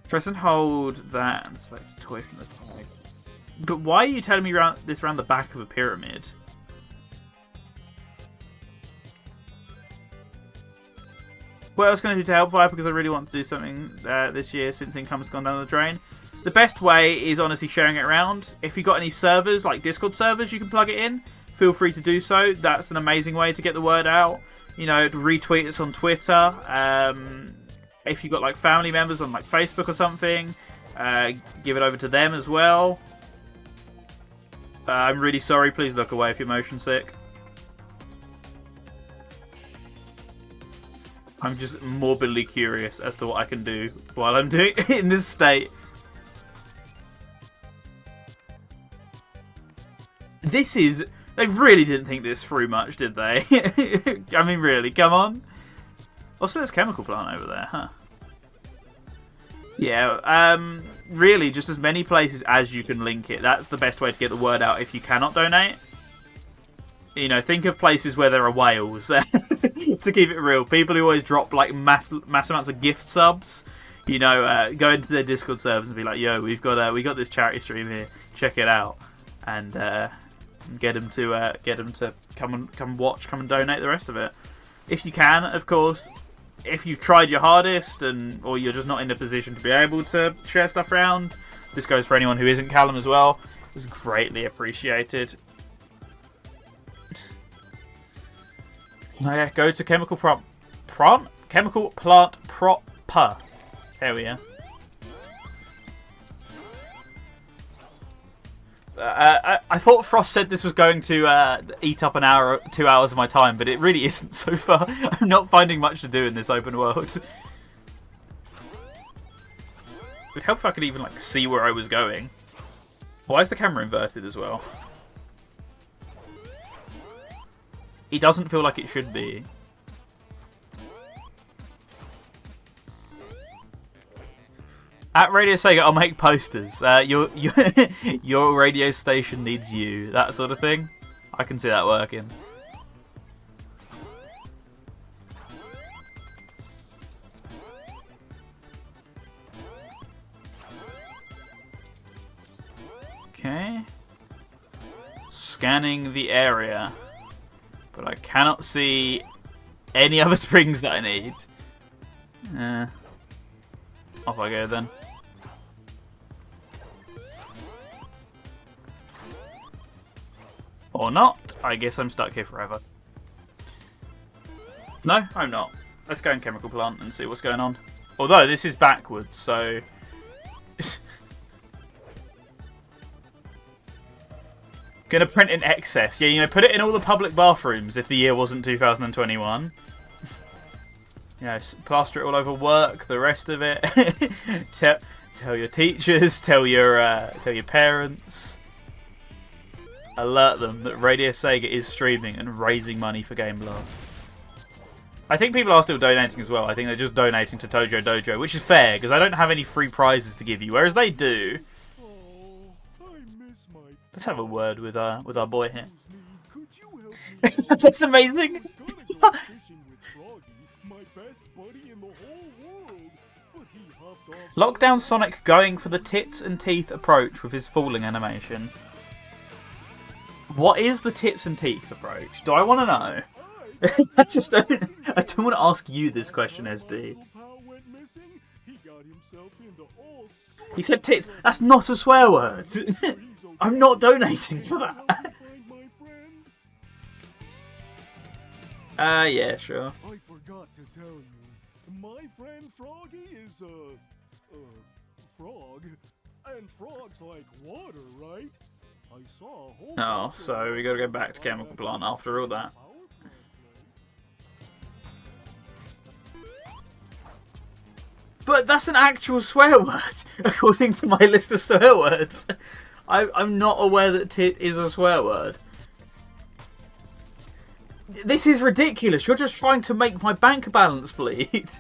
[SPEAKER 2] Press and hold that and select a toy from the tag. But why are you telling me this around the back of a pyramid? What else can I do to help Viper? Because I really want to do something this year since income's gone down the drain. The best way is honestly sharing it around. If you've got any servers, like Discord servers, you can plug it in. Feel free to do so. That's an amazing way to get the word out. You know, retweet us on Twitter. If you've got like family members on like Facebook or something, give it over to them as well. I'm really sorry. Please look away if you're motion sick. I'm just morbidly curious as to what I can do while I'm doing it in this state. This is... They really didn't think this through much, did they? I mean, really, come on. Also, there's Chemical Plant over there, huh? Yeah, really, just as many places as you can link it. That's the best way to get the word out if you cannot donate. You know, think of places where there are whales, to keep it real. People who always drop, like, mass amounts of gift subs. You know, go into their Discord servers and be like, yo, we got this charity stream here. Check it out. And, get them to come watch, come and donate the rest of it. If you can, of course. If you've tried your hardest or you're just not in a position to be able to share stuff around, this goes for anyone who isn't Callum as well. It's greatly appreciated. Yeah, go to Chemical Plant Proper. There we are. I thought Frost said this was going to eat up 2 hours of my time, but it really isn't so far. I'm not finding much to do in this open world. It would help if I could even like see where I was going. Why is the camera inverted as well? It doesn't feel like it should be. At Radio Sega, I'll make posters. Your radio station needs you. That sort of thing. I can see that working. Okay. Scanning the area. But I cannot see any other springs that I need. Off I go then. Or not. I guess I'm stuck here forever. No, I'm not. Let's go in Chemical Plant and see what's going on. Although, this is backwards, so... Gonna print in excess. Yeah, you know, put it in all the public bathrooms if the year wasn't 2021. Yeah, plaster it all over work, the rest of it. Tell your teachers, tell your parents. Alert them that Radio Sega is streaming and raising money for Game Blast. I think people are still donating as well. I think they're just donating to Tojo Dojo, which is fair, because I don't have any free prizes to give you, whereas they do. Let's have a word with our boy here. That's amazing. Lockdown Sonic going for the tits and teeth approach with his falling animation. What is the tits and teeth approach? Do I want to know? I don't want to ask you this question, SD. He said tits. That's not a swear word. I'm not donating for that. Yeah, sure.
[SPEAKER 6] I forgot to tell you. My friend Froggy is a frog. And frogs like water, right? I saw a whole
[SPEAKER 2] Oh, so we gotta go back to Chemical Plant after all that. But that's an actual swear word, according to my list of swear words. I'm not aware that tit is a swear word. This is ridiculous. You're just trying to make my bank balance bleed.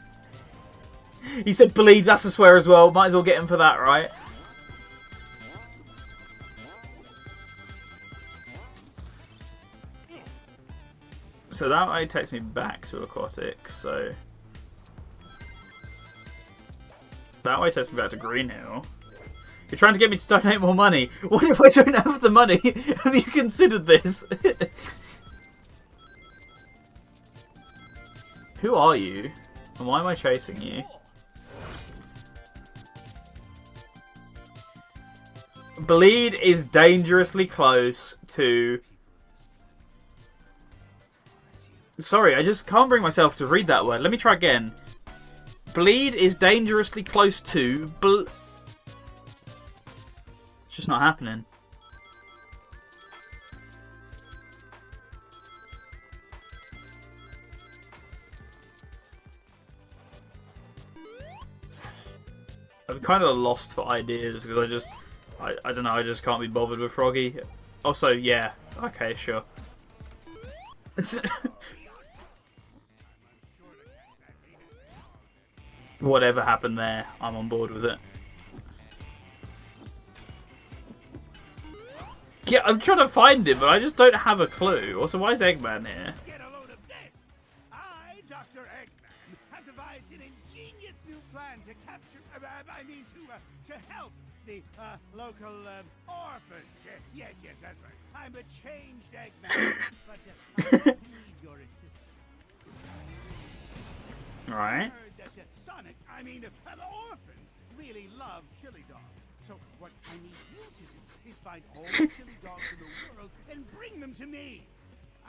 [SPEAKER 2] He said bleed, that's a swear as well. Might as well get him for that, right? So that way takes me back to Aquatic, so... That way takes me back to Green Hill. You're trying to get me to donate more money. What if I don't have the money? Have you considered this? Who are you? And why am I chasing you? Bleed is dangerously close to... Sorry, I just can't bring myself to read that word. Let me try again. Bleed is dangerously close to... It's just not happening. I'm kind of lost for ideas because I don't know, I just can't be bothered with Froggy. Also, yeah, okay, sure. Whatever happened there, I'm on board with it. Yeah, I'm trying to find him, but I just don't have a clue. Also, why is Eggman here?
[SPEAKER 3] Get a load of this! I, Dr. Eggman, have devised an ingenious new plan to capture, to help the local orphans. Yes, that's right. I'm a changed Eggman, but I need your assistance.
[SPEAKER 2] Right.
[SPEAKER 3] Sonic, orphans really love chili dogs. So what I need you to do is find all the chili dogs in the world and bring them to me.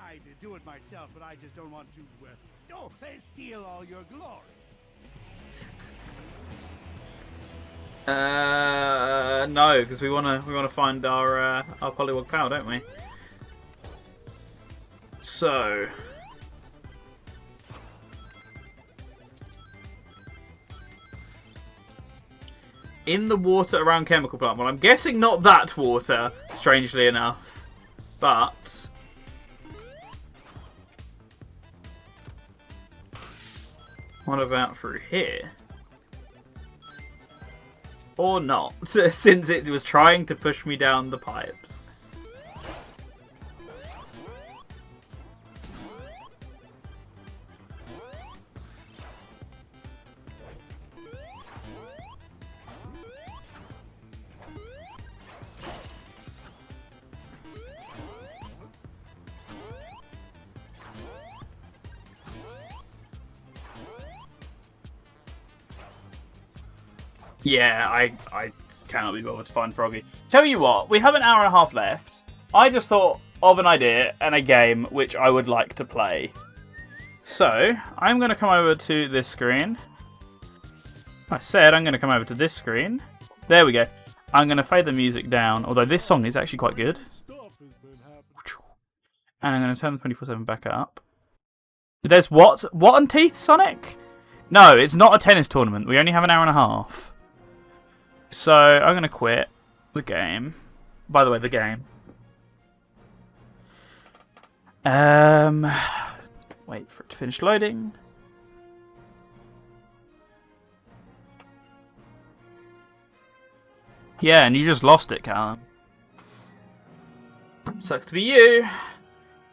[SPEAKER 3] I'd do it myself, but I just don't want to steal all your glory.
[SPEAKER 2] No, because we wanna find our Polywog pal, don't we? So. In the water around Chemical Plant. Well, I'm guessing not that water, strangely enough. But... what about through here? Or not, since it was trying to push me down the pipes. Yeah, I just cannot be bothered to find Froggy. Tell you what, we have an hour and a half left. I just thought of an idea and a game which I would like to play. So, I'm going to come over to this screen. I said I'm going to come over to this screen. There we go. I'm going to fade the music down, although this song is actually quite good. And I'm going to turn the 24/7 back up. There's what? What on teeth, Sonic? No, it's not a tennis tournament. We only have an hour and a half. So, I'm going to quit the game. By the way, the game. Wait for it to finish loading. Yeah, and you just lost it, Callum. Sucks to be you.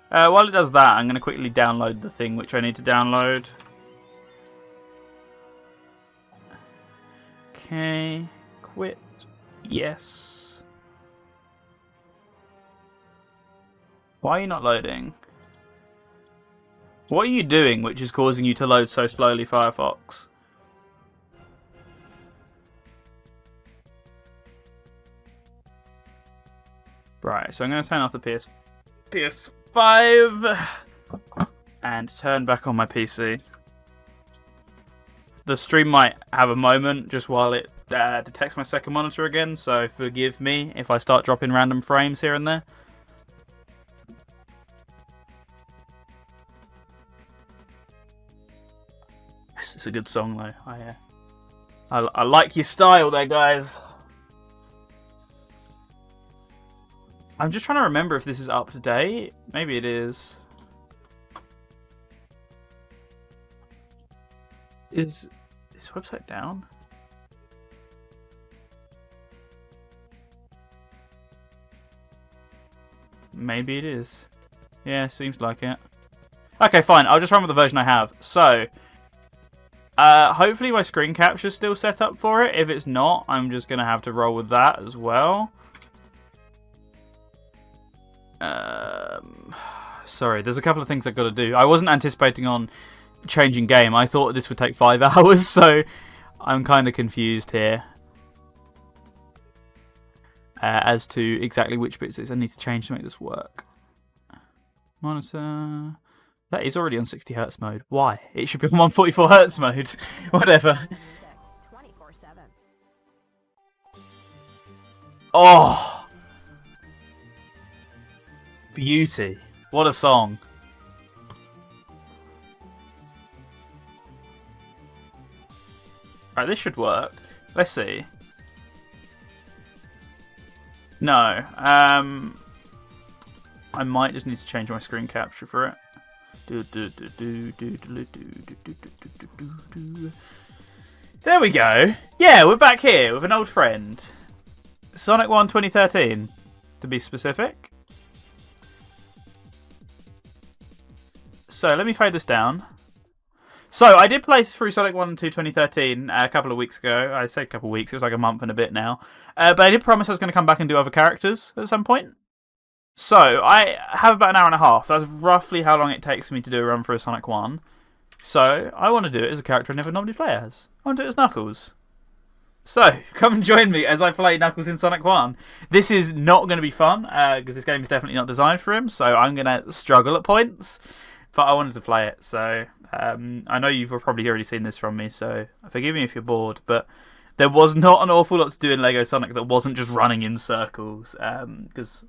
[SPEAKER 2] While it does that, I'm going to quickly download the thing which I need to download. Okay, quit. Yes. Why are you not loading? What are you doing which is causing you to load so slowly, Firefox? Right, so I'm going to turn off the PS5 and turn back on my PC. The stream might have a moment just while it detects my second monitor again, so forgive me if I start dropping random frames here and there. This is a good song though. I like your style there, guys. I'm just trying to remember if this is up to date. Maybe it is. Is this website down? Maybe it is. Yeah, seems like it. Okay, fine. I'll just run with the version I have. So, hopefully my screen capture's still set up for it. If it's not, I'm just going to have to roll with that as well. Sorry, there's a couple of things I've got to do. I wasn't anticipating on changing game. I thought this would take 5 hours, so I'm kind of confused here as to exactly which bits I need to change to make this work. Monitor. That is already on 60 Hz mode. Why? It should be on 144 Hz mode. Whatever. Oh! Beauty. What a song. Right, this should work. Let's see. No. I might just need to change my screen capture for it. There we go. Yeah, we're back here with an old friend. Sonic 1 2013, to be specific. So, let me fade this down. So, I did play through Sonic 1 and 2 2013 a couple of weeks ago. I say a couple of weeks, it was like a month and a bit now. But I did promise I was going to come back and do other characters at some point. So, I have about an hour and a half. That's roughly how long it takes me to do a run through Sonic 1. So, I want to do it as a character I never normally play as. I want to do it as Knuckles. So, come and join me as I play Knuckles in Sonic 1. This is not going to be fun, because this game is definitely not designed for him, so I'm going to struggle at points. But I wanted to play it, so I know you've probably already seen this from me, so forgive me if you're bored, but there was not an awful lot to do in Lego Sonic that wasn't just running in circles, because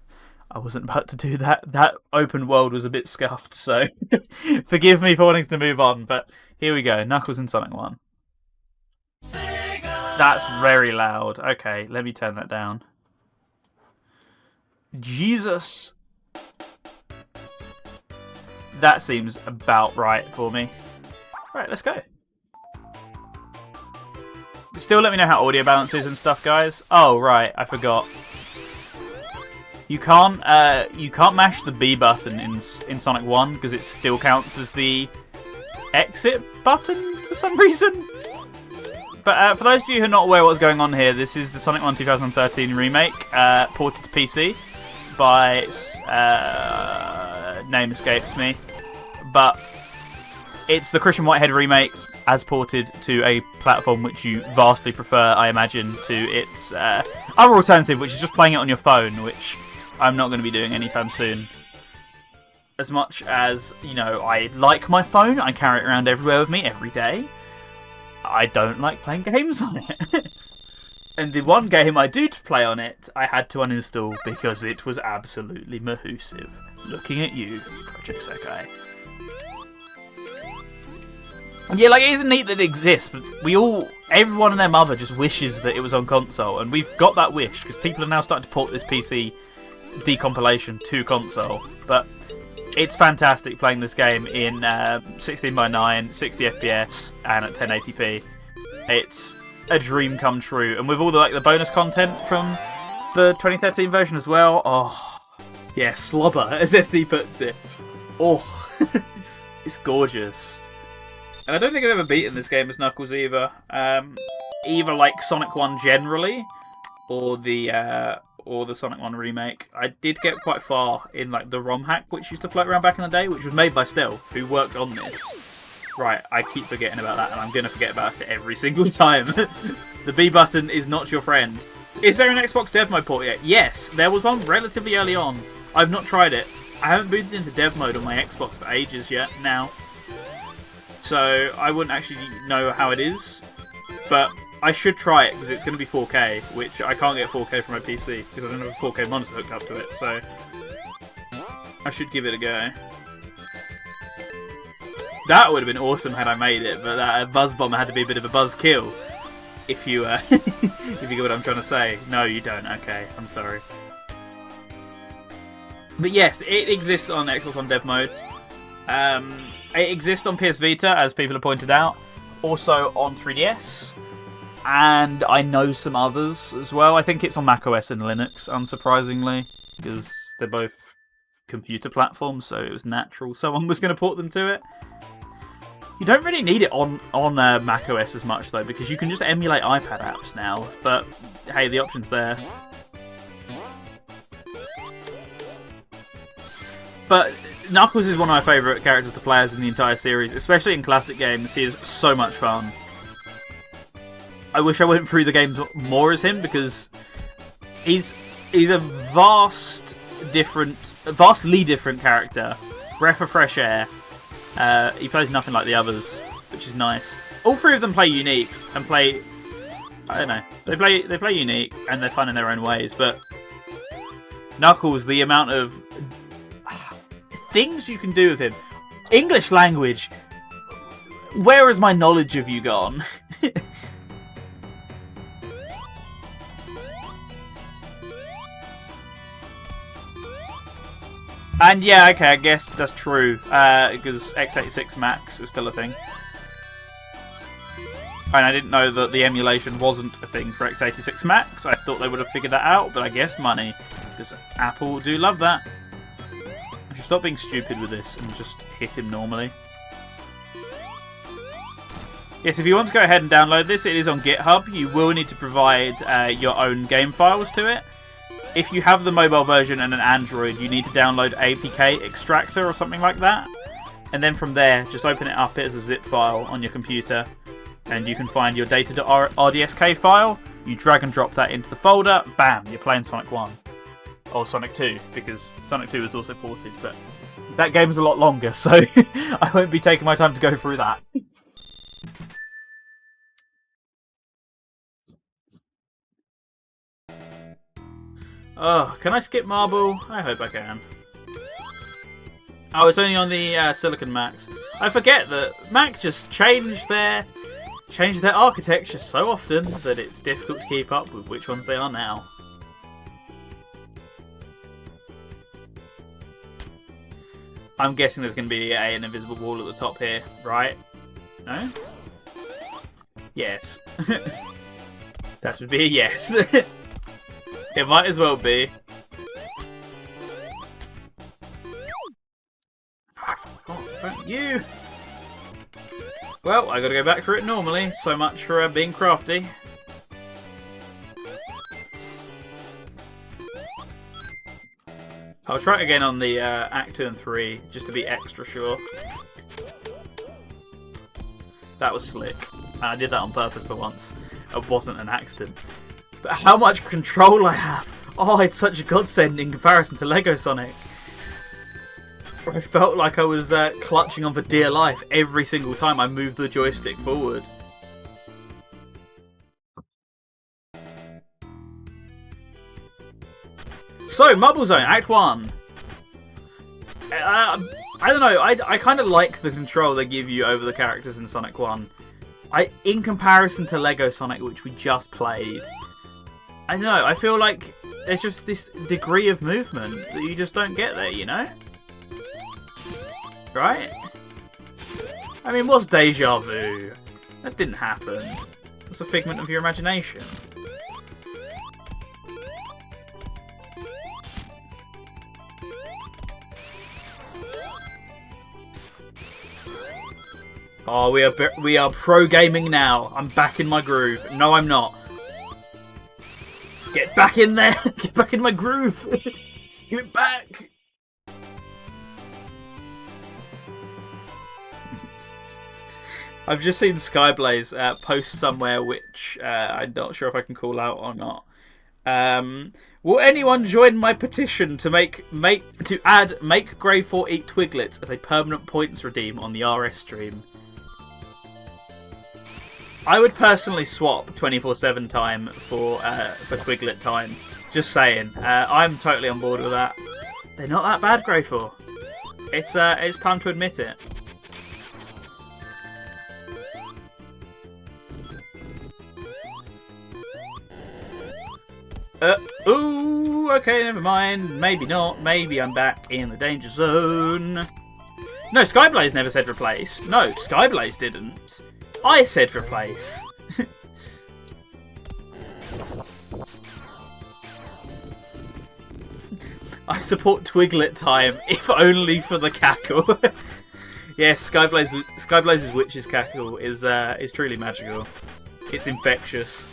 [SPEAKER 2] I wasn't about to do that. That open world was a bit scuffed, so forgive me for wanting to move on, but here we go, Knuckles in Sonic 1. That's very loud. Okay, let me turn that down. Jesus. That seems about right for me. Right, let's go. Still let me know how audio balance is and stuff, guys. Oh, right, I forgot. You can't mash the B button in Sonic 1 because it still counts as the exit button for some reason. But for those of you who are not aware what's going on here, this is the Sonic 1 2013 remake, ported to PC by name escapes me, but it's the Christian Whitehead remake as ported to a platform which you vastly prefer, I imagine, to its other alternative, which is just playing it on your phone, which I'm not going to be doing anytime soon. as much as, you know, I like my phone, I carry it around everywhere with me every day, I don't like playing games on it. And the one game I do play on it, I had to uninstall because it was absolutely mahoosive. Looking at you, Project Sekai. Yeah, like, it isn't neat that it exists, but everyone and their mother just wishes that it was on console, and we've got that wish, because people are now starting to port this PC decompilation to console. But it's fantastic playing this game in 16:9, 60 FPS, and at 1080p. It's a dream come true, and with all the bonus content from the 2013 version as well. Oh, yeah, slobber, as SD puts it. Oh, it's gorgeous. And I don't think I've ever beaten this game as Knuckles either. Either like Sonic 1 generally, or the Sonic 1 remake. I did get quite far in like the ROM hack which used to float around back in the day, which was made by Stealth, who worked on this. Right, I keep forgetting about that, and I'm going to forget about it every single time. The B button is not your friend. Is there an Xbox Dev Mode port yet? Yes, there was one relatively early on. I've not tried it. I haven't booted into Dev Mode on my Xbox for ages yet now. So I wouldn't actually know how it is. But I should try it, because it's going to be 4K, which I can't get 4K from my PC, because I don't have a 4K monitor hooked up to it. So I should give it a go. That would have been awesome had I made it, but that buzz bomber had to be a bit of a buzz kill. If you, if you get what I'm trying to say. No, you don't. Okay, I'm sorry. But yes, it exists on Xbox One Dev Mode. It exists on PS Vita, as people have pointed out. Also on 3DS. And I know some others as well. I think it's on macOS and Linux, unsurprisingly, because they're both computer platforms, so it was natural someone was going to port them to it. You don't really need it on macOS as much, though, because you can just emulate iPad apps now. But, hey, the option's there. But Knuckles is one of my favourite characters to play as in the entire series, especially in classic games. He is so much fun. I wish I went through the games more as him, because he's a vastly different character. Breath of fresh air. He plays nothing like the others, which is nice. All three of them play unique and play. I don't know. They play unique and they're fun in their own ways. But Knuckles, the amount of things you can do with him. English language. Where has my knowledge of you gone? And yeah, okay, I guess that's true, because x86 Max is still a thing. And I didn't know that the emulation wasn't a thing for x86 Max. I thought they would have figured that out, but I guess money, because Apple do love that. I should stop being stupid with this and just hit him normally. Yes, if you want to go ahead and download this, it is on GitHub. You will need to provide your own game files to it. If you have the mobile version and an Android, you need to download APK Extractor or something like that. And then from there, just open it up as a zip file on your computer. And you can find your data.rdsk file. You drag and drop that into the folder. Bam, you're playing Sonic 1. Or Sonic 2, because Sonic 2 was also ported. But that game's a lot longer, so I won't be taking my time to go through that. Oh, can I skip Marble? I hope I can. Oh, it's only on the Silicon Macs. I forget that Mac just changed their architecture so often that it's difficult to keep up with which ones they are now. I'm guessing there's going to be an invisible wall at the top here, right? No? Yes. That would be a yes. It might as well be. Thank you! Well, I gotta go back through it normally. So much for being crafty. I'll try it again on the Act 2 and 3, just to be extra sure. That was slick. I did that on purpose for once. It wasn't an accident. But how much control I have! Oh, it's such a godsend in comparison to Lego Sonic. I felt like I was clutching on for dear life every single time I moved the joystick forward. So, Marble Zone, Act 1. I don't know, I kind of like the control they give you over the characters in Sonic 1. In comparison to Lego Sonic, which we just played, I don't know, I feel like there's just this degree of movement that you just don't get there, you know? Right? I mean, what's deja vu? That didn't happen. It's a figment of your imagination. Oh, we are pro gaming now. I'm back in my groove. No, I'm not. Get back in there. Get back in my groove. Give it back. I've just seen Skyblaze post somewhere, which I'm not sure if I can call out or not. Will anyone join my petition to add make Grey 4 eat Twiglets as a permanent points redeem on the RS stream? I would personally swap 24/7 time for Twiglet time. Just saying. I'm totally on board with that. They're not that bad, Grey 4. It's time to admit it. Ooh, okay, never mind. Maybe not. Maybe I'm back in the danger zone. No, Skyblaze never said replace. No, Skyblaze didn't. I said replace. I support Twiglet time, if only for the cackle. Yes, Skyblaze's witch's cackle is truly magical. It's infectious.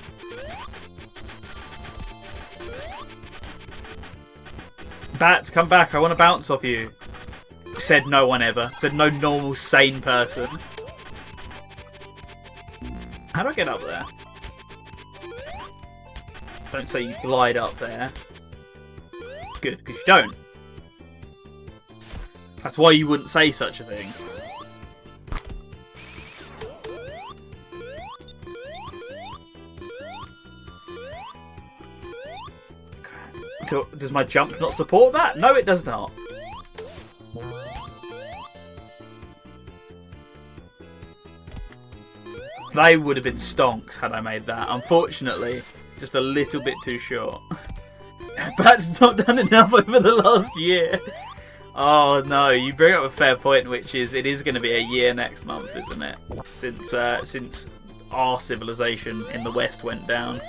[SPEAKER 2] Bats, come back! I want to bounce off you. Said no one ever. Said no normal, sane person. How do I get up there? Don't say you glide up there. Good, because you don't. That's why you wouldn't say such a thing. Does my jump not support that? No, it does not. They would have been stonks had I made that. Unfortunately, just a little bit too short. Bat's not done enough over the last year. Oh no, you bring up a fair point, which is it is going to be a year next month, isn't it? Since our civilization in the West went down.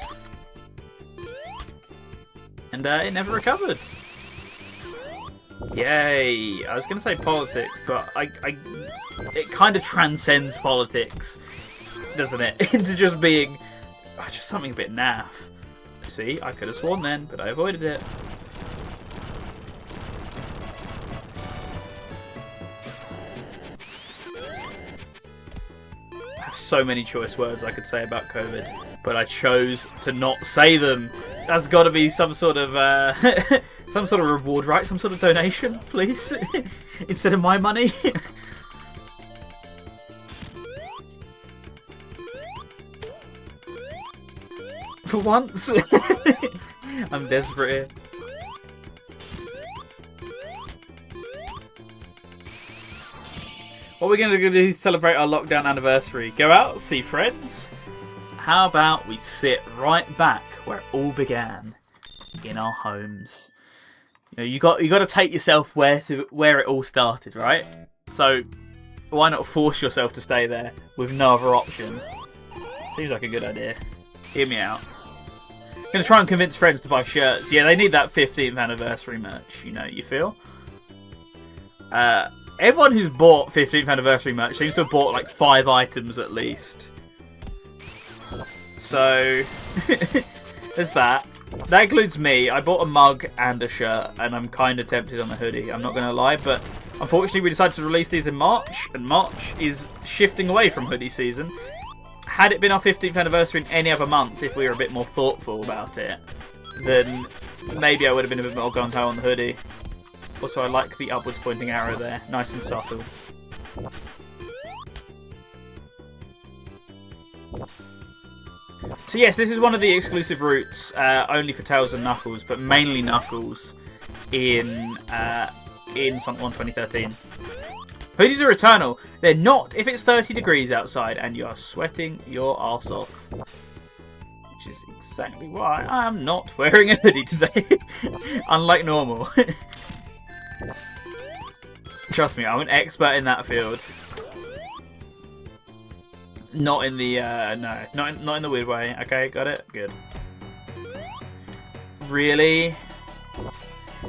[SPEAKER 2] And it never recovered. Yay! I was going to say politics, but it kind of transcends politics, doesn't it? Into just being just something a bit naff. See, I could have sworn then, but I avoided it. I have so many choice words I could say about COVID, but I chose to not say them. That's got to be some sort of reward, right? Some sort of donation, please, instead of my money. For once, I'm desperate here. What we're going to do to celebrate our lockdown anniversary? Go out, see friends? How about we sit right back where it all began, in our homes? You know, you got to take yourself where it all started, right? So why not force yourself to stay there with no other option? Seems like a good idea. Hear me out. I'm going to try and convince friends to buy shirts. Yeah, they need that 15th anniversary merch, you know, you feel? Everyone who's bought 15th anniversary merch seems to have bought like 5 items at least. So, there's that. That includes me. I bought a mug and a shirt, and I'm kind of tempted on a hoodie, I'm not going to lie, but unfortunately we decided to release these in March, and March is shifting away from hoodie season. Had it been our 15th anniversary in any other month, if we were a bit more thoughtful about it, then maybe I would have been a bit more gung-ho on the hoodie. Also, I like the upwards pointing arrow there. Nice and subtle. So yes, this is one of the exclusive routes, only for Tails and Knuckles, but mainly Knuckles in Sonic 1 2013. Hoodies are eternal. They're not if it's 30 degrees outside and you are sweating your arse off. Which is exactly why I'm not wearing a hoodie today. Unlike normal. Trust me, I'm an expert in that field. Not in the, no. Not in the weird way. Okay, got it? Good. Really?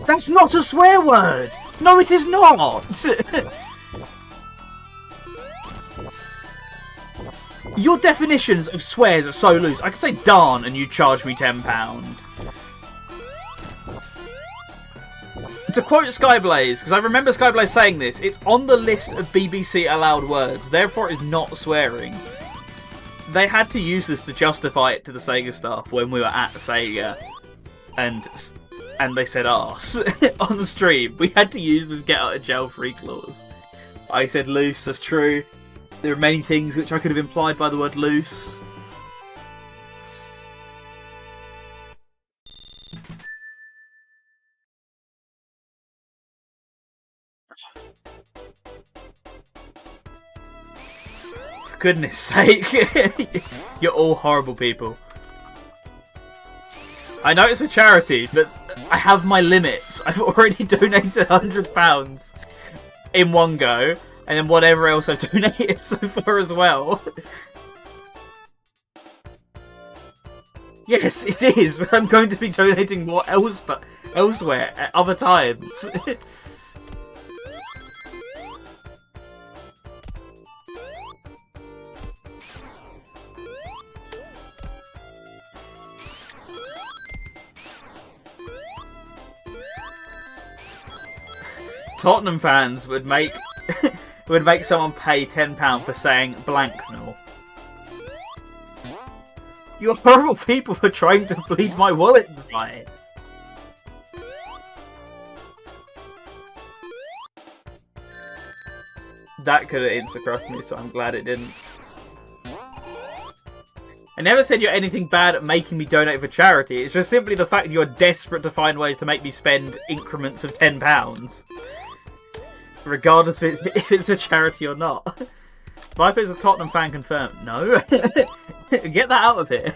[SPEAKER 2] That's not a swear word! No, it is not! Your definitions of swears are so loose. I could say darn and you charge me £10. To quote Skyblaze, because I remember Skyblaze saying this, it's on the list of BBC allowed words, therefore it is not swearing. They had to use this to justify it to the Sega staff when we were at Sega, and they said arse on the stream. We had to use this get out of jail free clause. I said loose, that's true. There are many things which I could have implied by the word loose. For goodness sake. You're all horrible people. I know it's for charity, but I have my limits. I've already donated £100 in one go, and then whatever else I've donated so far as well. Yes, it is, but I'm going to be donating more elsewhere at other times. Tottenham fans would make someone pay £10 for saying blanknell. You're horrible people for trying to bleed my wallet dry. That could have insta-crossed me, so I'm glad it didn't. I never said you're anything bad at making me donate for charity. It's just simply the fact that you're desperate to find ways to make me spend increments of £10. Regardless if it's a charity or not. Viper's a Tottenham fan confirmed. No. Get that out of here.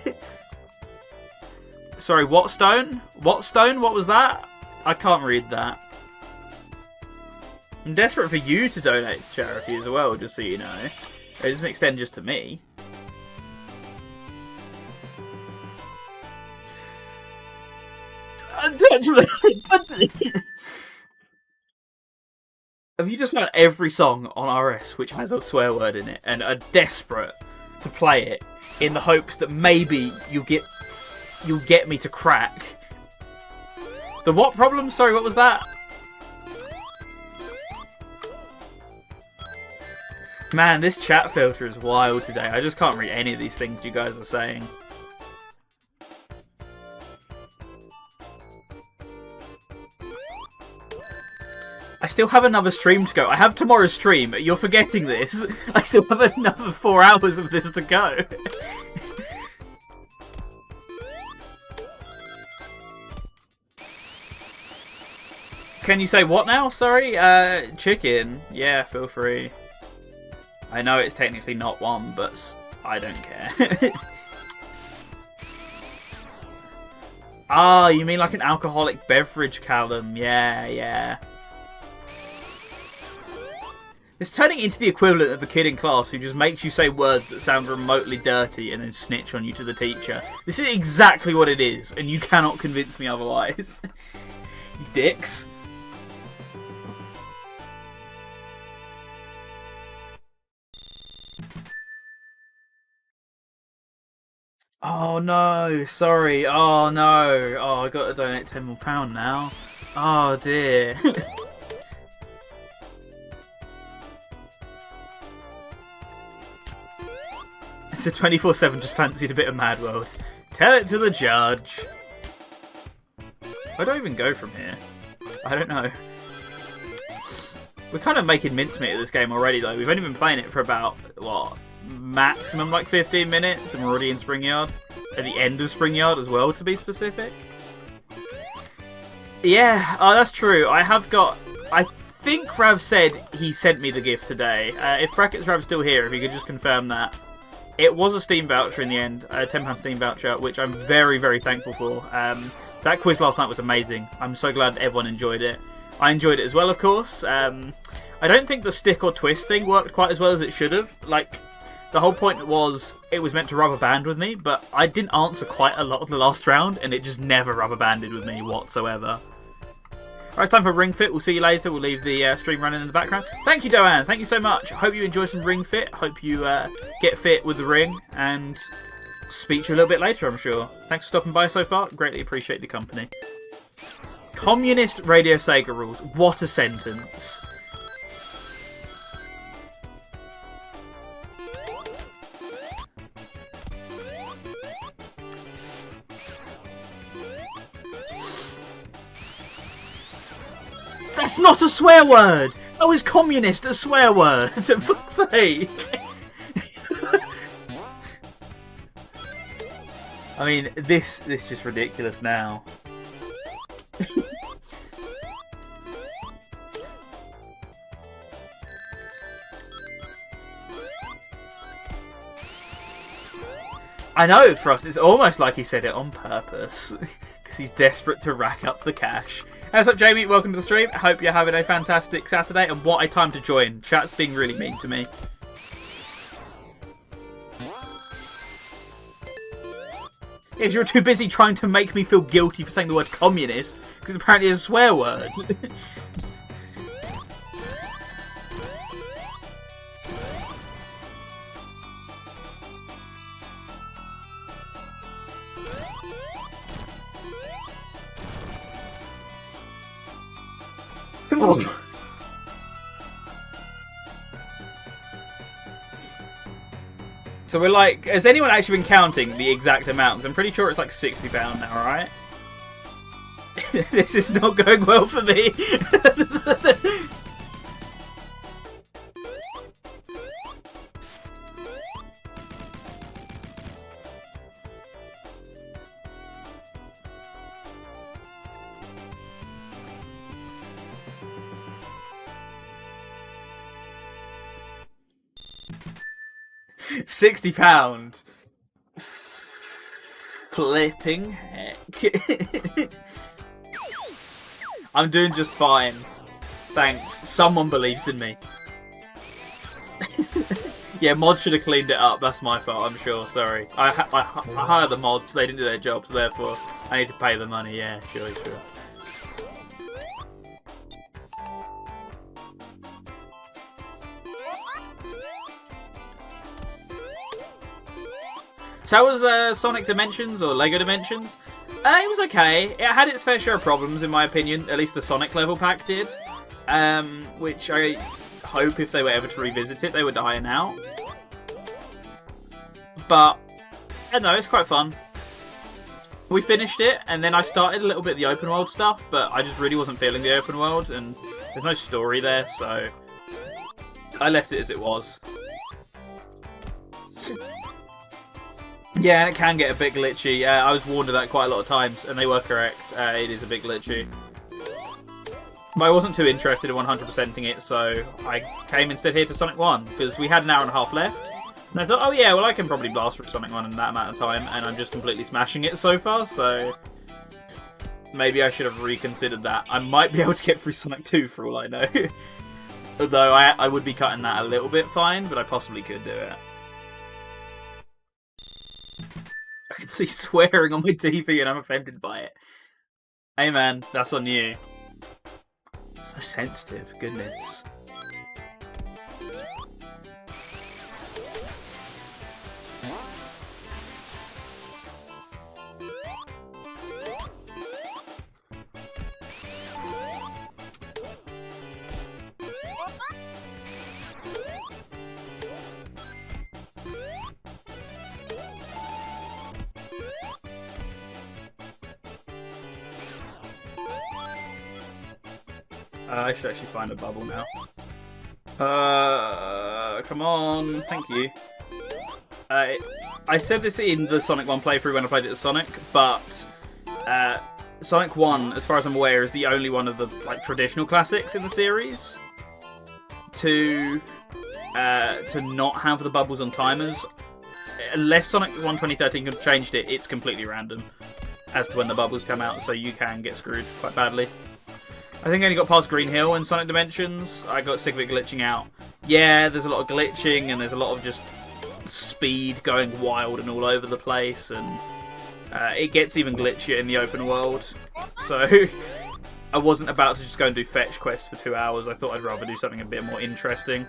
[SPEAKER 2] Sorry, what stone? What stone? What was that? I can't read that. I'm desperate for you to donate to charity as well, just so you know. It doesn't extend just to me. Have you just found every song on RS which has a swear word in it and are desperate to play it in the hopes that maybe you'll get me to crack? The what problem? Sorry, what was that? Man, this chat filter is wild today. I just can't read any of these things you guys are saying. I still have another stream to go. I have tomorrow's stream. You're forgetting this. I still have another 4 hours of this to go. Can you say what now? Sorry? Chicken. Yeah, feel free. I know it's technically not one, but I don't care. Ah, you mean like an alcoholic beverage, Callum? Yeah, yeah. It's turning into the equivalent of the kid in class who just makes you say words that sound remotely dirty and then snitch on you to the teacher. This is exactly what it is, and you cannot convince me otherwise. You dicks. Oh no, sorry. Oh no. Oh, I got to donate £10 more now. Oh dear. So 24/7 just fancied a bit of Mad World. Tell it to the judge. Where do I even go from here? I don't know. We're kind of making mincemeat of this game already, though. We've only been playing it for about, what, maximum like 15 minutes, and we're already in Springyard. At the end of Springyard as well, to be specific. Yeah, oh, that's true. I have got... I think Rav said he sent me the gift today. If Brackets Rav's still here, if he could just confirm that. It was a Steam voucher in the end, a £10 Steam voucher, which I'm very, very thankful for. That quiz last night was amazing. I'm so glad everyone enjoyed it. I enjoyed it as well, of course. I don't think the stick or twist thing worked quite as well as it should have. Like, the whole point was it was meant to rubber band with me, but I didn't answer quite a lot of the last round, and it just never rubber banded with me whatsoever. Alright, it's time for Ring Fit. We'll see you later. We'll leave the stream running in the background. Thank you, Doan. Thank you so much. Hope you enjoy some Ring Fit. Hope you get fit with the ring, and speak to you a little bit later, I'm sure. Thanks for stopping by so far. Greatly appreciate the company. Communist Radio Sega rules. What a sentence. That's not a swear word! Oh, is communist a swear word? For fuck's sake! I mean, this is just ridiculous now. I know, Frost, it's almost like he said it on purpose. Because he's desperate to rack up the cash. What's up, Jamie? Welcome to the stream. I hope you're having a fantastic Saturday. And what a time to join. Chat's being really mean to me. If you're too busy trying to make me feel guilty for saying the word communist, because apparently it's a swear word. So we're like, has anyone actually been counting the exact amount? Because I'm pretty sure it's like £60 now, right? This is not going well for me. £60. Flipping heck. I'm doing just fine. Thanks. Someone believes in me. Yeah, mods should have cleaned it up. That's my fault, I'm sure. Sorry. I hire the mods. They didn't do their jobs, therefore I need to pay the money. Yeah, sure. So how was Sonic Dimensions, or Lego Dimensions? It was okay. It had its fair share of problems, in my opinion. At least the Sonic level pack did. Which I hope if they were ever to revisit it, they would iron out. But, I don't know, it's quite fun. We finished it, and then I started a little bit of the open world stuff, but I just really wasn't feeling the open world, and there's no story there, so I left it as it was. Yeah, and it can get a bit glitchy. I was warned of that quite a lot of times, and they were correct. It is a bit glitchy. But I wasn't too interested in 100%ing it, so I came instead here to Sonic 1, because we had an hour and a half left. And I thought, oh yeah, well I can probably blast through Sonic 1 in that amount of time, and I'm just completely smashing it so far, so maybe I should have reconsidered that. I might be able to get through Sonic 2 for all I know. Although I would be cutting that a little bit fine, but I possibly could do it. I can see swearing on my TV and I'm offended by it. Hey man, that's on you. So sensitive, goodness. I should actually find a bubble now. Come on. Thank you. I said this in the Sonic 1 playthrough when I played it as Sonic, but Sonic 1, as far as I'm aware, is the only one of the like traditional classics in the series to not have the bubbles on timers. Unless Sonic 1 2013 have changed it, it's completely random as to when the bubbles come out, so you can get screwed quite badly. I think I only got past Green Hill in Sonic Dimensions. I got sick of it glitching out. Yeah, there's a lot of glitching and there's a lot of just speed going wild and all over the place, and it gets even glitchier in the open world. So I wasn't about to just go and do fetch quests for 2 hours. I thought I'd rather do something a bit more interesting.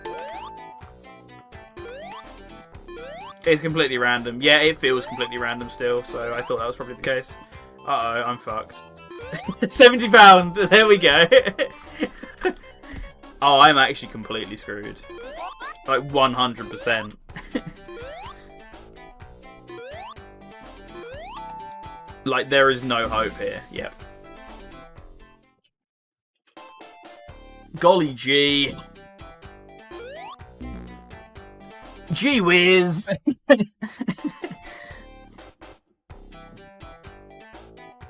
[SPEAKER 2] It's completely random. Yeah, it feels completely random still, so I thought that was probably the case. Uh-oh, I'm fucked. £70! There we go. Oh, I'm actually completely screwed. Like, 100%. Like, there is no hope here. Yep. Golly gee. Gee whiz!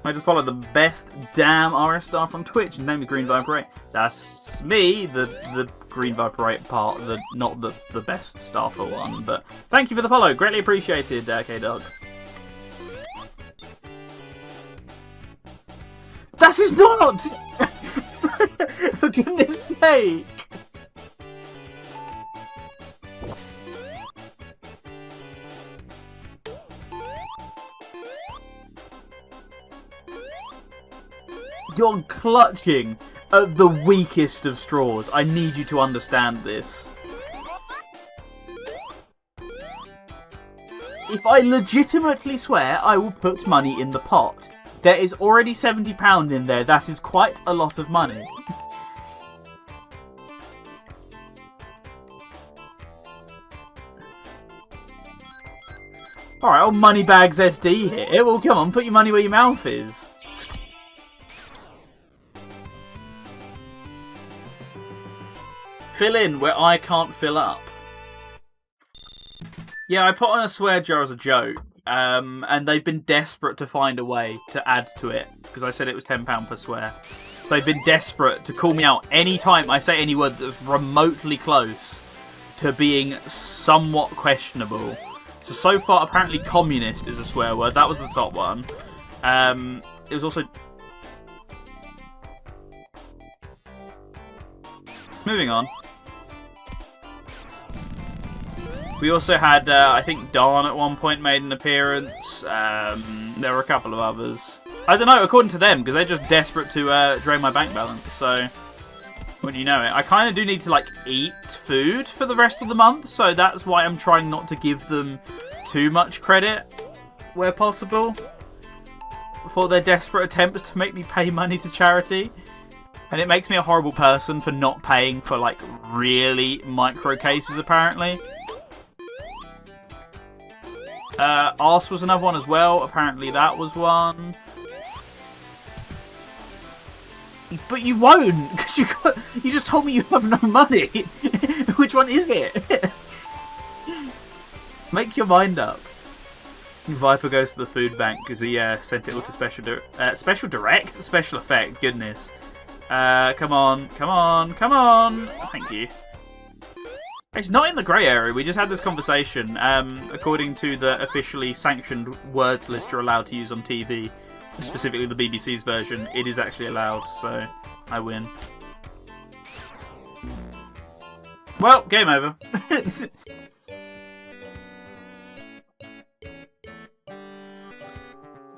[SPEAKER 2] I just followed the best damn RS star from Twitch and named me Green Viper 8. That's me, the Green Viper 8 part, not the best star for one. But thank you for the follow, greatly appreciated, K-Dog. That is not! For goodness sake! You're clutching at the weakest of straws. I need you to understand this. If I legitimately swear, I will put money in the pot. There is already £70 in there. That is quite a lot of money. Alright, old Moneybags SD here. Well, come on, put your money where your mouth is. Fill in where I can't fill up. Yeah, I put on a swear jar as a joke, and they've been desperate to find a way to add to it, because I said it was £10 per swear. So they've been desperate to call me out any time I say any word that's remotely close to being somewhat questionable. So far, apparently communist is a swear word. That was the top one. It was also... Moving on. We also had, I think Dawn at one point made an appearance. There were a couple of others. I don't know, according to them, because they're just desperate to drain my bank balance, so... Wouldn't you know it? I kind of do need to, like, eat food for the rest of the month, so that's why I'm trying not to give them too much credit, where possible, for their desperate attempts to make me pay money to charity. And it makes me a horrible person for not paying for, like, really micro cases, apparently. Arse was another one as well. Apparently that was one. But you won't, because you just told me you have no money. Which one is it? Make your mind up. Viper goes to the food bank because he sent it all to special direct? Special effect, goodness. Come on, come on, come on. Thank you. It's not in the grey area. We just had this conversation. According to the officially sanctioned words list you're allowed to use on TV, specifically the BBC's version, it is actually allowed, so I win. Well, game over.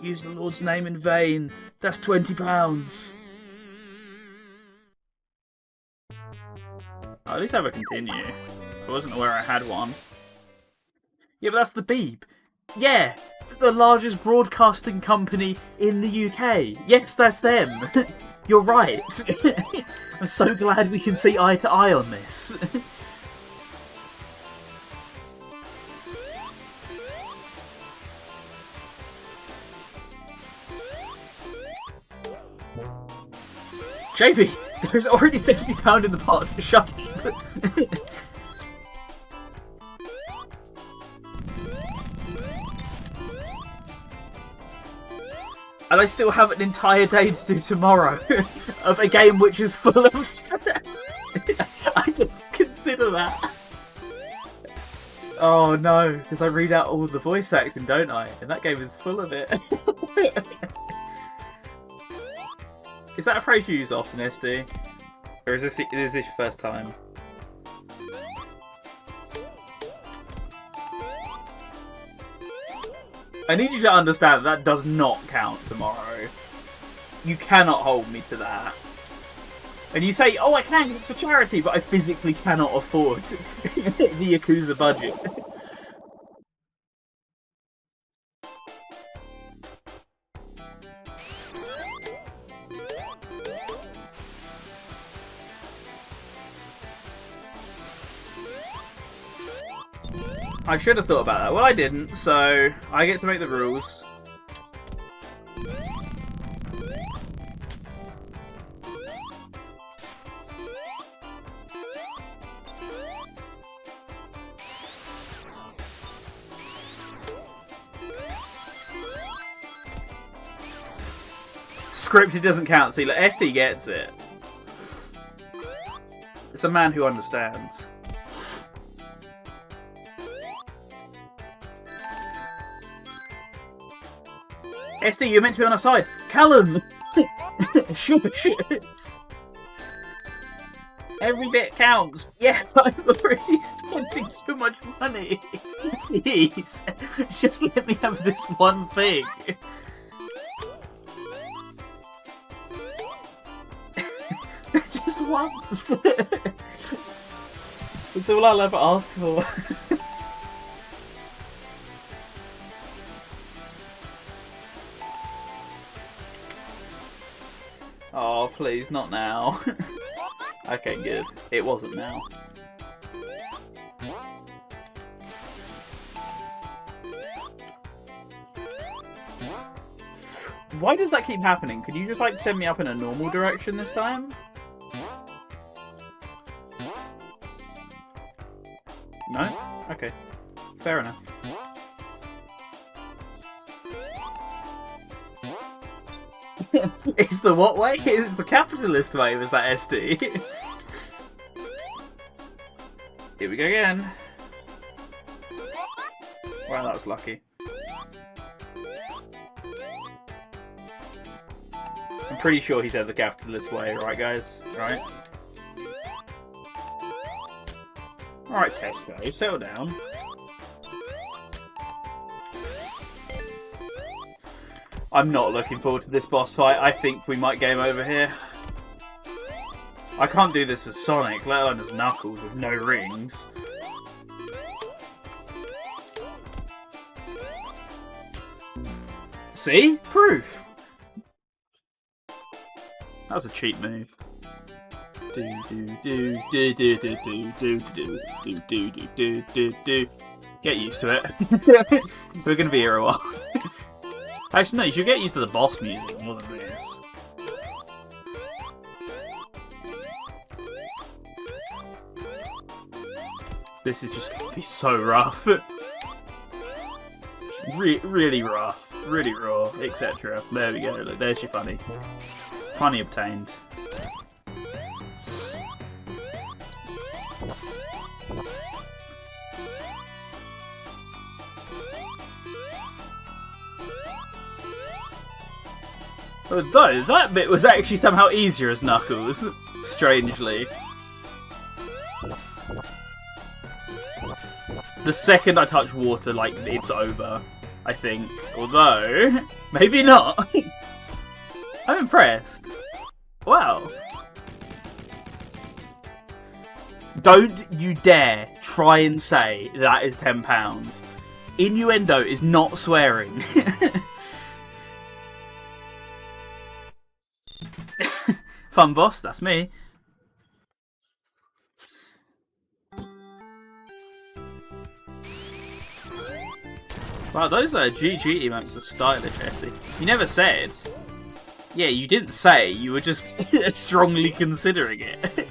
[SPEAKER 2] Use the Lord's name in vain. That's £20. At least I have a continue. I wasn't aware I had one. Yeah, but that's the Beeb. Yeah, the largest broadcasting company in the UK. Yes, that's them. You're right. I'm so glad we can see eye to eye on this. JB! There's already £70 in the pot. Shut up. And I still have an entire day to do tomorrow of a game which is full of... I just consider that. Oh no, because I read out all the voice acting, don't I? And that game is full of it. Is that a phrase you use often, SD? Or is this your first time? I need you to understand that does not count tomorrow. You cannot hold me to that. And you say, oh, I can because it's for charity, but I physically cannot afford the Yakuza budget. I should have thought about that. Well, I didn't, so I get to make the rules. Scripted doesn't count. See, like, SD gets it. It's a man who understands. SD, you're meant to be on our side. Callum! Shush! Every bit counts. Yeah, but I'm already spending so much money. Please, just let me have this one thing. Just once. That's all I'll ever ask for. Oh, please, not now. Okay, good. It wasn't now. Why does that keep happening? Could you just, like, send me up in a normal direction this time? No? Okay. Fair enough. It's the what way? It's the capitalist way, was that SD? Here we go again. Wow, that was lucky. I'm pretty sure he said the capitalist way, right guys? Right? Alright, Tesco, settle down. I'm not looking forward to this boss fight. I think we might game over here. I can't do this as Sonic, let alone as Knuckles with no rings. See? Proof! That was a cheap move. Get used to it. We're gonna be here a while. Actually, no, you should get used to the boss music more than this. This is just going to be so rough. Really rough, really raw, etc. There we go, look, there's your funny. Funny obtained. Although, that bit was actually somehow easier as Knuckles, strangely. The second I touch water, like, it's over, I think. Although, maybe not. I'm impressed. Wow. Don't you dare try and say that is £10. Innuendo is not swearing. Fun boss, that's me. Wow, those GG emotes are stylish, Effie. You never said. Yeah, you didn't say. You were just strongly considering it.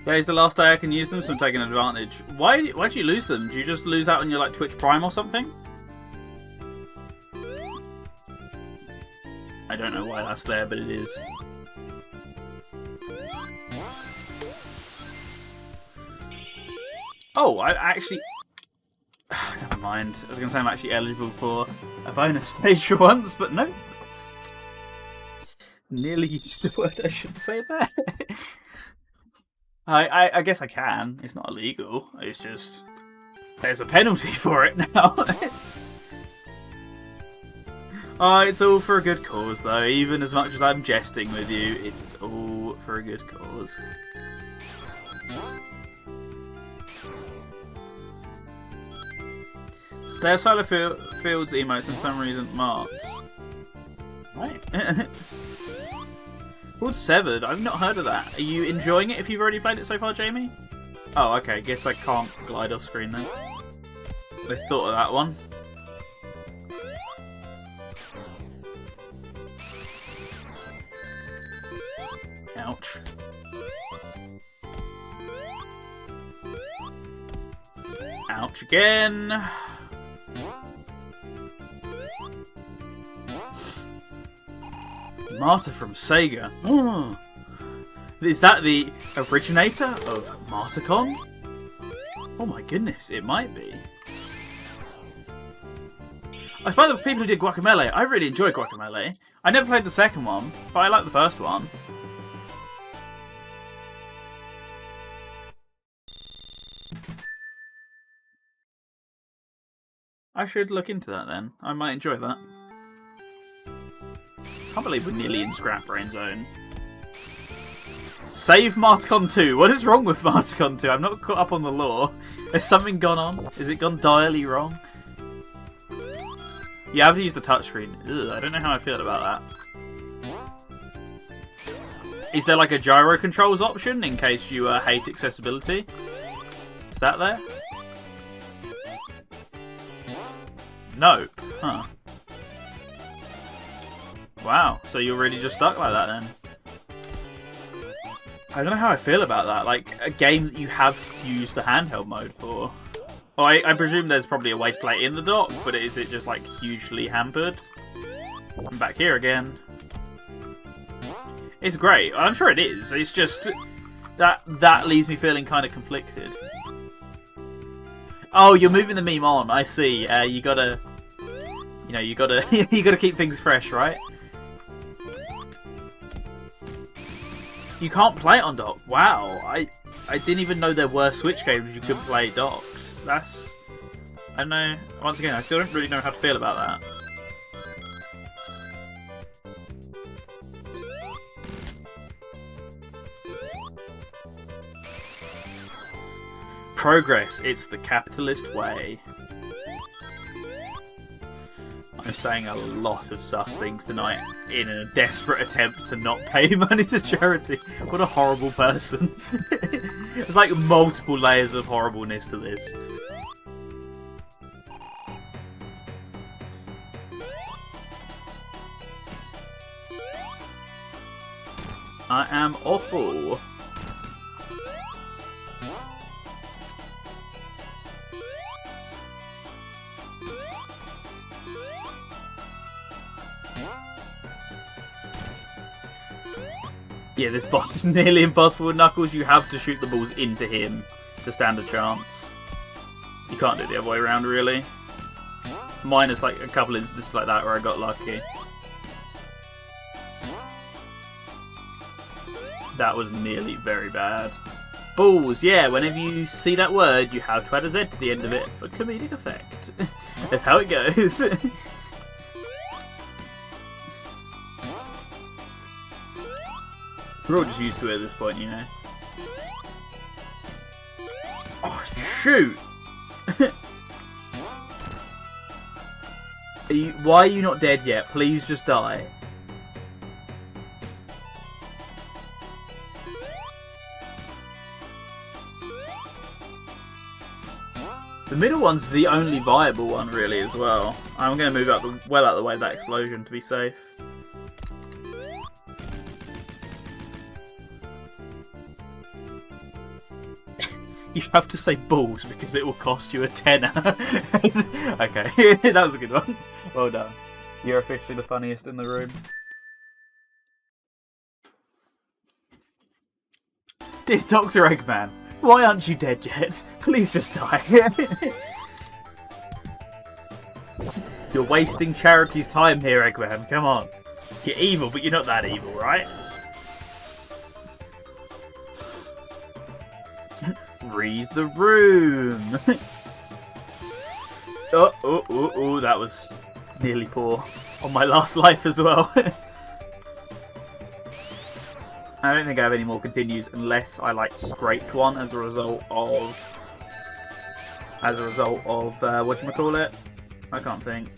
[SPEAKER 2] Today's the last day I can use them, so I'm taking advantage. Why'd you lose them? Did you just lose out on your like Twitch Prime or something? I don't know why that's there, but it is. Oh, I actually... Never mind. I was going to say I'm actually eligible for a bonus stage for once, but no. Nearly used a word I shouldn't say there. I guess I can. It's not illegal. It's just... There's a penalty for it now. Oh, it's all for a good cause, though. Even as much as I'm jesting with you, it is all for a good cause. They're Solar Fields emotes and some reason marks. Right. Called Severed. I've not heard of that. Are you enjoying it if you've already played it so far, Jamie? Oh, okay. Guess I can't glide off screen then. I thought of that one. Ouch. Ouch again. Marta from Sega. Oh. Is that the originator of Martacon? Oh my goodness, it might be. I suppose the people who did Guacamelee, I really enjoyed Guacamelee. I never played the second one, but I like the first one. I should look into that then. I might enjoy that. Can't believe we're nearly in Scrap Brain Zone. Save Martacon 2. What is wrong with Martacon 2? I'm not caught up on the lore. Has something gone on? Is it gone direly wrong? You have to use the touchscreen. Ugh, I don't know how I feel about that. Is there like a gyro controls option in case you hate accessibility? Is that there? No. Huh. Wow, so you're really just stuck like that then? I don't know how I feel about that. Like, a game that you have to use the handheld mode for. Well, I presume there's probably a way to play it in the dock, but is it just, like, hugely hampered? I'm back here again. It's great. I'm sure it is. It's just... That leaves me feeling kind of conflicted. Oh, you're moving the meme on. I see. You gotta... You know, you gotta... you gotta keep things fresh, right? You can't play it on dock. Wow, I didn't even know there were Switch games you could play docked. That's... I don't know. Once again, I still don't really know how to feel about that. Progress. It's the capitalist way. I'm saying a lot of sus things tonight in a desperate attempt to not pay money to charity. What a horrible person. There's like multiple layers of horribleness to this. I am awful. Yeah, this boss is nearly impossible with Knuckles. You have to shoot the balls into him to stand a chance. You can't do it the other way around, really. Minus like a couple instances like that where I got lucky. That was nearly very bad. Balls, yeah, whenever you see that word, you have to add a Z to the end of it for comedic effect. That's how it goes. We're all just used to it at this point, you know. Oh, shoot! Why are you not dead yet? Please just die. The middle one's the only viable one, really, as well. I'm going to move well out of the way of that explosion to be safe. You have to say balls because it will cost you a tenner. Okay, that was a good one. Well done. You're officially the funniest in the room. Dear Dr. Eggman, why aren't you dead yet? Please just die. You're wasting charity's time here, Eggman. Come on. You're evil, but you're not that evil, right? Read the room. Oh, that was nearly poor on my last life as well. I don't think I have any more continues unless I like scraped one as a result of whatchamacallit? I can't think.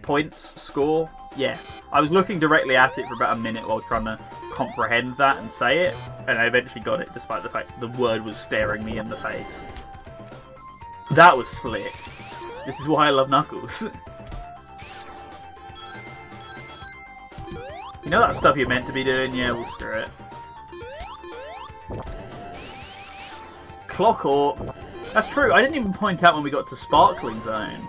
[SPEAKER 2] Points score. Yes, I was looking directly at it for about a minute while trying to comprehend that and say it, and I eventually got it despite the fact the word was staring me in the face. That was slick. This is why I love Knuckles. You know that stuff you're meant to be doing? Yeah, we'll screw it. Clock. That's true, I didn't even point out when we got to Sparkling Zone.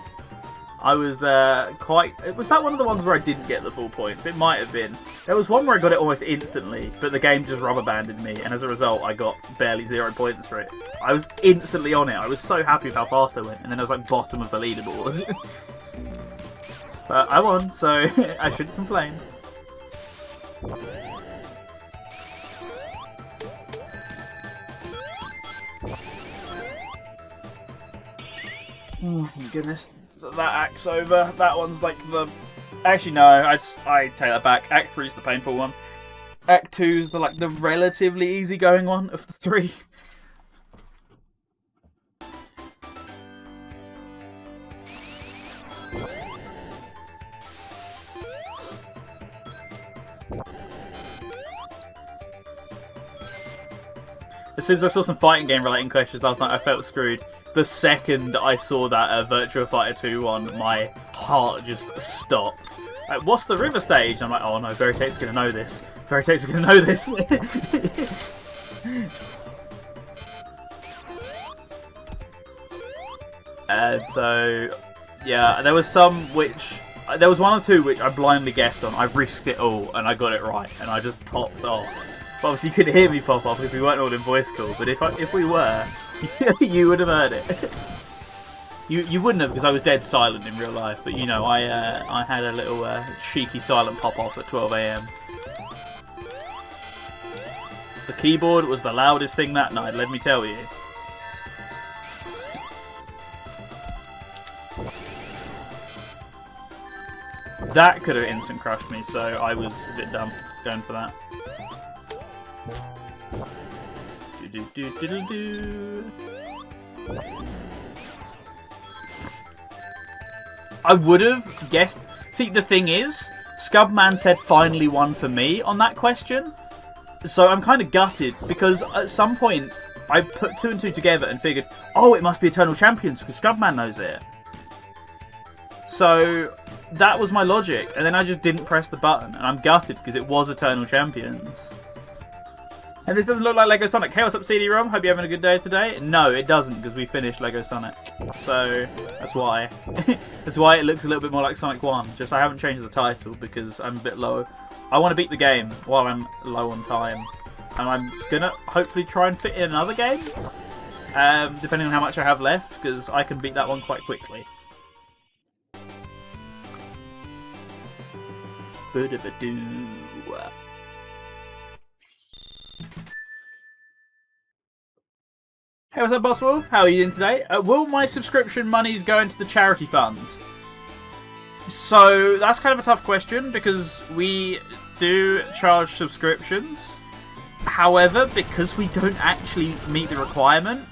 [SPEAKER 2] I was was that one of the ones where I didn't get the full points? It might have been. There was one where I got it almost instantly, but the game just rubber banded me, and as a result I got barely 0 points for it. I was instantly on it, I was so happy with how fast I went, and then I was like bottom of the leaderboard. But I won, so I shouldn't complain. Oh my goodness. That act's over. That one's like the... Actually, no, I take that back. Act 3's the painful one. Act 2's the relatively easygoing one of the 3. As soon as I saw some fighting game relating questions last night, I felt screwed. The second I saw that Virtua Fighter 2 one, my heart just stopped. Like, what's the river stage? I'm like, oh no, Veritate's gonna know this. Veritate's gonna know this. And so, yeah, there was one or two which I blindly guessed on. I risked it all and I got it right, and I just popped off. But obviously you couldn't hear me pop off because we weren't all in voice call, but if we were, you would have heard it. You wouldn't have, because I was dead silent in real life, but you know, I had a little cheeky silent pop off at 12 AM. The keyboard was the loudest thing that night, let me tell you. That could have instant crushed me, so I was a bit dumb going for that. I would have guessed. See, the thing is, Scubman said finally one for me on that question. So I'm kind of gutted because at some point I put 2 and 2 together and figured, oh, it must be Eternal Champions because Scubman knows it. So that was my logic, and then I just didn't press the button, and I'm gutted because it was Eternal Champions. And this doesn't look like Lego Sonic. Hey, what's up, CD-ROM? Hope you're having a good day today. No, it doesn't, because we finished Lego Sonic. So, that's why. That's why it looks a little bit more like Sonic 1. Just I haven't changed the title, because I'm a bit low. I want to beat the game while I'm low on time. And I'm going to hopefully try and fit in another game. Depending on how much I have left, because I can beat that one quite quickly. Ba-da-ba-doo. Hey, what's up, Boss Wolf? How are you doing today? Will my subscription monies go into the charity fund? So that's kind of a tough question because we do charge subscriptions. However, because we don't actually meet the requirement,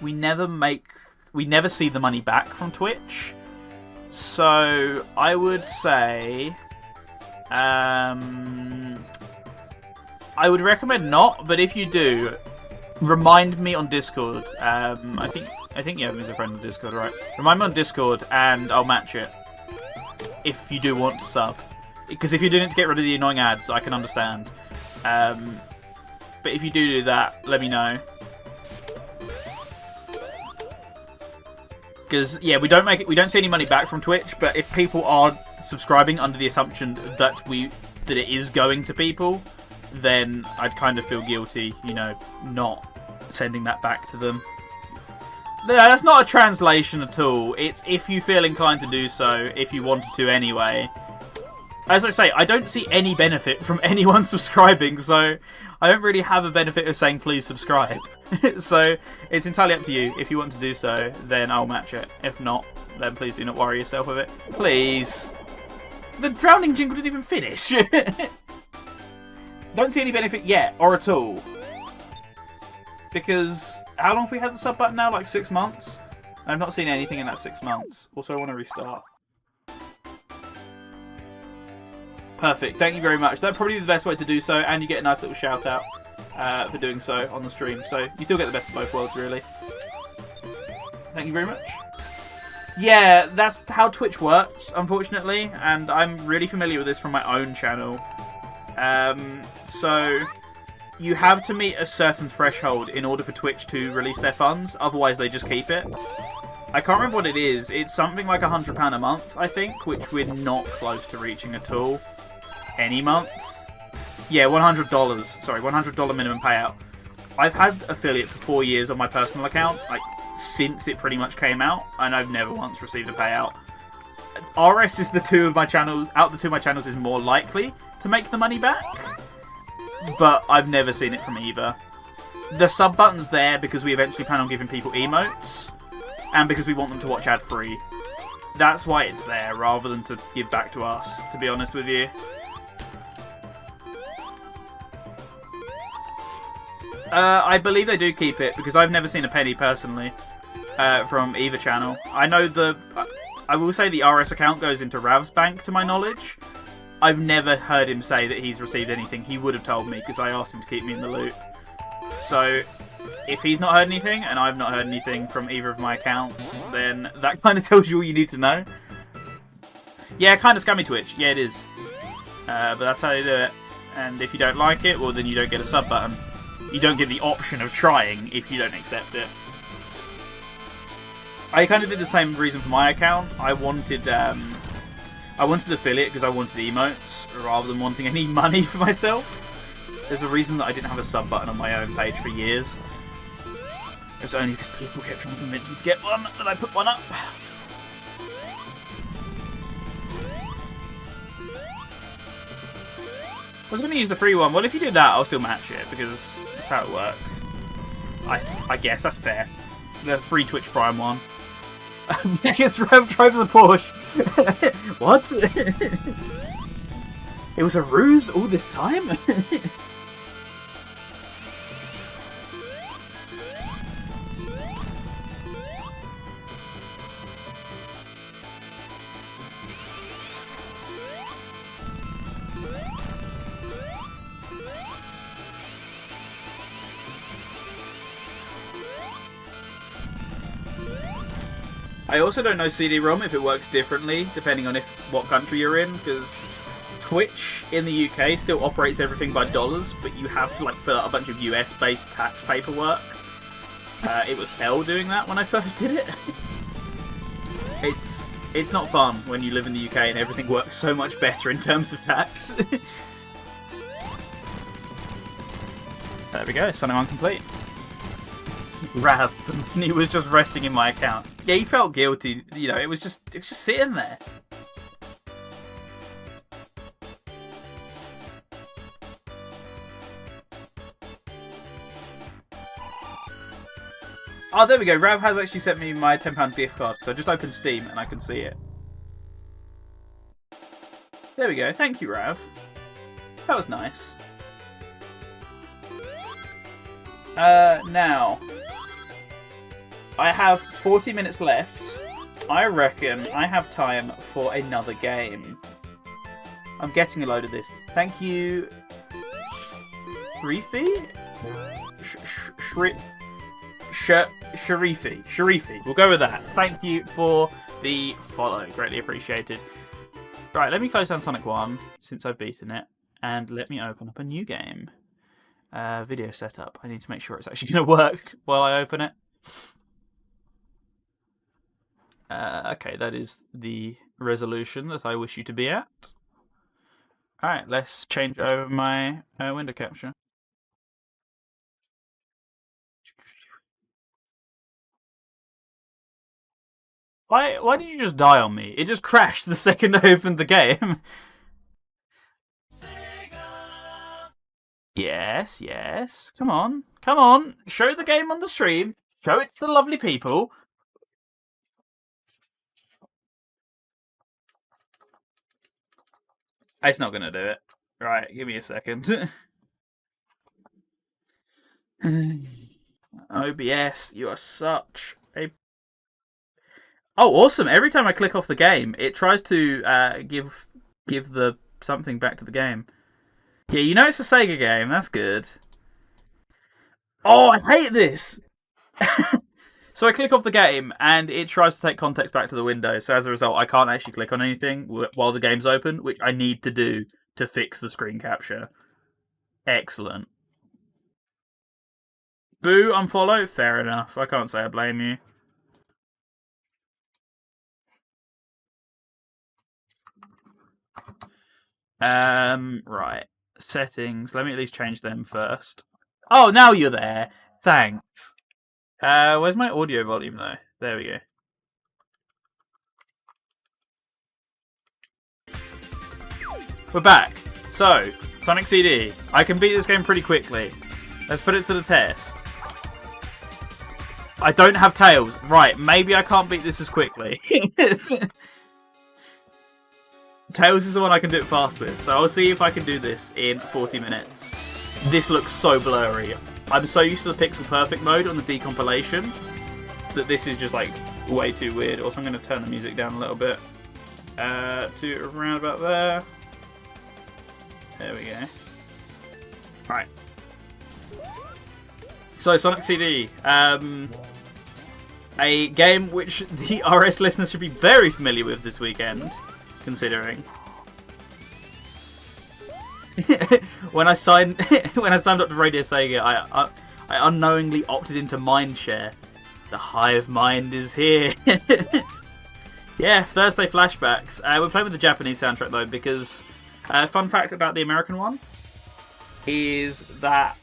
[SPEAKER 2] we never see the money back from Twitch. So I would say, I would recommend not. But if you do, remind me on Discord. I think you have me as a friend on Discord, right? Remind me on Discord, and I'll match it. If you do want to sub, because if you're doing it to get rid of the annoying ads, I can understand. But if you do that, let me know. Because yeah, we don't see any money back from Twitch. But if people are subscribing under the assumption that it is going to people, then I'd kind of feel guilty, you know, not sending that back to them. No, that's not a translation at all. It's if you feel inclined to do so, if you wanted to anyway. As I say, I don't see any benefit from anyone subscribing, so I don't really have a benefit of saying please subscribe. So it's entirely up to you. If you want to do so, then I'll match it. If not, then please do not worry yourself with it. Please. The drowning jingle didn't even finish. Don't see any benefit yet, or at all. Because how long have we had the sub button now? Like 6 months? I've not seen anything in that 6 months. Also, I want to restart. Perfect. Thank you very much. That'd probably be the best way to do so, and you get a nice little shout out for doing so on the stream. So you still get the best of both worlds, really. Thank you very much. Yeah, that's how Twitch works, unfortunately, and I'm really familiar with this from my own channel. So you have to meet a certain threshold in order for Twitch to release their funds, otherwise they just keep it. I can't remember what it is. It's something like £100 a month, I think, which we're not close to reaching at all. Any month? Yeah, $100. Sorry, $100 minimum payout. I've had affiliate for 4 years on my personal account, like, since it pretty much came out, and I've never once received a payout. RS is the two of my channels, is more likely to make the money back, but I've never seen it from either. The sub button's there because we eventually plan on giving people emotes, and because we want them to watch ad-free. That's why it's there, rather than to give back to us, to be honest with you. I believe they do keep it, because I've never seen a penny, personally, from either channel. I know I will say the RS account goes into Rav's bank, to my knowledge. I've never heard him say that he's received anything. He would have told me, because I asked him to keep me in the loop. So, if he's not heard anything, and I've not heard anything from either of my accounts, then that kind of tells you all you need to know. Yeah, kind of scummy Twitch. Yeah, it is. But that's how they do it. And if you don't like it, well, then you don't get a sub button. You don't get the option of trying if you don't accept it. I kind of did the same reason for my account. I wanted affiliate because I wanted emotes rather than wanting any money for myself. There's a reason that I didn't have a sub button on my own page for years. It was only because people kept trying to convince me to get one that I put one up. I was going to use the free one. Well, if you do that, I'll still match it because that's how it works. I guess that's fair. The free Twitch Prime one. Because Rev drives a Porsche. What? It was a ruse all this time? I also don't know CD-ROM if it works differently depending on what country you're in, because Twitch in the UK still operates everything by dollars, but you have to like fill out a bunch of US-based tax paperwork. It was hell doing that when I first did it. It's not fun when you live in the UK and everything works so much better in terms of tax. There we go, signing on complete. Rav, he was just resting in my account. Yeah, he felt guilty. You know, it was just sitting there. Oh, there we go. Rav has actually sent me my £10 gift card. So I just opened Steam and I can see it. There we go. Thank you, Rav. That was nice. Now, I have 40 minutes left. I reckon I have time for another game. I'm getting a load of this. Thank you, Sharifi? Sharifi. We'll go with that. Thank you for the follow. Greatly appreciated. Right, let me close down Sonic 1 since I've beaten it. And let me open up a new game. Video setup. I need to make sure it's actually going to work while I open it. Okay, that is the resolution that I wish you to be at. Alright, let's change over my window capture. Why did you just die on me? It just crashed the second I opened the game. Yes. Come on. Show the game on the stream. Show it to the lovely people. It's not going to do it. Right, give me a second. OBS, you are such a... Oh, awesome. Every time I click off the game, it tries to give the something back to the game. Yeah, you know it's a Sega game. That's good. Oh, I hate this! So I click off the game, and it tries to take context back to the window. So as a result, I can't actually click on anything while the game's open, which I need to do to fix the screen capture. Excellent. Boo, unfollow? Fair enough. I can't say I blame you. Right. Settings. Let me at least change them first. Oh, now you're there. Thanks. Where's my audio volume, though? There we go. We're back. So, Sonic CD. I can beat this game pretty quickly. Let's put it to the test. I don't have Tails. Right, maybe I can't beat this as quickly. Tails is the one I can do it fast with, so I'll see if I can do this in 40 minutes. This looks so blurry. I'm so used to the pixel perfect mode on the decompilation that this is just like way too weird. Also, I'm going to turn the music down a little bit to around about there. There we go. Right. So, Sonic CD. A game which the RS listeners should be very familiar with this weekend, considering. when I signed up to Radio Sega, I unknowingly opted into Mindshare. The hive mind is here. Yeah, Thursday flashbacks. We're playing with the Japanese soundtrack though, because fun fact about the American one is that.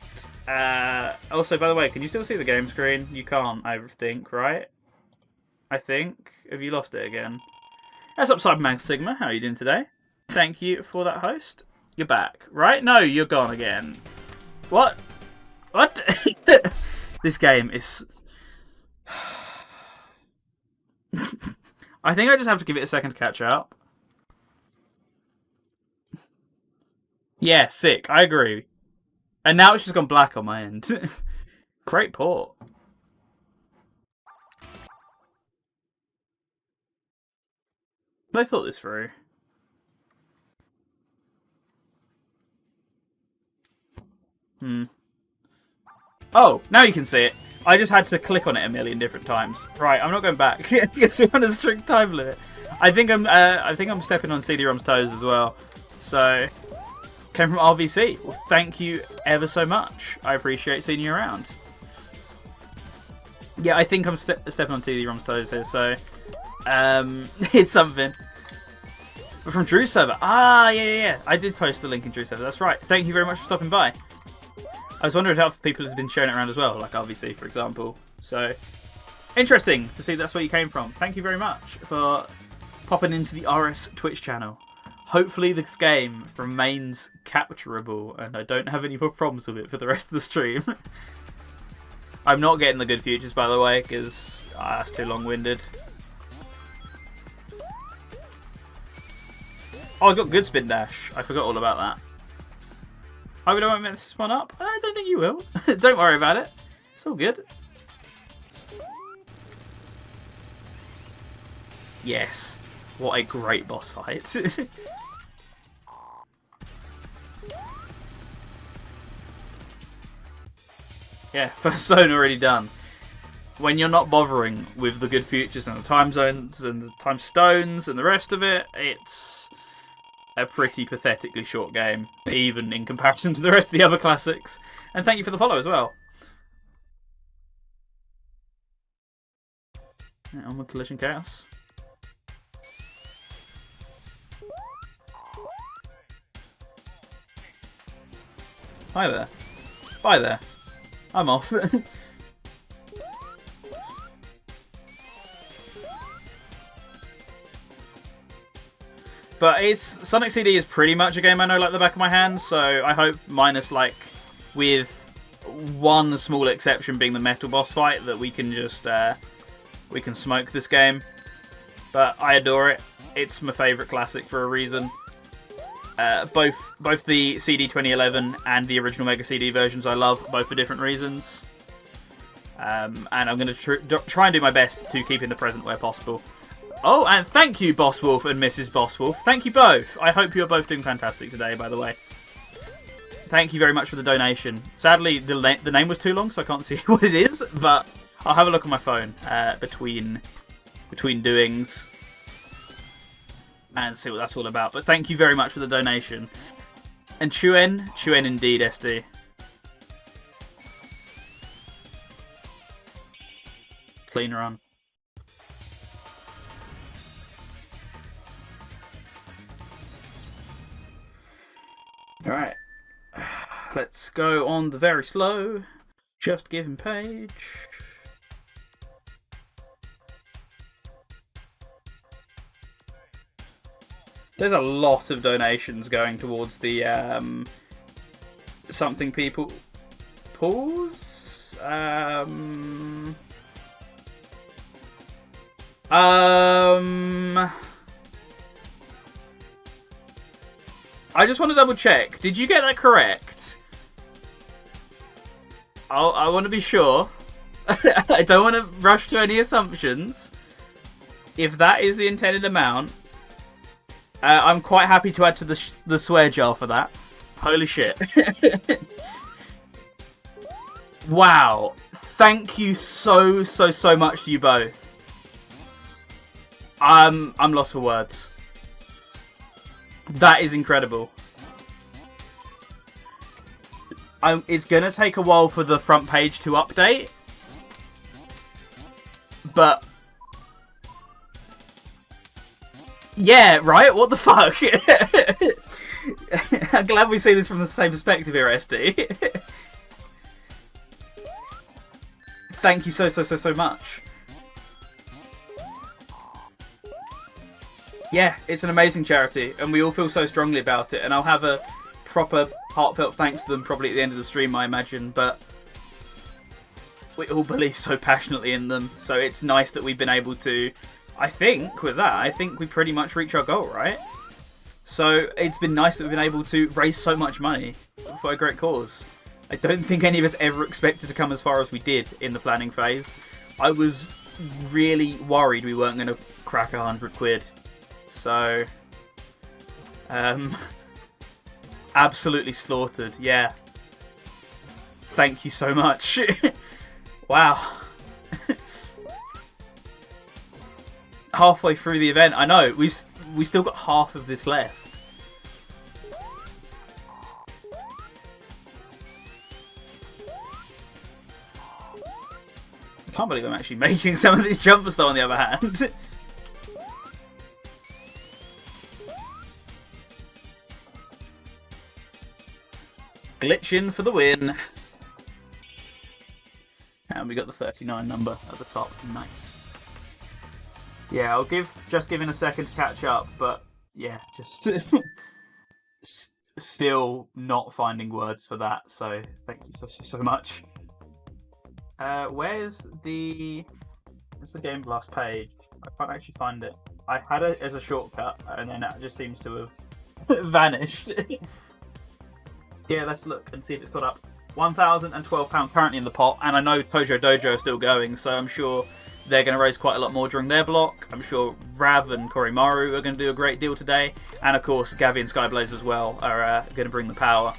[SPEAKER 2] Also, by the way, can you still see the game screen? You can't, I think, right? I think. Have you lost it again? That's up, Cyberman Sigma. How are you doing today? Thank you for that, host. You're back, right? No, you're gone again. What? What? This game is... I think I just have to give it a second to catch up. Yeah, sick. I agree. And now it's just gone black on my end. Great port. They thought this through. Oh, now you can see it. I just had to click on it a million different times. Right, I'm not going back because we're on a strict time limit. I think I'm stepping on CD-ROM's toes as well. So, came from RVC. Well, thank you ever so much. I appreciate seeing you around. Yeah, I think I'm stepping on CD-ROM's toes here. So, it's something. From Drew's server. Ah, yeah. I did post the link in Drew's server. That's right. Thank you very much for stopping by. I was wondering how people have been sharing it around as well, like RVC, for example. So, interesting to see that's where you came from. Thank you very much for popping into the RS Twitch channel. Hopefully this game remains capturable and I don't have any more problems with it for the rest of the stream. I'm not getting the good futures, by the way, because that's too long-winded. Oh, I got good spin dash. I forgot all about that. I would not mess this one up. I don't think you will. Don't worry about it. It's all good. Yes. What a great boss fight. Yeah, first zone already done. When you're not bothering with the good futures and the time zones and the time stones and the rest of it, it's a pretty pathetically short game, even in comparison to the rest of the other classics. And thank you for the follow as well. Yeah, on with Collision Chaos. Hi there. Bye there. I'm off. But Sonic CD is pretty much a game I know like the back of my hand, so I hope, minus like with one small exception being the metal boss fight, that we can just we can smoke this game. But I adore it. It's my favourite classic for a reason. Both the CD 2011 and the original Mega CD versions I love, both for different reasons. And I'm going to try and do my best to keep in the present where possible. Oh, and thank you, Boss Wolf and Mrs. Boss Wolf. Thank you both. I hope you're both doing fantastic today, by the way. Thank you very much for the donation. Sadly, the name was too long, so I can't see what it is, but I'll have a look on my phone between doings and see what that's all about. But thank you very much for the donation. And Chuen indeed, SD. Clean run. Alright. Let's go on the very slow. Just giving page. There's a lot of donations going towards the something people pause. I just want to double check. Did you get that correct? I want to be sure. I don't want to rush to any assumptions. If that is the intended amount, I'm quite happy to add to the swear jar for that. Holy shit. Wow. Thank you so much to you both. I'm lost for words. That is incredible. It's going to take a while for the front page to update. But... yeah, right? What the fuck? I'm glad we see this from the same perspective here, SD. Thank you so much. Yeah, it's an amazing charity, and we all feel so strongly about it, and I'll have a proper heartfelt thanks to them probably at the end of the stream, I imagine, but we all believe so passionately in them, so it's nice that we've been able to, I think we pretty much reach our goal, right? So it's been nice that we've been able to raise so much money for a great cause. I don't think any of us ever expected to come as far as we did in the planning phase. I was really worried we weren't going to crack 100 quid. So, absolutely slaughtered, yeah. Thank you so much. Wow. Halfway through the event, I know, we still got half of this left. I can't believe I'm actually making some of these jumps though, on the other hand. Glitching for the win. And we got the 39 number at the top. Nice. Yeah, I'll just give in a second to catch up, but yeah, just still not finding words for that. So thank you so much. Where's the Game Blast page? I can't actually find it. I had it as a shortcut, and then that just seems to have vanished. Yeah, let's look and see if it's got up. £1,012 currently in the pot, and I know Tojo Dojo are still going, so I'm sure they're going to raise quite a lot more during their block. I'm sure Rav and Korimaru are going to do a great deal today, and of course Gavi and Skyblaze as well are going to bring the power.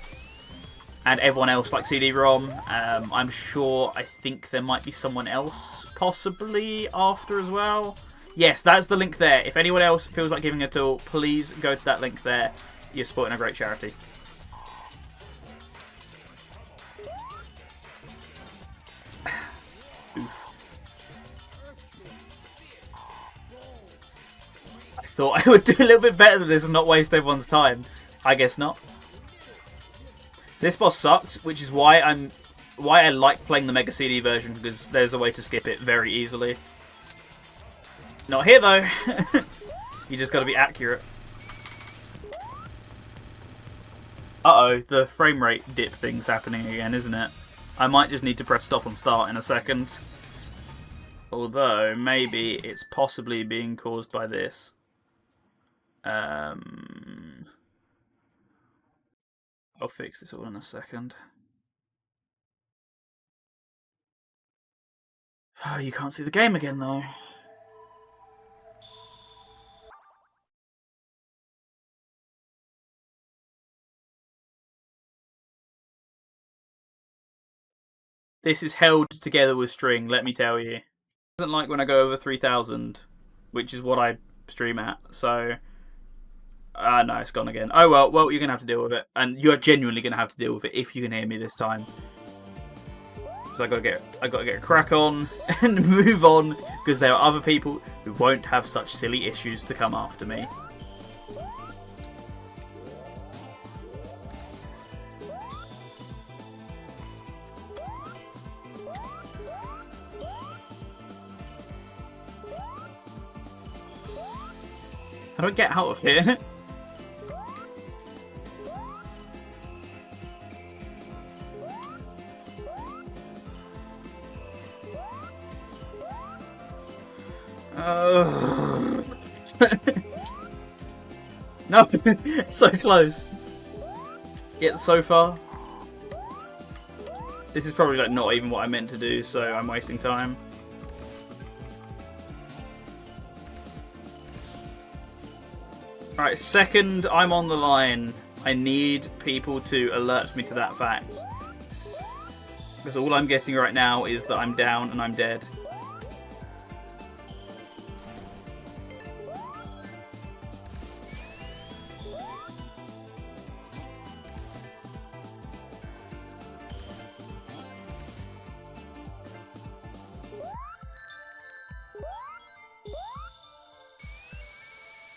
[SPEAKER 2] And everyone else like CD-ROM. I'm sure, I think there might be someone else possibly after as well. Yes, that's the link there. If anyone else feels like giving a tool, please go to that link there. You're supporting a great charity. Oof. I thought I would do a little bit better than this and not waste everyone's time. I guess not. This boss sucked, which is why I like playing the Mega CD version, because there's a way to skip it very easily. Not here though. You just got to be accurate. Uh-oh, the frame rate dip thing's happening again, isn't it? I might just need to press stop and start in a second. Although, maybe it's possibly being caused by this. I'll fix this all in a second. Oh, you can't see the game again though. This is held together with string, let me tell you. It doesn't like when I go over 3,000, which is what I stream at, so... no, it's gone again. Oh well, you're going to have to deal with it. And you're genuinely going to have to deal with it if you can hear me this time. So I got to get a crack on and move on, because there are other people who won't have such silly issues to come after me. How do I get out of here? No, so close. Yet so far. This is probably like not even what I meant to do, so I'm wasting time. Alright, second I'm on the line, I need people to alert me to that fact. Because all I'm getting right now is that I'm down and I'm dead.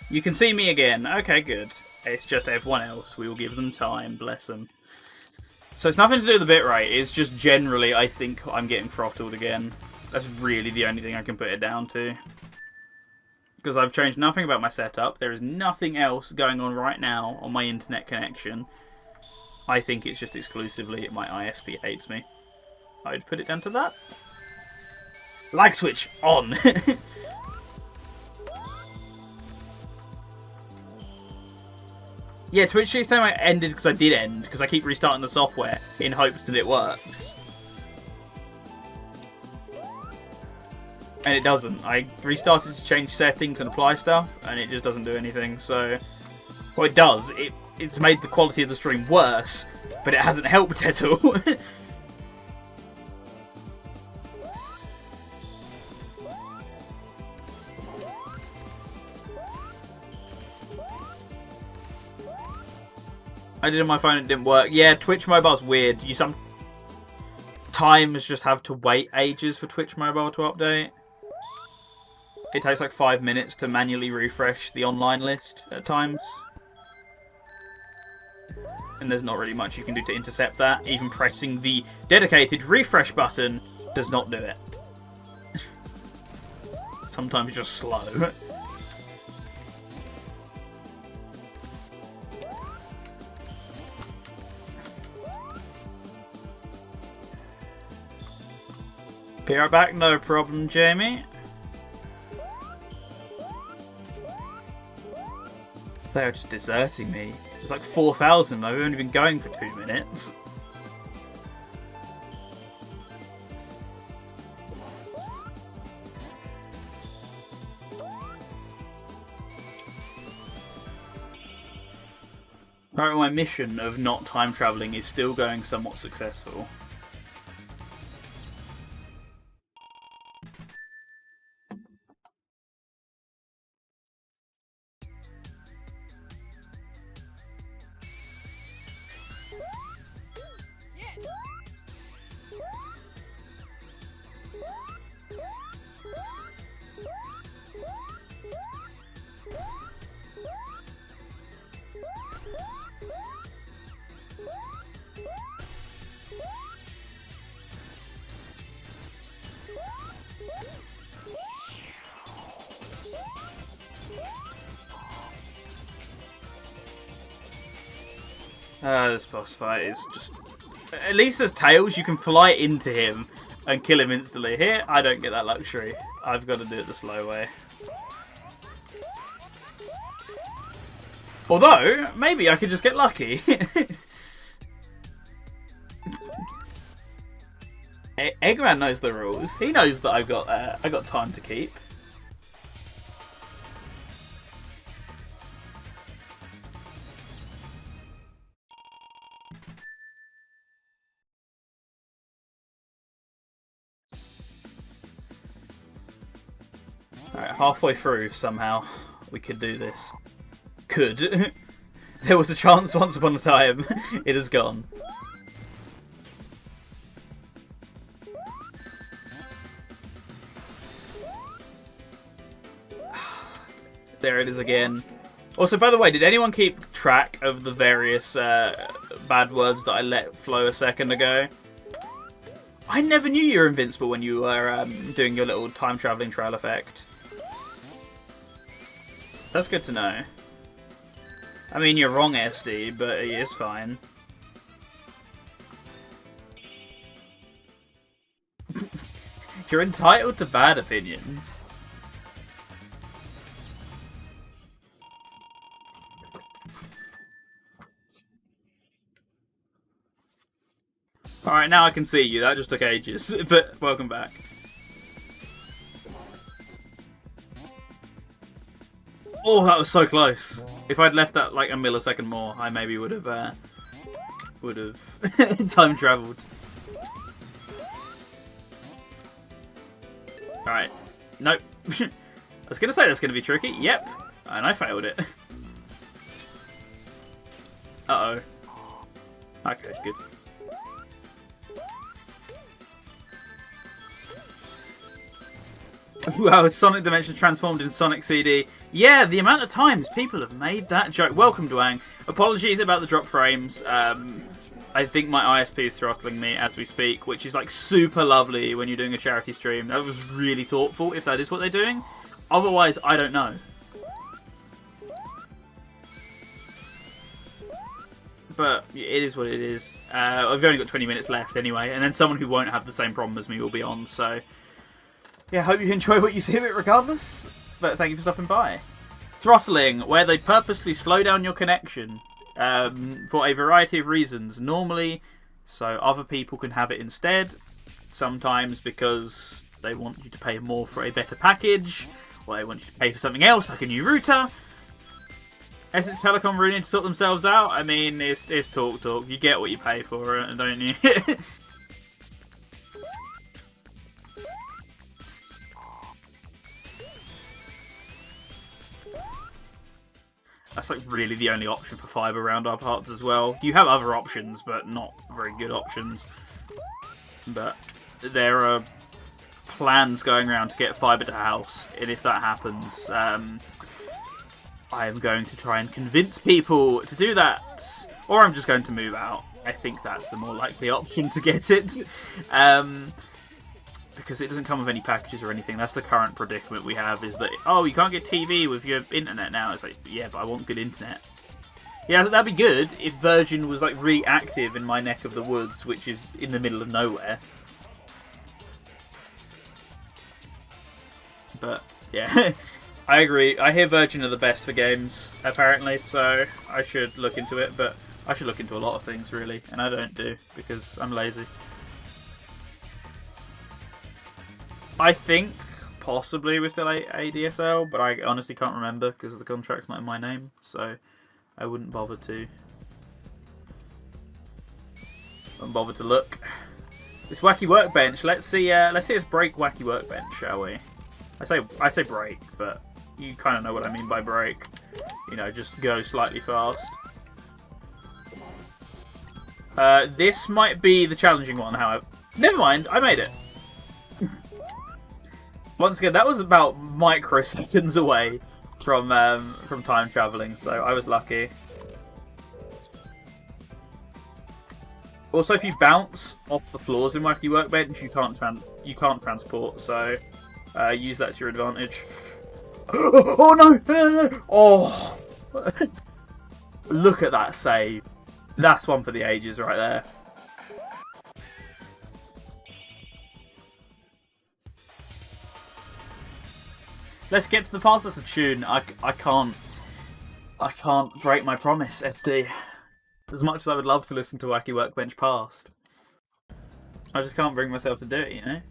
[SPEAKER 2] You can see me again. Okay, good. It's just everyone else. We will give them time. Bless them. So it's nothing to do with the bitrate. It's just generally, I think I'm getting throttled again. That's really the only thing I can put it down to. Because I've changed nothing about my setup. There is nothing else going on right now on my internet connection. I think it's just exclusively my ISP hates me. I'd put it down to that. Light switch on. Yeah, Twitch each time I ended, because I did end, because I keep restarting the software in hopes that it works. And it doesn't. I restarted to change settings and apply stuff, and it just doesn't do anything, so... Well, it does. It's made the quality of the stream worse, but it hasn't helped at all. I did it on my phone and it didn't work. Yeah, Twitch Mobile's weird. You sometimes just have to wait ages for Twitch Mobile to update. It takes like 5 minutes to manually refresh the online list at times. And there's not really much you can do to intercept that. Even pressing the dedicated refresh button does not do it. Sometimes just slow. Be right back, no problem, Jamie. They're just deserting me. It's like 4,000. I've only been going for 2 minutes. Apparently my mission of not time travelling is still going somewhat successful. This boss fight is just... At least as Tails, you can fly into him and kill him instantly. Here, I don't get that luxury. I've got to do it the slow way. Although, maybe I could just get lucky. Eggman knows the rules. He knows that I got time to keep. Alright, halfway through somehow we could do this. Could. There was a chance once upon a time. It has gone. There it is again. Also, by the way, did anyone keep track of the various bad words that I let flow a second ago? I never knew you were invincible when you were doing your little time-travelling trail effect. That's good to know. I mean, you're wrong, SD, but it is fine. You're entitled to bad opinions. Alright, now I can see you. That just took ages, but welcome back. Oh, that was so close. If I'd left that like a millisecond more, I maybe would have time travelled. Alright. Nope. I was going to say that's going to be tricky. Yep. And I failed it. Uh-oh. Okay, good. Wow, Sonic Dimension transformed in Sonic CD. Yeah, the amount of times people have made that joke. Welcome, Dwang. Apologies about the drop frames. I think my ISP is throttling me as we speak, which is like super lovely when you're doing a charity stream. That was really thoughtful, if that is what they're doing. Otherwise, I don't know. But it is what it is. I've only got 20 minutes left anyway, and then someone who won't have the same problem as me will be on, so... Yeah, hope you enjoy what you see of it regardless. But thank you for stopping by. Throttling, where they purposely slow down your connection for a variety of reasons. Normally, so other people can have it instead. Sometimes because they want you to pay more for a better package, or they want you to pay for something else, like a new router. Essex Telecom really need to sort themselves out. I mean, it's talk. You get what you pay for it, don't you? That's like really the only option for fibre around our parts as well. You have other options, but not very good options. But there are plans going around to get fibre to house, and if that happens, I am going to try and convince people to do that. Or I'm just going to move out. I think that's the more likely option to get it. Because it doesn't come with any packages or anything. That's the current predicament we have, is that, oh, you can't get TV with your internet now. It's like, yeah, but I want good internet. Yeah, so that'd be good if Virgin was like reactive in my neck of the woods, which is in the middle of nowhere. But, yeah. I agree. I hear Virgin are the best for games, apparently, so I should look into it, but I should look into a lot of things, really, and I don't do, because I'm lazy. I think, possibly, we're still ADSL, but I honestly can't remember, because the contract's not in my name, so I wouldn't bother to look. This Wacky Workbench, let's see us break Wacky Workbench, shall we? I say break, but you kind of know what I mean by break. You know, just go slightly fast. This might be the challenging one, however. Never mind, I made it. Once again, that was about microseconds away from time traveling, so I was lucky. Also, if you bounce off the floors in Wacky Workbench, you can't transport, so use that to your advantage. Oh no! No! Oh! Look at that save. That's one for the ages right there. Let's get to the past. That's a tune. I can't break my promise, SD. As much as I would love to listen to Wacky Workbench past, I just can't bring myself to do it, you know?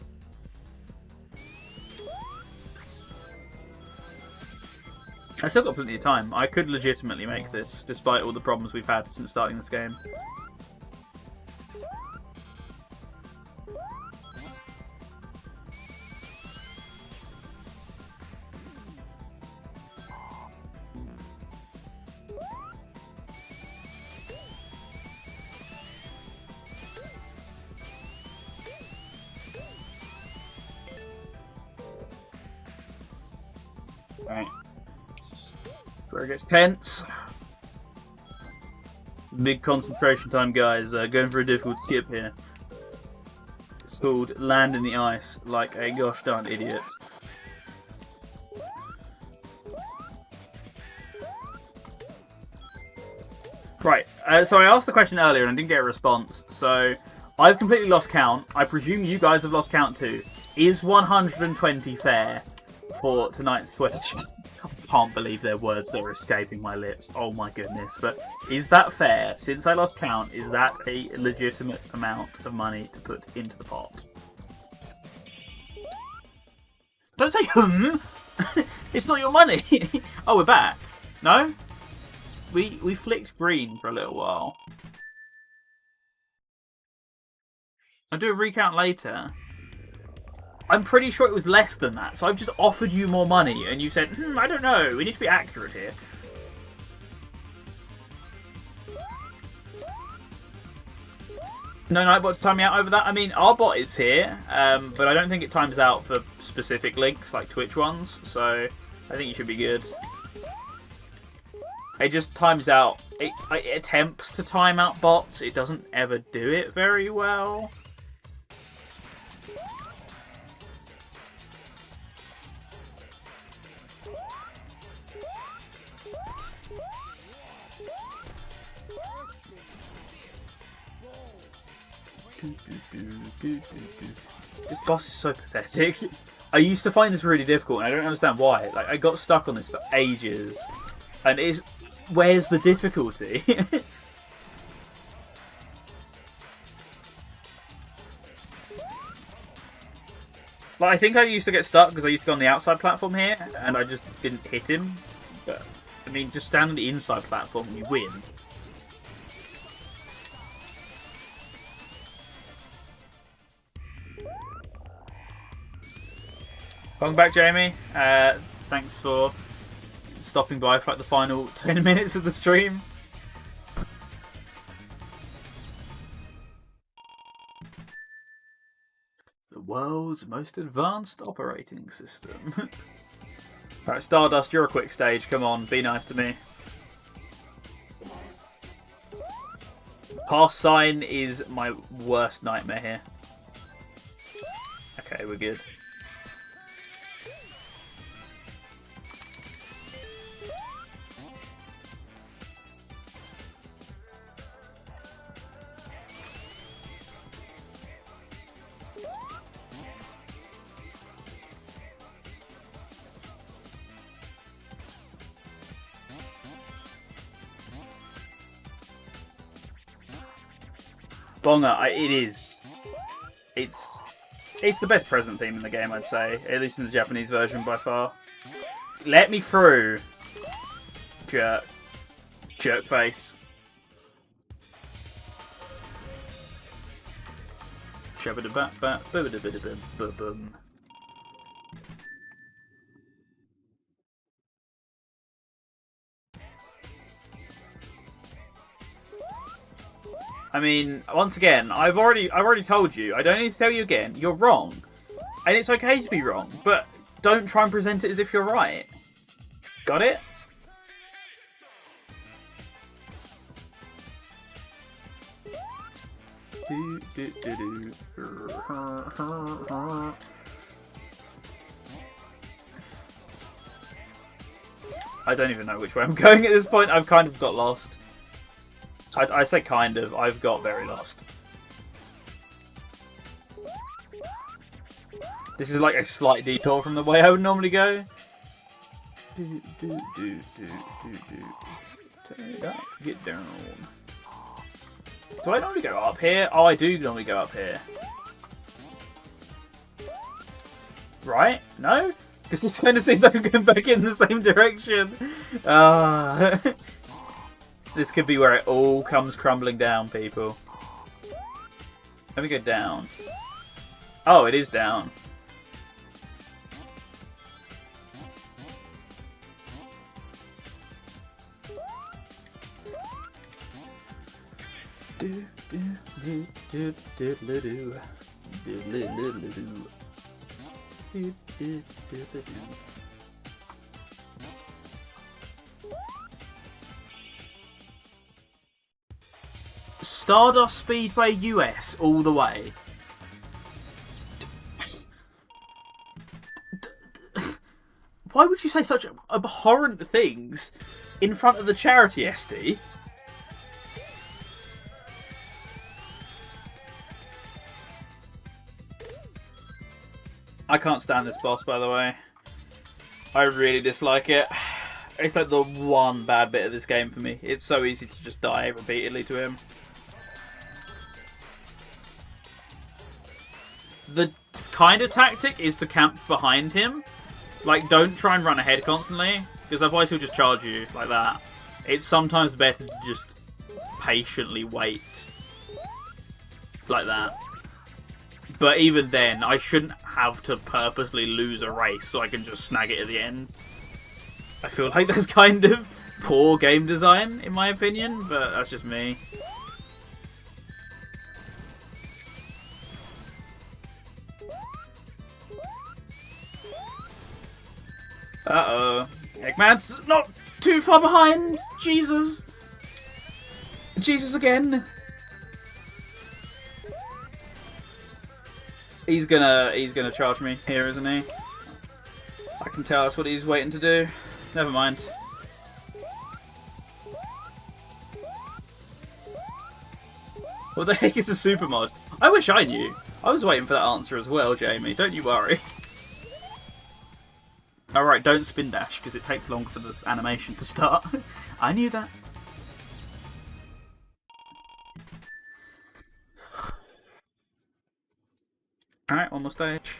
[SPEAKER 2] I still got plenty of time. I could legitimately make this, despite all the problems we've had since starting this game. Right. Where it gets tense. Big concentration time, guys. Going for a difficult skip here. It's called Land in the Ice, like a gosh darn idiot. Right, so I asked the question earlier and I didn't get a response, so I've completely lost count. I presume you guys have lost count too. Is 120 fair for tonight's Switch? I can't believe their words that are escaping my lips. Oh my goodness. But is that fair? Since I lost count, is that a legitimate amount of money to put into the pot? Don't say It's not your money! Oh, we're back. No? We flicked green for a little while. I'll do a recount later. I'm pretty sure it was less than that, so I've just offered you more money, and you said, I don't know, we need to be accurate here. No Nightbot to time me out over that. I mean, our bot is here, but I don't think it times out for specific links, like Twitch ones, so I think you should be good. It just times out, it attempts to time out bots, it doesn't ever do it very well. This boss is so pathetic. I used to find this really difficult and I don't understand why. Like, I got stuck on this for ages. And where's the difficulty? Like, I think I used to get stuck because I used to go on the outside platform here and I just didn't hit him. But, I mean, just stand on the inside platform and you win. Welcome back, Jamie. Thanks for stopping by for like the final 10 minutes of the stream. The world's most advanced operating system. Alright, Stardust, you're a quick stage. Come on, be nice to me. Pass sign is my worst nightmare here. Okay, we're good. Bonga, it is. It's the best present theme in the game, I'd say. At least in the Japanese version by far. Let me through. Jerk. Jerk face. Shabba-da-ba-ba-ba-ba-da-ba-da-bum. I mean, once again, I've already told you. I don't need to tell you again. You're wrong, and it's okay to be wrong, but don't try and present it as if you're right. Got it? I don't even know which way I'm going at this point. I've kind of got lost. I say kind of. I've got very lost. This is like a slight detour from the way I would normally go. Turn it up. Get down. Do I normally go up here? Oh, I do normally go up here. Right? No? Because this kind of seems like I'm going back in the same direction. This could be where it all comes crumbling down, people. Let me go down. Oh, it is down. Stardust Speedway US all the way. Why would you say such abhorrent things in front of the charity, SD? I can't stand this boss, by the way. I really dislike it. It's like the one bad bit of this game for me. It's so easy to just die repeatedly to him. The kind of tactic is to camp behind him. Like, don't try and run ahead constantly, because otherwise he'll just charge you like that. It's sometimes better to just patiently wait. Like that. But even then, I shouldn't have to purposely lose a race so I can just snag it at the end. I feel like that's kind of poor game design, in my opinion, but that's just me. Uh-oh. Eggman's not too far behind! Jesus! Jesus again! He's gonna charge me here, isn't he? I can tell that's what he's waiting to do. Never mind. What the heck is a super mod? I wish I knew. I was waiting for that answer as well, Jamie. Don't you worry. Alright, don't spin dash, because it takes longer for the animation to start. I knew that. Alright, one more stage.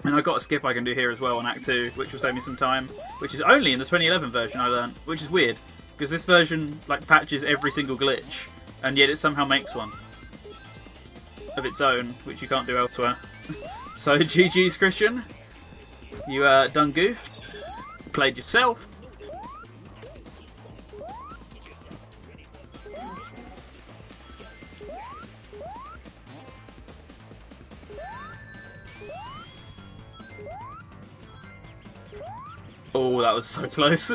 [SPEAKER 2] And I've got a skip I can do here as well on Act 2, which will save me some time. Which is only in the 2011 version, I learned. Which is weird, because this version like patches every single glitch, and yet it somehow makes one of its own, which you can't do elsewhere. So GG's, Christian. You done goofed. Played yourself. Oh, that was so close.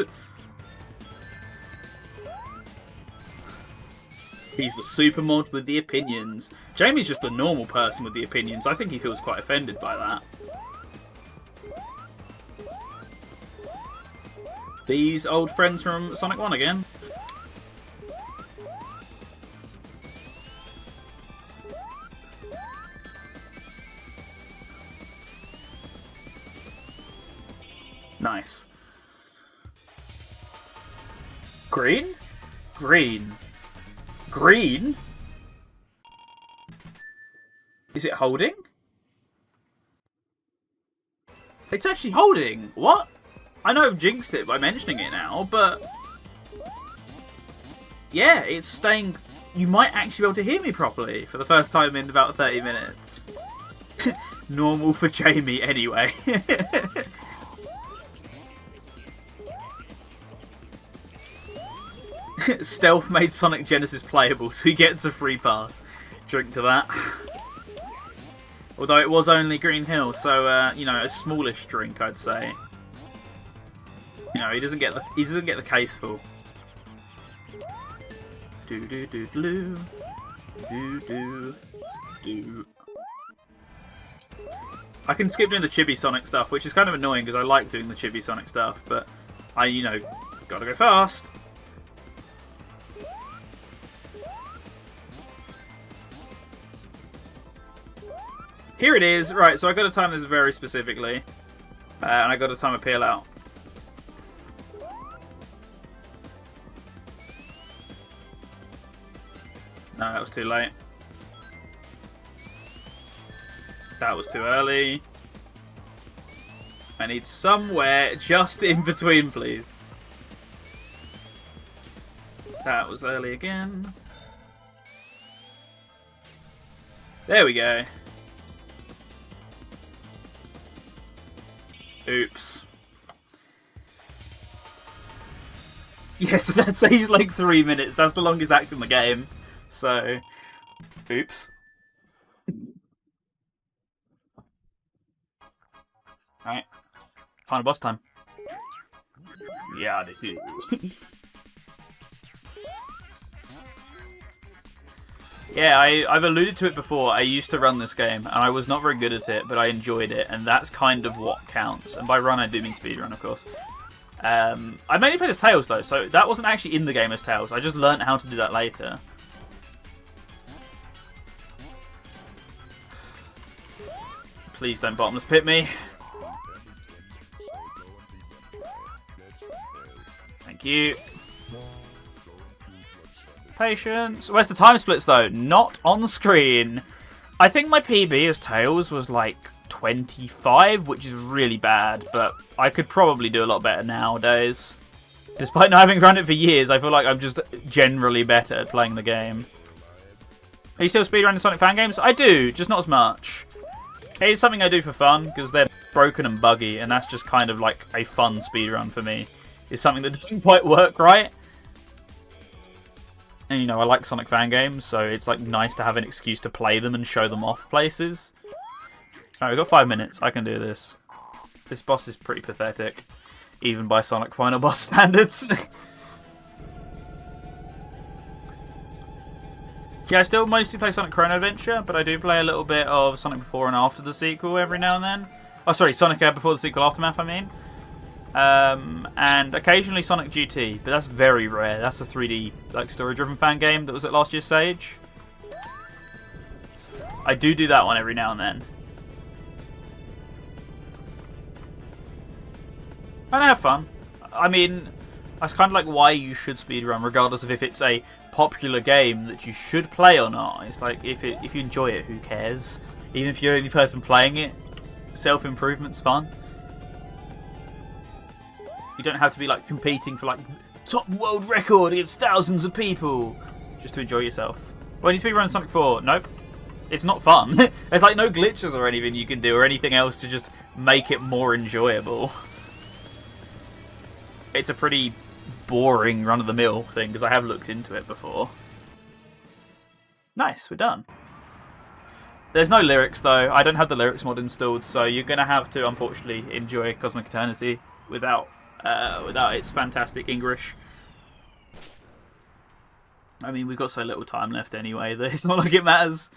[SPEAKER 2] He's the super mod with the opinions. Jamie's just the normal person with the opinions. I think he feels quite offended by that. These old friends from Sonic 1 again. Nice. Green? Green. Green? Is it holding? It's actually holding. What? I know I've jinxed it by mentioning it now, but yeah, it's staying. You might actually be able to hear me properly for the first time in about 30 minutes. Normal for Jamie, anyway. Stealth made Sonic Genesis playable, so he gets a free pass. Drink to that. Although it was only Green Hill, so you know, a smallish drink, I'd say. You know, he doesn't get the case full. Do do do do do do do. I can skip doing the Chibi Sonic stuff, which is kind of annoying because I like doing the Chibi Sonic stuff, but I, you know, gotta go fast. Here it is. Right, so I got to time this very specifically, and I got to time a peel out. No, that was too late. That was too early. I need somewhere just in between, please. That was early again. There we go. Oops. Yes, that saves like 3 minutes. That's the longest act in the game. So, oops. Alright. Final boss time. Yeah, yeah, I've alluded to it before. I used to run this game, and I was not very good at it, but I enjoyed it, and that's kind of what counts. And by run, I do mean speedrun, of course. I mainly played as Tails, though, so that wasn't actually in the game as Tails. I just learned how to do that later. Please don't bottomless pit me. Thank you. Patience. Where's the time splits, though? Not on the screen. I think my PB as Tails was like 25, which is really bad, but I could probably do a lot better nowadays. Despite not having run it for years, I feel like I'm just generally better at playing the game. Are you still speedrunning Sonic fan games? I do, just not as much. It is something I do for fun, because they're broken and buggy, and that's just kind of like a fun speedrun for me. It's something that doesn't quite work right. And, you know, I like Sonic fan games, so it's like nice to have an excuse to play them and show them off places. Alright, we've got 5 minutes. I can do this. This boss is pretty pathetic, even by Sonic Final Boss standards. Yeah, I still mostly play Sonic Chrono Adventure, but I do play a little bit of Sonic Before and After the Sequel every now and then. Oh, sorry, Sonic Before the Sequel Aftermath, I mean. And occasionally Sonic GT, but that's very rare. That's a 3D, like, story-driven fan game that was at last year's stage. I do that one every now and then. And I have fun. I mean, that's kind of like why you should speedrun, regardless of if it's a popular game that you should play or not. It's like, if you enjoy it, who cares? Even if you're the only person playing it, self-improvement's fun. You don't have to be like competing for like top world record against thousands of people just to enjoy yourself. When you speedrun Sonic 4, nope. It's not fun. There's like no glitches or anything you can do or anything else to just make it more enjoyable. It's a pretty boring run-of-the-mill thing because I have looked into it before. Nice, we're done. There's no lyrics though. I don't have the lyrics mod installed, so you're going to have to unfortunately enjoy Cosmic Eternity without its fantastic English. I mean, we've got so little time left anyway that it's not like it matters.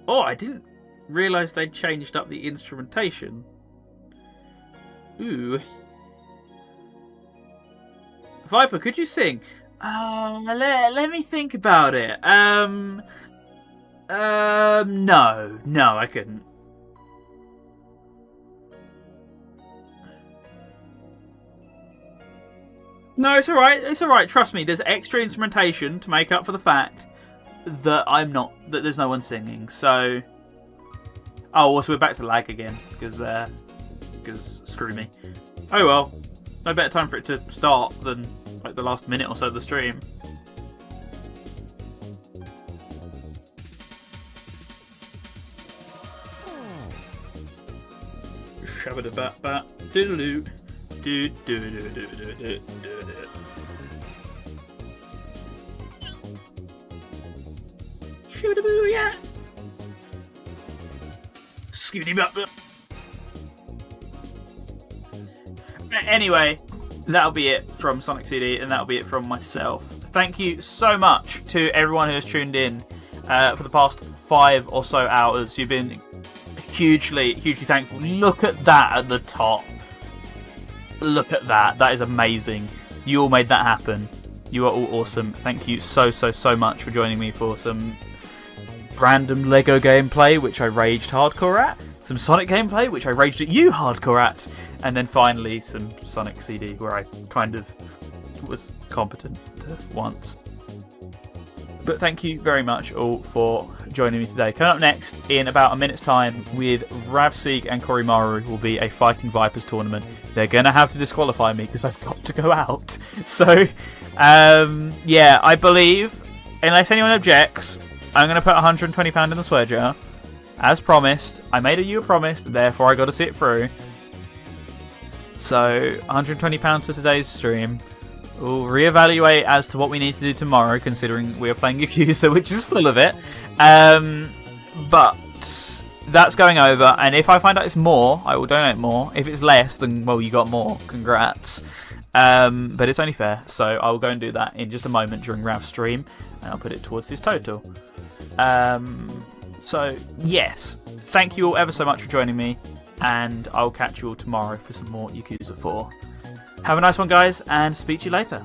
[SPEAKER 2] Oh, I didn't realise they'd changed up the instrumentation. Ooh. Viper, could you sing? Let me think about it. No, I couldn't. No, it's alright. It's alright. Trust me, there's extra instrumentation to make up for the fact that that there's no one singing. So, oh, also we're back to lag again because screw me. Oh well, no better time for it to start than like the last minute or so of the stream. Shabba-da-bat-bat, doodaloo, do-do-do-do-do-do-do-do. Shoo-da-boo-yeah! Scooty-bop-bop. Anyway, that'll be it from Sonic CD, and that'll be it from myself. Thank you so much to everyone who has tuned in for the past 5 or so hours. You've been hugely thankful. Look at that at the top. Look at that. That is amazing. You all made that happen. You are all awesome. Thank you so much for joining me for some random Lego gameplay, which I raged hardcore at. Some Sonic gameplay, which I raged at you hardcore at. And then finally some Sonic CD, where I kind of was competent once. But thank you very much all for joining me today. Coming up next, in about a minute's time, with Ravseek and Korimaru, will be a Fighting Vipers tournament. They're going to have to disqualify me because I've got to go out. So, yeah, I believe, unless anyone objects, I'm going to put £120 in the swear jar. As promised. I made you a promise, therefore I got to see it through. So, £120 for today's stream. We'll reevaluate as to what we need to do tomorrow, considering we are playing Yakuza, which is full of it. But that's going over, and if I find out it's more, I will donate more. If it's less, then, well, you got more. Congrats. But it's only fair, so I will go and do that in just a moment during Rav's stream, and I'll put it towards his total. So, yes, thank you all ever so much for joining me, and I'll catch you all tomorrow for some more Yakuza 4. Have a nice one, guys, and speak to you later.